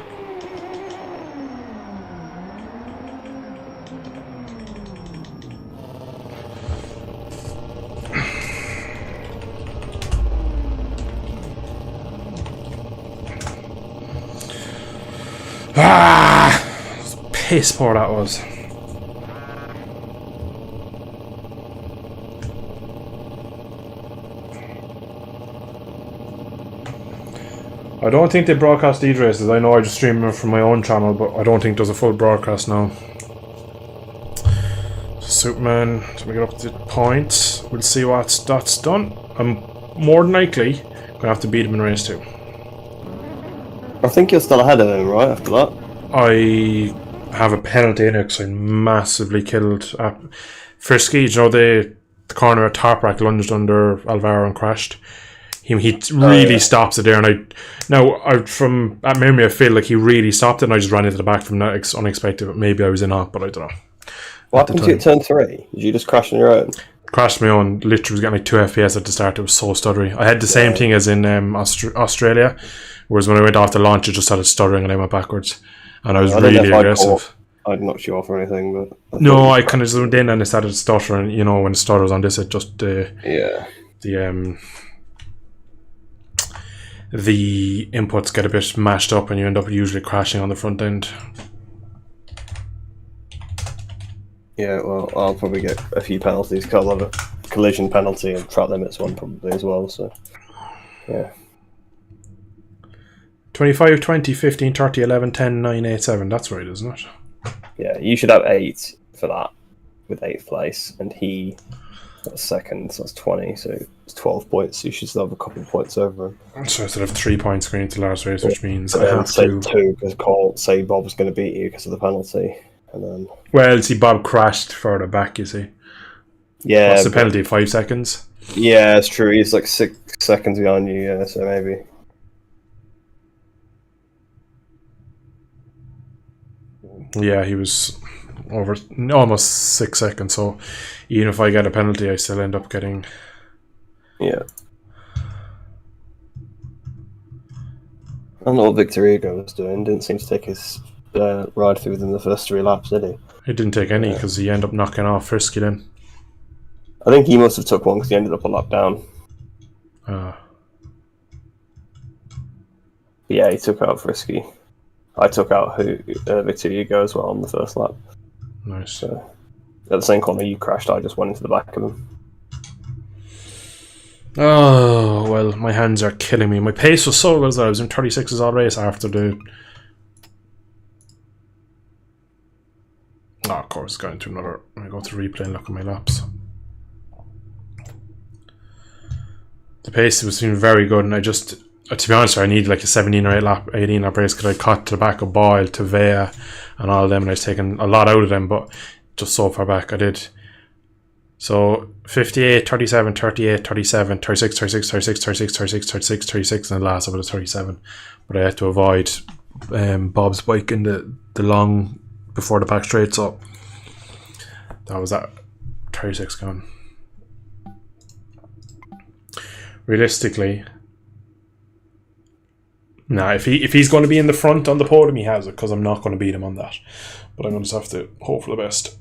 Piss poor that was. I don't think they broadcast these races. I know I just stream them from my own channel, but I don't think there's a full broadcast now. Superman, let me get up to the point. We'll see what that's done. I'm more than likely gonna have to beat him in race 2. I think you're still ahead of him, right, after that? I have a penalty in it because I massively killed Frisky. You know, the corner at Tarprack lunged under Alvaro and crashed. He really stops it there, and from at memory I feel like he really stopped it, and I just ran into the back from that unexpected. But maybe I was in off, but I don't know. What happened to you at turn 3? Did you just crash on your own? Crashed my own. Literally was getting like 2 FPS at the start. It was so stuttery. I had the same thing as in Australia, whereas when I went off the launch, it just started stuttering and I went backwards, and I was really aggressive. I'd knocked you off or anything, but I kind of zoomed in and it started stuttering. You know, when it stutters on this, it just the inputs get a bit mashed up and you end up usually crashing on the front end. Yeah, well, I'll probably get a few penalties because I'll have a collision penalty and track limits one probably as well, so yeah. 25, 20, 15, 30, 11, 10, 9, 8, 7. That's right, isn't it? Yeah, you should have 8 for that with 8th place, and he got second, so that's 20, so it's 12 points. So you should still have a couple of points over him. So I still have 3 points going into the last race, which means I have say to 2 because Cole say Bob was going to beat you because of the penalty, and then see, Bob crashed further back. You see, what's the penalty? 5 seconds. Yeah, it's true. He's like 6 seconds behind you. Yeah, so maybe. Yeah, he was over almost 6 seconds. So even if I get a penalty, I still end up getting. Yeah. I don't know what Victor Hugo was doing. Didn't seem to take his ride through within the first 3 laps, did he? He didn't take any because he ended up knocking off Frisky then. I think he must have took one because he ended up a lap down. Yeah, he took out Frisky. I took out Victor Hugo as well on the first lap. Nice. So, at the same corner you crashed, I just went into the back of him. Oh, well, my hands are killing me. My pace was so good that I was in 36s all race after the... Oh, of course, got into another... I go to replay and look at my laps. The pace was feeling very good, and I just... to be honest, I needed like a 17 or 18 lap race because I cut to the back of Boyle, to Vea, and all of them, and I was taking a lot out of them, but just so far back I did. So 58, 37, 38, 37, 36, 36, 36, 36, 36, 36, 36, and the last of it was 37. But I had to avoid Bob's bike in the long before the back straight, so that was that 36 gone. Realistically, nah, if he's going to be in the front on the podium, he has it, because I'm not going to beat him on that. But I'm going to just have to hope for the best.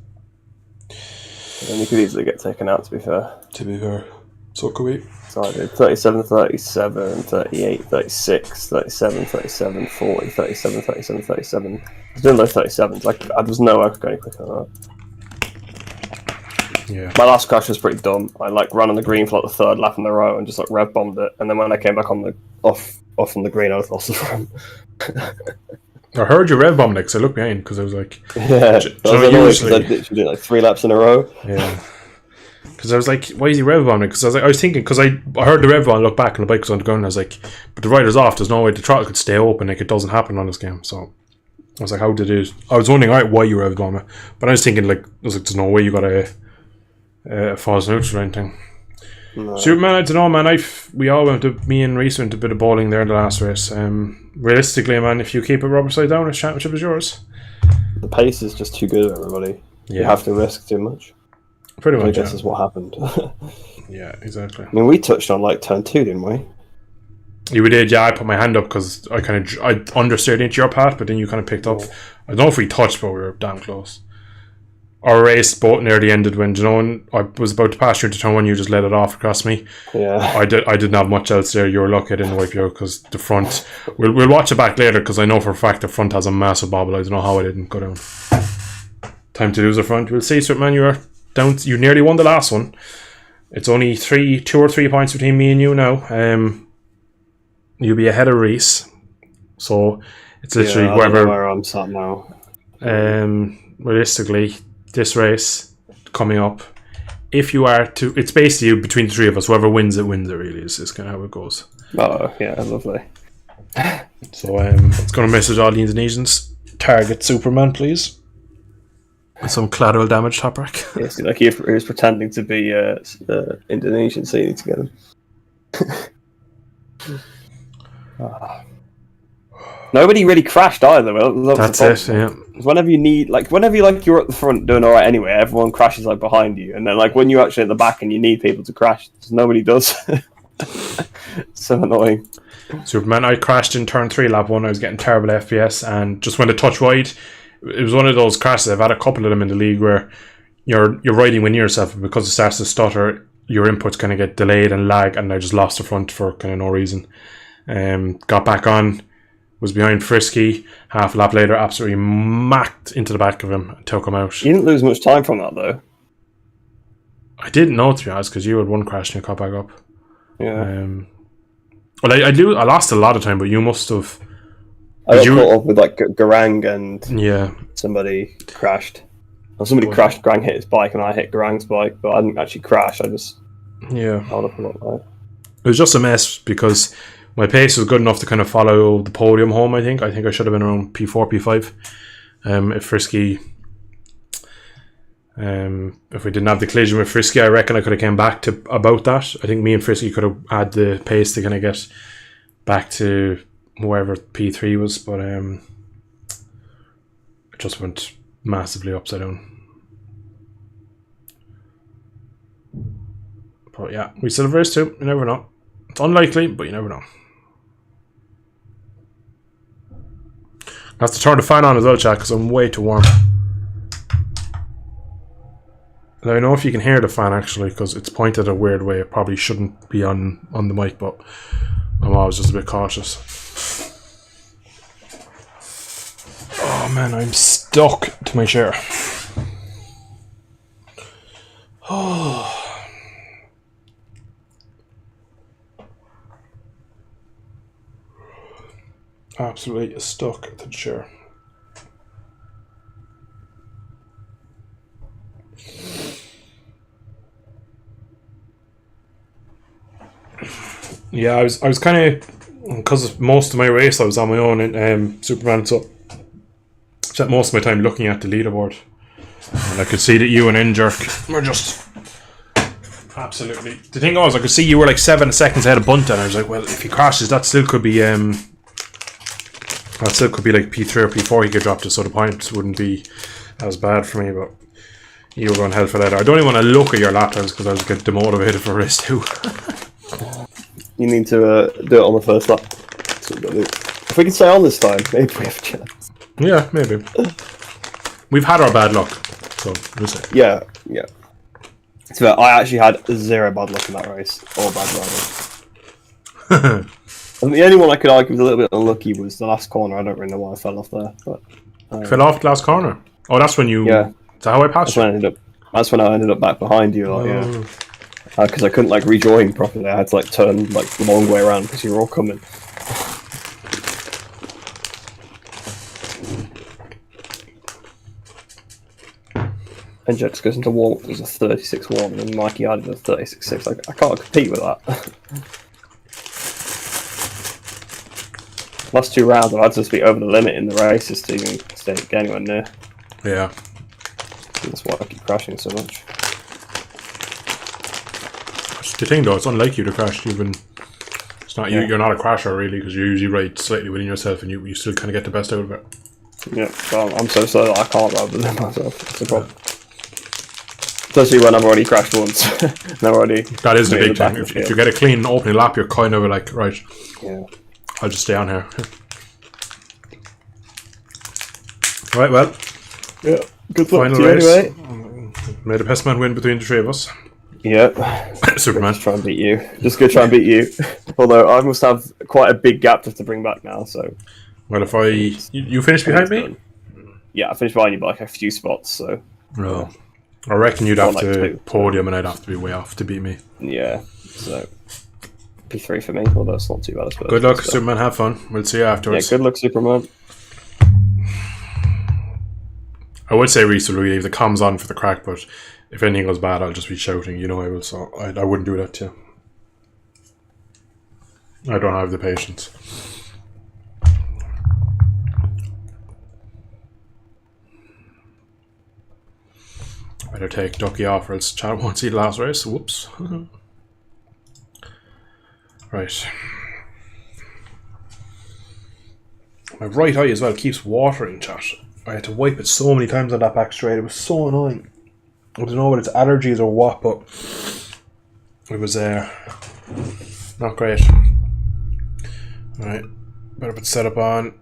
And you could easily get taken out, to be fair. So could we. So I did 37, 37, 38, 36, 37, 37, 40, 37, 37, 37. I was doing those 37s. Like, there was no way I could go any quicker than that. Yeah. My last crash was pretty dumb. I like ran on the green for like the 3rd lap in a row and just like rev bombed it. And then when I came back on the off off on the green, I was lost the front. I heard you rev bomb because I looked behind because I was like, Yeah, I was annoyed because I literally did like 3 laps in a row. Yeah. Because I was like, why is he rev bombing? Because I was thinking, because I heard the rev bomb, look back and the bike was on the ground, and I was like, but the rider's off, there's no way the throttle could stay open, like it doesn't happen on this game. So I was like, how did it? I was wondering, alright, why you rev bombing? But I was thinking, like, I was like, there's no way you got a false neutral or anything. No. Superman, I don't know, man. Me and Reese went a bit of bowling there in the last race. Realistically, man, if you keep it rubber side down, this championship is yours. The pace is just too good, everybody. Yeah. You have to risk too much. Pretty much. I guess is what happened. Yeah, exactly. I mean, we touched on like turn 2, didn't we? You did, yeah. I put my hand up because I understeered into your path, but then you kind of picked up. I don't know if we touched, but we were damn close. Our race both nearly ended when, you know, when I was about to pass you into turn 1, you just let it off across me. Yeah. I didn't have much else there. You were lucky I didn't wipe you out because the front. We'll watch it back later because I know for a fact the front has a massive bobble. I don't know how I didn't go down. Time to lose the front. We'll see, Superman. You are down. You nearly won the last one. It's only 2 or 3 points between me and you now. You'll be ahead of Reese. So it's literally I don't know where I'm sat now. Realistically, this race coming up, if you are to, it's basically between the 3 of us. Whoever wins it really is kind of how it goes. Oh yeah, lovely. So it's going to message all the Indonesians. Target Superman, please. Some collateral damage, top rack. Yes, like he was pretending to be Indonesian, so you need to get him. Nobody really crashed either. Well, that's it. Yeah. Whenever you're at the front doing all right anyway, everyone crashes like behind you, and then like when you're actually at the back and you need people to crash, nobody does. So annoying. Superman, I crashed in turn 3 lap 1. I was getting terrible FPS and just went a touch wide. It was one of those crashes. I've had a couple of them in the league where you're riding with yourself, but because it starts to stutter, your inputs kind of get delayed and lag, and I just lost the front for kind of no reason. Got back on, was behind Frisky. Half a lap later, absolutely macked into the back of him and took him out. You didn't lose much time from that though. I didn't know, to be honest, because you had one crash and you got back up. Yeah. Well, I lost a lot of time, but you must have. I got caught up with like Garang and somebody crashed. Or somebody crashed. Garang hit his bike, and I hit Garang's bike, but I didn't actually crash. I just held up a lot there. It was just a mess because my pace was good enough to kind of follow the podium home. I think I should have been around P4, P5. If Frisky, if we didn't have the collision with Frisky, I reckon I could have came back to about that. I think me and Frisky could have had the pace to kind of get back to wherever P3 was, but it just went massively upside down. But yeah, we still have race 2. You never know. It's unlikely, but you never know. I have to turn the fan on as well, chat, because I'm way too warm. I don't know if you can hear the fan actually, because it's pointed a weird way. It probably shouldn't be on the mic, but I'm always just a bit cautious. Oh man, I'm stuck to my chair. Oh. Absolutely stuck to the chair. Yeah, I was kind of, because most of my race I was on my own in Superman, so I spent most of my time looking at the leaderboard, and I could see that you and N-Jerk were just absolutely. The thing was, I could see you were like 7 seconds ahead of Bunta, and I was like, well, if he crashes, that still could be like P3 or P4 he could drop to, so the points wouldn't be as bad for me, but you were going hell for leather. I don't even want to look at your lap times because I was getting demotivated for race 2. You need to do it on the first lap. If we can stay on this time, maybe we have a chance. Yeah, maybe. We've had our bad luck, so we'll see. Yeah. So I actually had 0 bad luck in that race, or bad driving. And the only one I could argue was a little bit unlucky was the last corner. I don't really know why I fell off there, but fell off the last corner. Oh, that's when you. Yeah. Is that how I passed you? That's when I ended up back behind you. Yeah. Because I couldn't like rejoin properly. I had to like turn like the long way around because you were all coming. And Jet just goes into warm up, there's a 36-1, and Mikey added a 36-6. I can't compete with that. Last 2 rounds, I've had to be over the limit in the races to even get anywhere near. Yeah. That's why I keep crashing so much. That's the thing, though, it's unlike you to crash. It's not you. You're not a crasher, really, because you're usually right slightly within yourself, and you still kind of get the best out of it. Yeah, well, I'm so slow that I can't ride with them myself. That's the problem. Especially when I've already crashed once. And I've already. That is the big thing. If you get a clean opening lap, you're kind of like, right, yeah, I'll just stay on here. Right, well. Yeah, good luck Final to you race. anyway. May the best man win between the 3 of us. Yeah. Superman. Just try and beat you. Just go try and beat you. Although I must have quite a big gap to bring back now, so. Well, if you finish behind me? Done. Yeah, I finished behind you by like a few spots, so. No. I reckon you'd have like to 2. podium and I'd have to be way off to beat me. Yeah, so. P3 for me, although it's not too bad, I suppose. Good luck, Superman. Have fun. We'll see you afterwards. Yeah, good luck, Superman. I would say Reese will leave the comms on for the crack, but if anything goes bad, I'll just be shouting. You know I will, so I wouldn't do that to you. I don't have the patience. Better take Ducky off, or else Chad won't see the last race. Whoops. Right. My right eye as well keeps watering, chat. I had to wipe it so many times on that back straight. It was so annoying. I don't know whether it's allergies or what, but it was not great. Alright, better put setup on.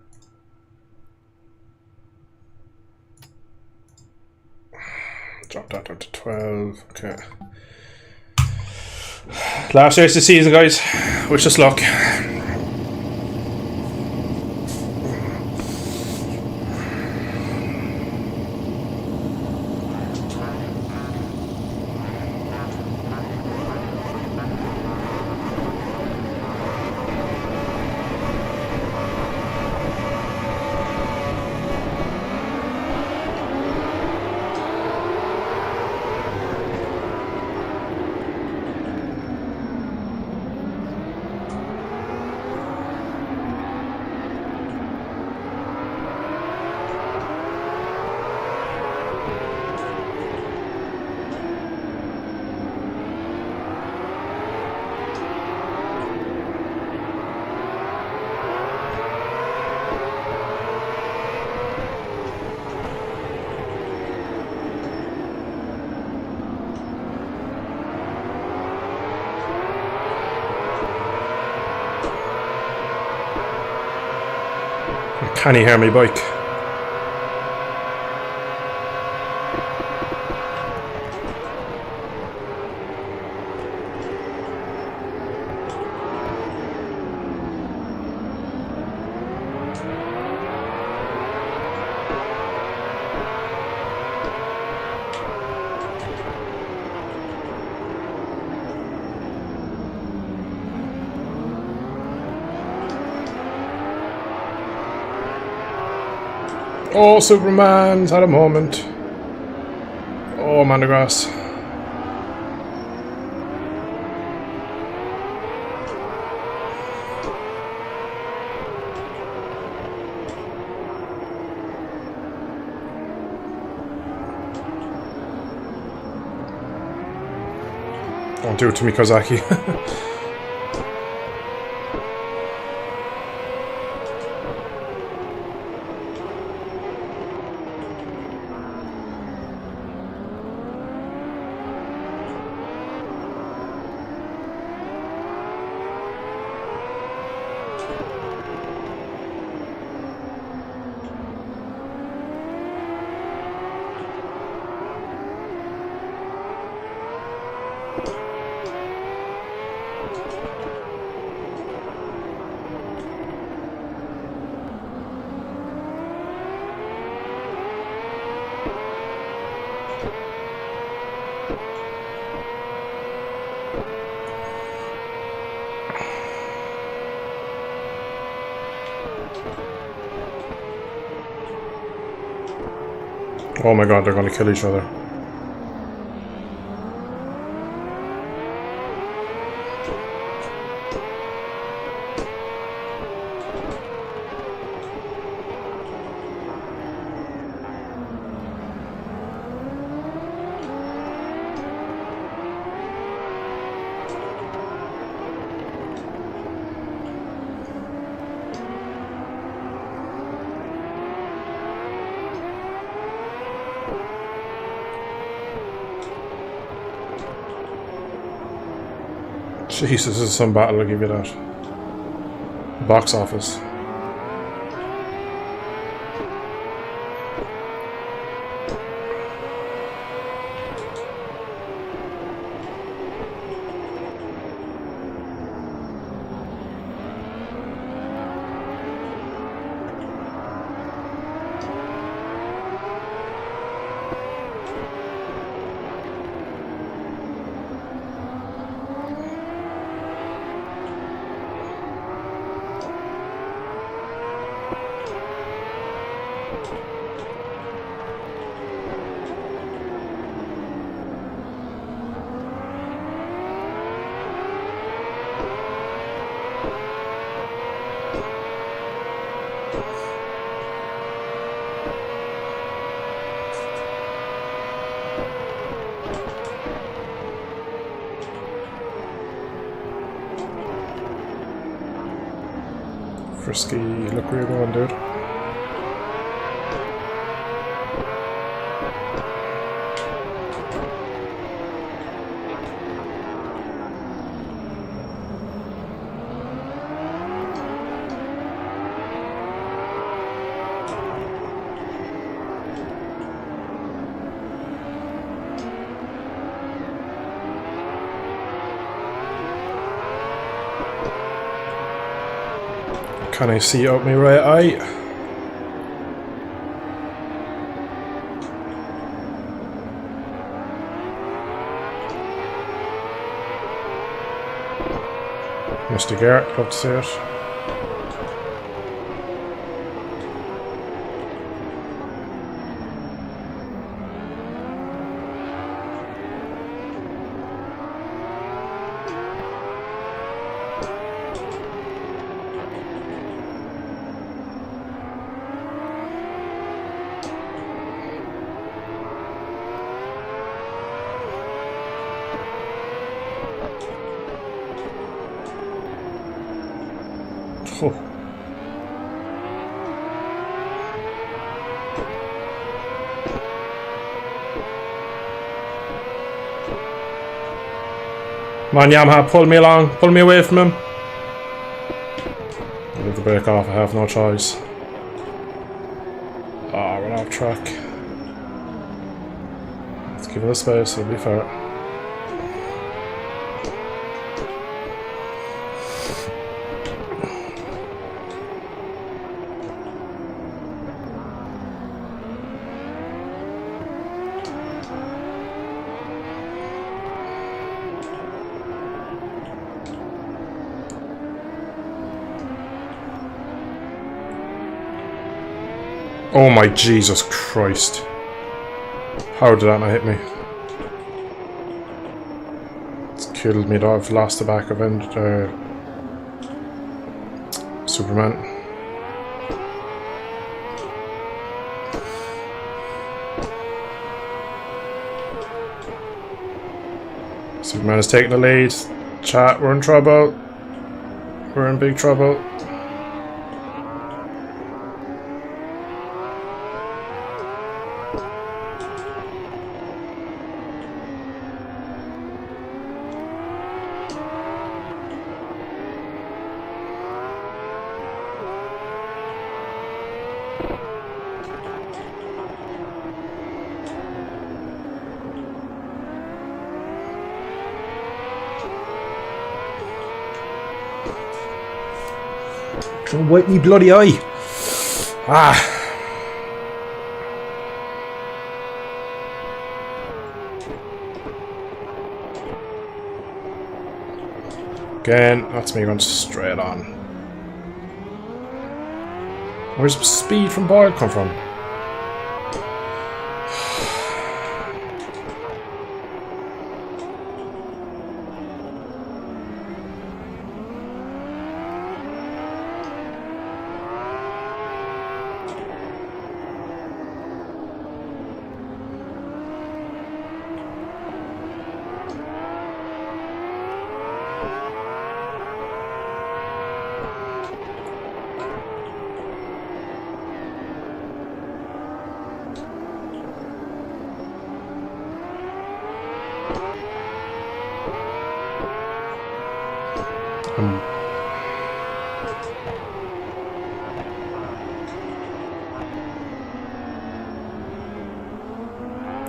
Drop that down to 12. Okay. Last race of the season, guys. Wish us luck. Can you hear me, bike? Oh, Superman's had a moment. Oh, Mandergrass. Don't do it to me, Kozaki. Oh my god, they're gonna kill each other. Jesus, this is some battle, I'll give you that. Box office. Frisky, look where you're going, dude. Can I see out my right eye? Mr. Garrett, love to see it. Oh. Come on, Yamaha, pull me along, pull me away from him. I'll leave the brake off, I have no choice. Ah, we're off track. Let's give it a space, it'll be fair. Oh my Jesus Christ. How did that not hit me? It's killed me though, I've lost the back of end, Superman. Superman is taking the lead. Chat, we're in trouble. We're in big trouble. Don't wipe me bloody eye. Ah. Again, that's me going straight on. Where's speed from Boyle come from?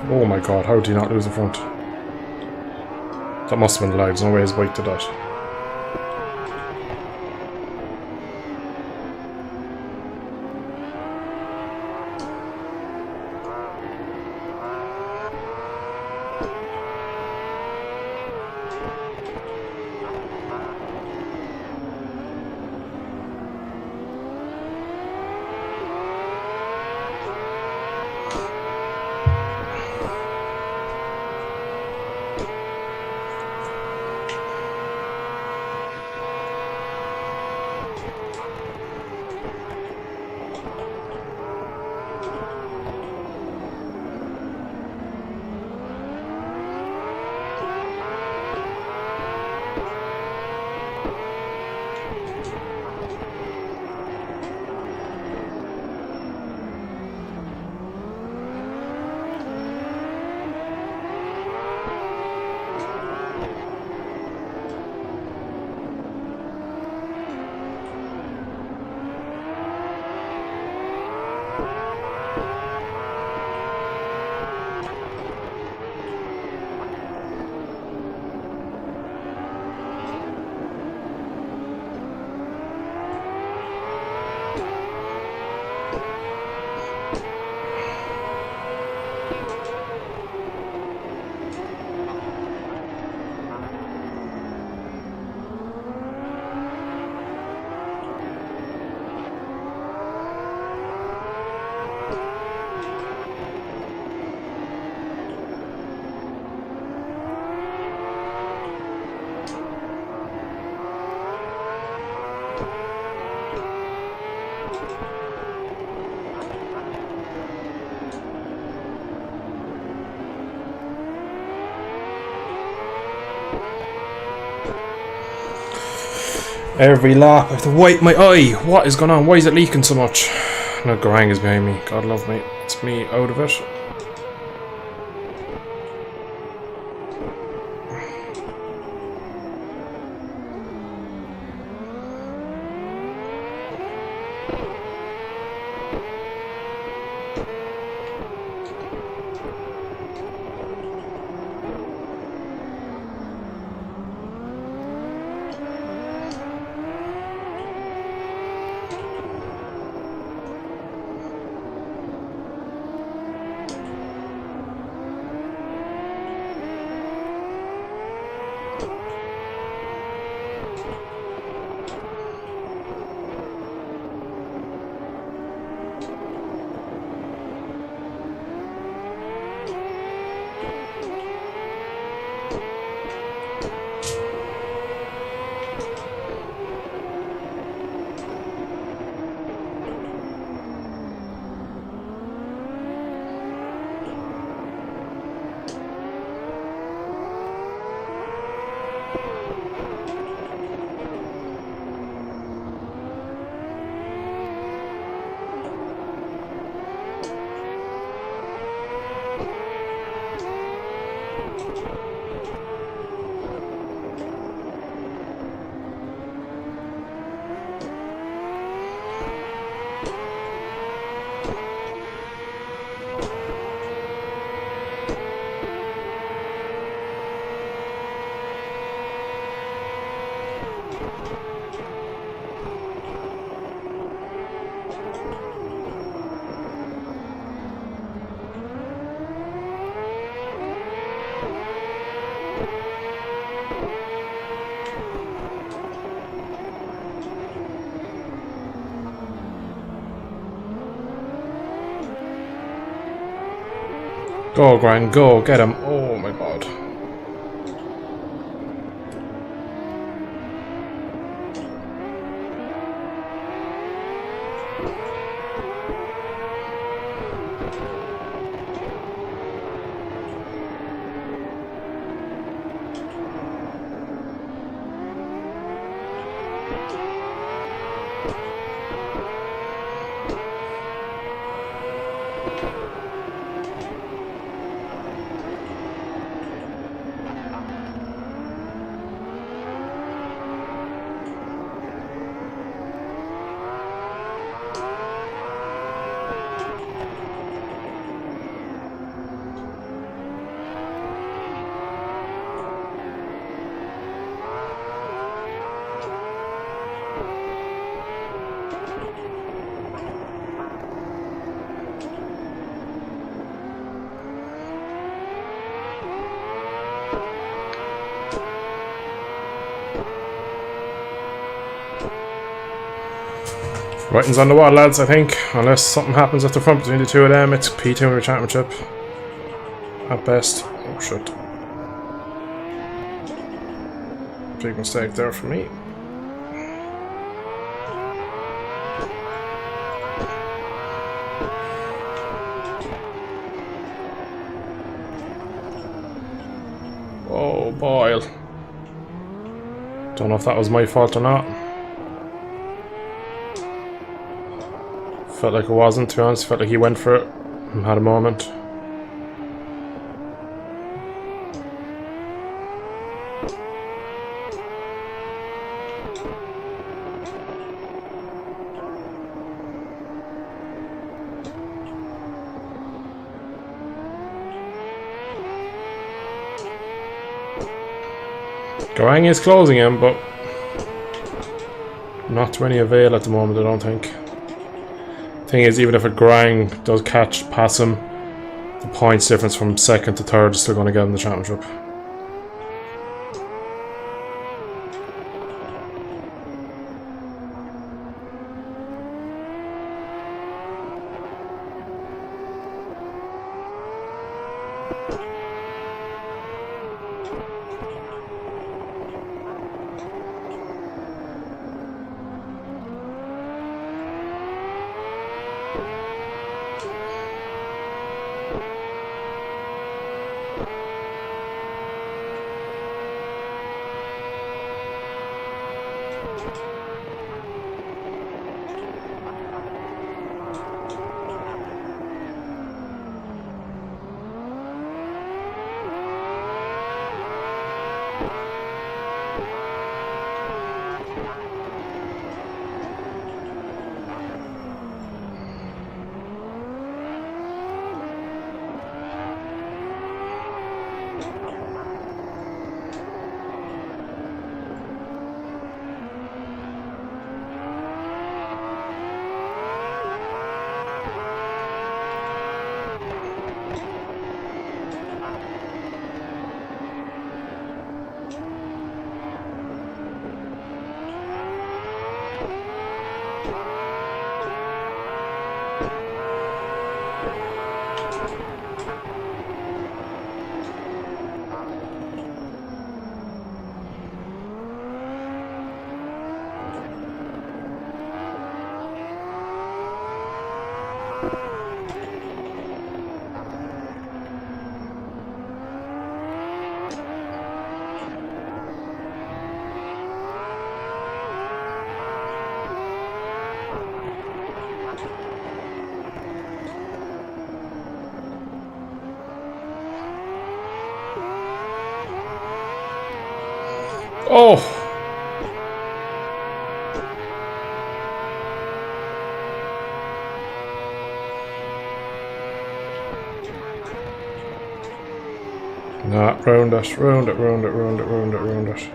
Oh my god, how did he not lose the front? That must have been lag, there's no way his bike did that. Every lap, I have to wipe my eye. What is going on? Why is it leaking so much? No, Garang is behind me. God love me. It's me out of it. Go, Gran, go, get him. Oh my god. Writing's on the wall, lads, I think. Unless something happens at the front between the two of them, it's P2 in the championship. At best. Oh, shit. Big mistake there for me. Oh, Boyle. Don't know if that was my fault or not. Felt like it wasn't, to be honest. Felt like he went for it and had a moment. Garang is closing him, but not to any avail at the moment, I don't think. Thing is, even if a Garang does catch, pass him, the points difference from second to third is still going to get in the championship. Oh! Nah, round it, round it, round it, round it, round it, round it.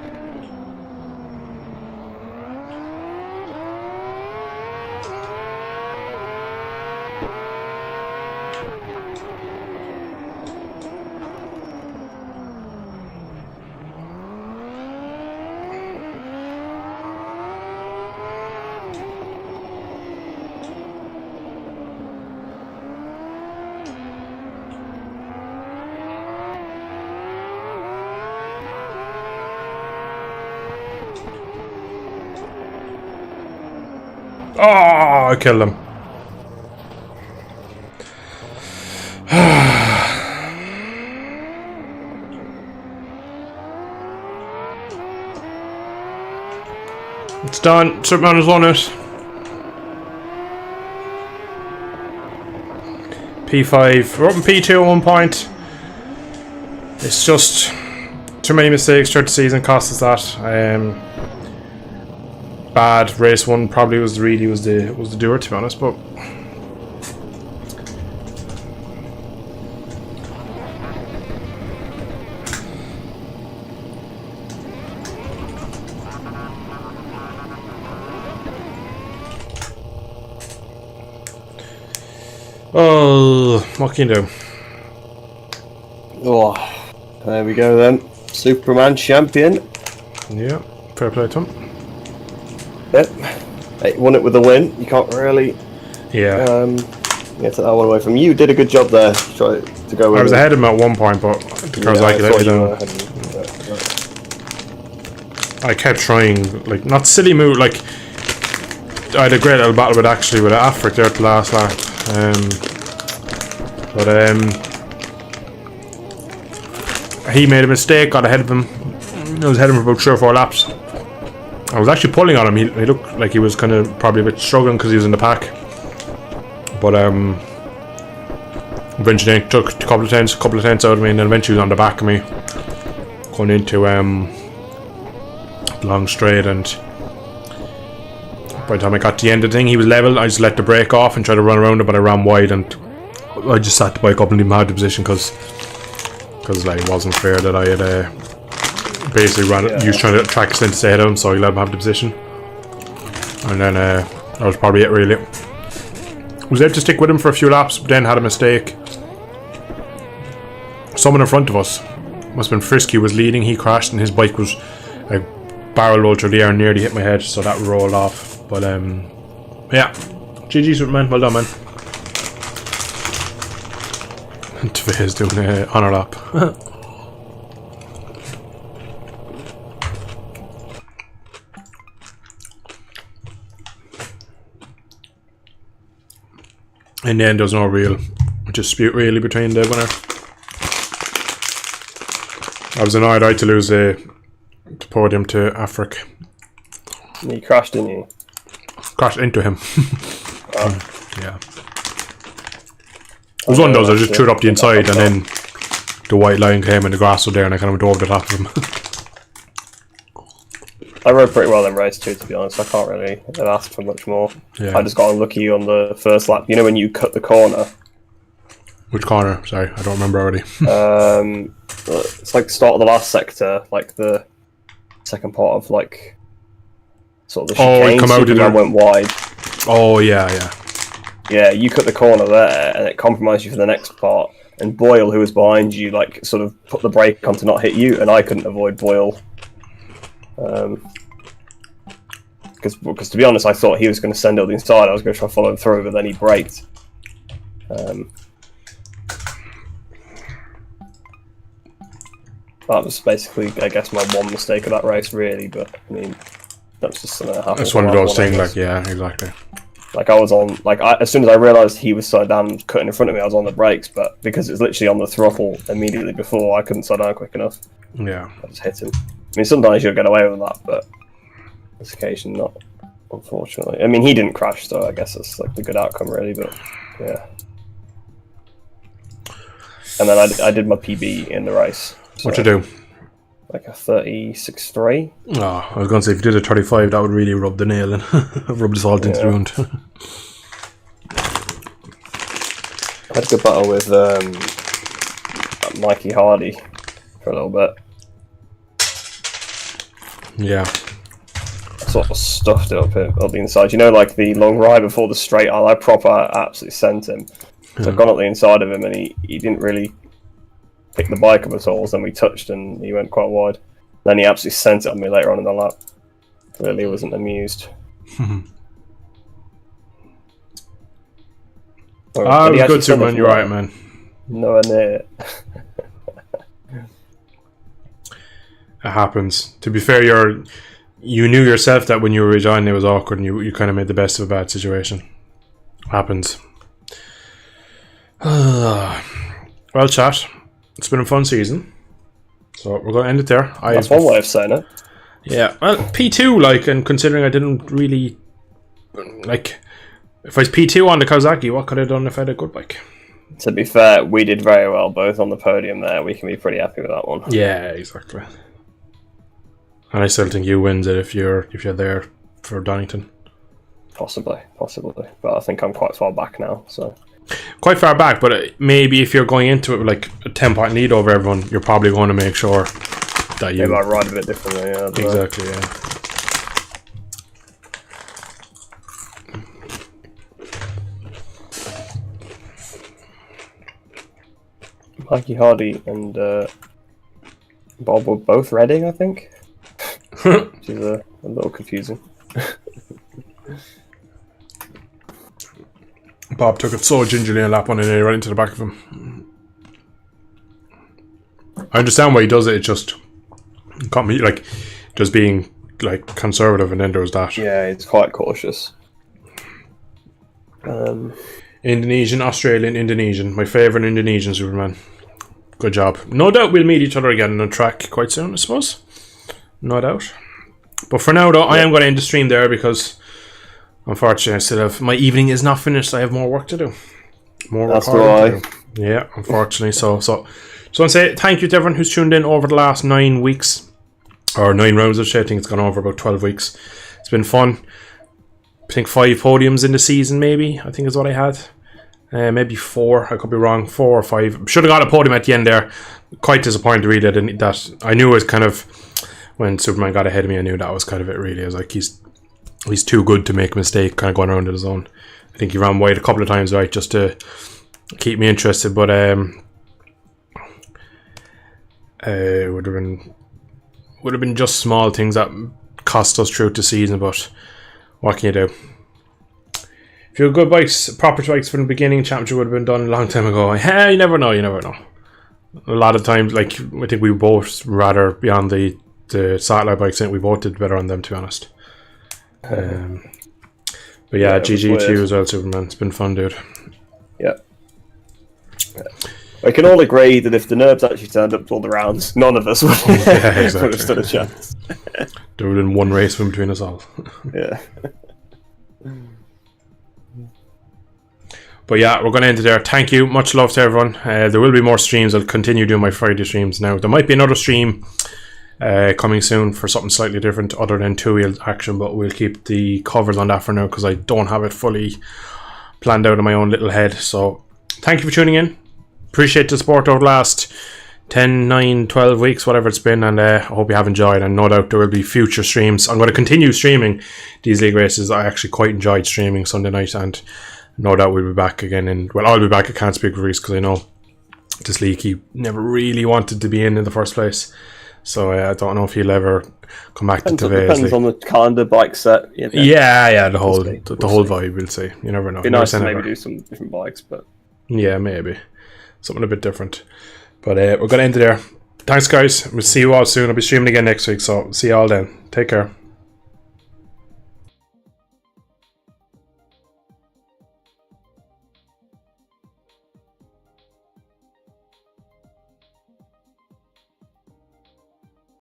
Oh, I killed him. It's done. Superman has won it. P5. We're up in P2 at one point. It's just too many mistakes throughout the season cost us that. Bad race one probably was the doer, to be honest, but oh, what can you do? Oh, there we go then. Superman champion. Yeah, fair play to him. Yep. He won it with a win. You can't really Yeah. get that one away from you. Did a good job there. Try to go. I was ahead of him at one point, but Kawasaki let me down. I kept trying, like, not silly move, like, I had a great little battle with Afric there at the last lap. He made a mistake, got ahead of him. I was ahead of him for about 3 or 4 laps. I was actually pulling on him. He looked like he was kind of probably a bit struggling because he was in the pack. But eventually he took a couple of tenths out of me, and then eventually he was on the back of me going into long straight. And by the time I got to the end of the thing, he was level. I just let the brake off and tried to run around it, but I ran wide, and I just sat the bike up and didn't have the position because like, it wasn't fair that I had basically he was trying to track us in to stay ahead of him, so I let him have the position. And then that was probably it, really. I was able to stick with him for a few laps, but then had a mistake. Someone in front of us, must have been Frisky, was leading. He crashed and his bike was barrel rolled through the air and nearly hit my head, so that rolled off. But yeah, GG's with man, well done, man. Tvei's doing an honour lap. In the end, there was no real dispute really between the winner. I was annoyed I had to lose the podium to Afric. You crashed, didn't you? Crashed into him. Yeah. It was one of those, I just threw it up the inside and then the white line came and the grass was there and I kind of dove the top of him. I rode pretty well in race 2, to be honest. I can't really have asked for much more. Yeah. I just got unlucky on the first lap. You know when you cut the corner? Which corner? Sorry, I don't remember already. It's like the start of the last sector, like the second part of like sort of the chicane. Oh, you come out Superman went wide. Oh yeah, yeah. Yeah, you cut the corner there, and it compromised you for the next part. And Boyle, who was behind you, like sort of put the brake on to not hit you, and I couldn't avoid Boyle. Because to be honest, I thought he was going to send it on the inside. I was going to try to follow him through, but then he braked. That was basically, I guess, my one mistake of that race, really. But I mean, that's just something that happened. That's one of those things, like, yeah, exactly. Like I was on, like as soon as I realised he was slowing down, cutting in front of me, I was on the brakes. But because it's literally on the throttle immediately before, I couldn't slow down quick enough. Yeah. I just hit him. I mean, sometimes you'll get away with that, but this occasion not, unfortunately. I mean, he didn't crash, so I guess that's like the good outcome, really. But yeah. And then I did my PB in the race. So What you do? like a 36.3. Oh, I was going to say, if you did a 35, that would really rub the nail in. Rub the salt into the wound. I had a good battle with Mikey Hardy for a little bit. Yeah. Sort of stuffed it up the inside. You know, like the long ride before the straight aisle, I absolutely sent him. So I've gone up the inside of him and he didn't really pick the bike up at all. So then we touched and he went quite wide. Then he absolutely sent it on me later on in the lap. Clearly wasn't amused. It was good, Superman. You're right, man. Nowhere near it. It happens. To be fair, you knew yourself that when you were rejoining it was awkward and you kind of made the best of a bad situation. Happens. Well, chat, it's been a fun season. So we're going to end it there. That's one way of saying it. Yeah, well, P2, like, and considering I didn't really, like, if I was P2 on the Kawasaki, what could I have done if I had a good bike? To be fair, we did very well both on the podium there. We can be pretty happy with that one. Yeah, exactly. And I still think you wins it if you're there for Donington. Possibly. But I think I'm quite far back now, so... Quite far back, but maybe if you're going into it with like a 10-point lead over everyone, you're probably going to make sure that you... Maybe I ride a bit differently, yeah. Exactly, yeah. Mikey Hardy and Bob were both Reading, I think. Which is a little confusing. Bob took it so gingerly on lap 1 and right into the back of him. I understand why he does it. It just got me, like, just being like conservative, and then there was that. Yeah, it's quite cautious. Indonesian, Australian, Indonesian. My favourite Indonesian Superman. Good job. No doubt we'll meet each other again on the track quite soon, I suppose. No doubt. But for now, though, I am going to end the stream there because, unfortunately, I still have... My evening is not finished. I have more work to do. More That's recording to do. Yeah, unfortunately. So I want to say thank you to everyone who's tuned in over the last 9 weeks. Or 9 rounds of shit. I think it's gone over about 12 weeks. It's been fun. I think 5 podiums in the season, maybe. I think is what I had. Maybe 4. I could be wrong. 4 or 5. Should have got a podium at the end there. Quite disappointed, really. That I knew it was kind of... When Superman got ahead of me, I knew that was kind of it, really. I was like, he's too good to make a mistake kind of going around on his own. I think he ran wide a couple of times, right, just to keep me interested. But it would have been just small things that cost us throughout the season, but what can you do? If you had good bikes, proper bikes from the beginning, championship would have been done a long time ago. Yeah, you never know. A lot of times, like, I think we both rather be on the satellite bikes. I think we both did better on them, to be honest. But yeah, GG to you as well, Superman. It's been fun, dude. Yeah. I can all agree that if the Nerbs actually turned up to all the rounds, none of us would, exactly. would have stood a chance. There would have been one race in between us all. Yeah. But yeah, we're going to end it there. Thank you. Much love to everyone. There will be more streams. I'll continue doing my Friday streams now. There might be another stream coming soon for something slightly different other than two-wheel action, but we'll keep the covers on that for now because I don't have it fully planned out in my own little head. So thank you for tuning in. Appreciate the support over the last 10, 9, 12 weeks, whatever it's been, and I hope you have enjoyed, and no doubt there will be future streams. I'm going to continue streaming these league races. I actually quite enjoyed streaming Sunday night, and no doubt we'll be back again. And well, I'll be back. I can't speak for Reese because I know this league he never really wanted to be in the first place. So I don't know if he'll ever come back to Tevez. Depends on the kind of bike set. Yeah, the whole vibe. We'll see. You never know. It'd be nice to maybe do some different bikes, but yeah, maybe something a bit different. But we're gonna end it there. Thanks, guys. We'll see you all soon. I'll be streaming again next week, so see you all then. Take care.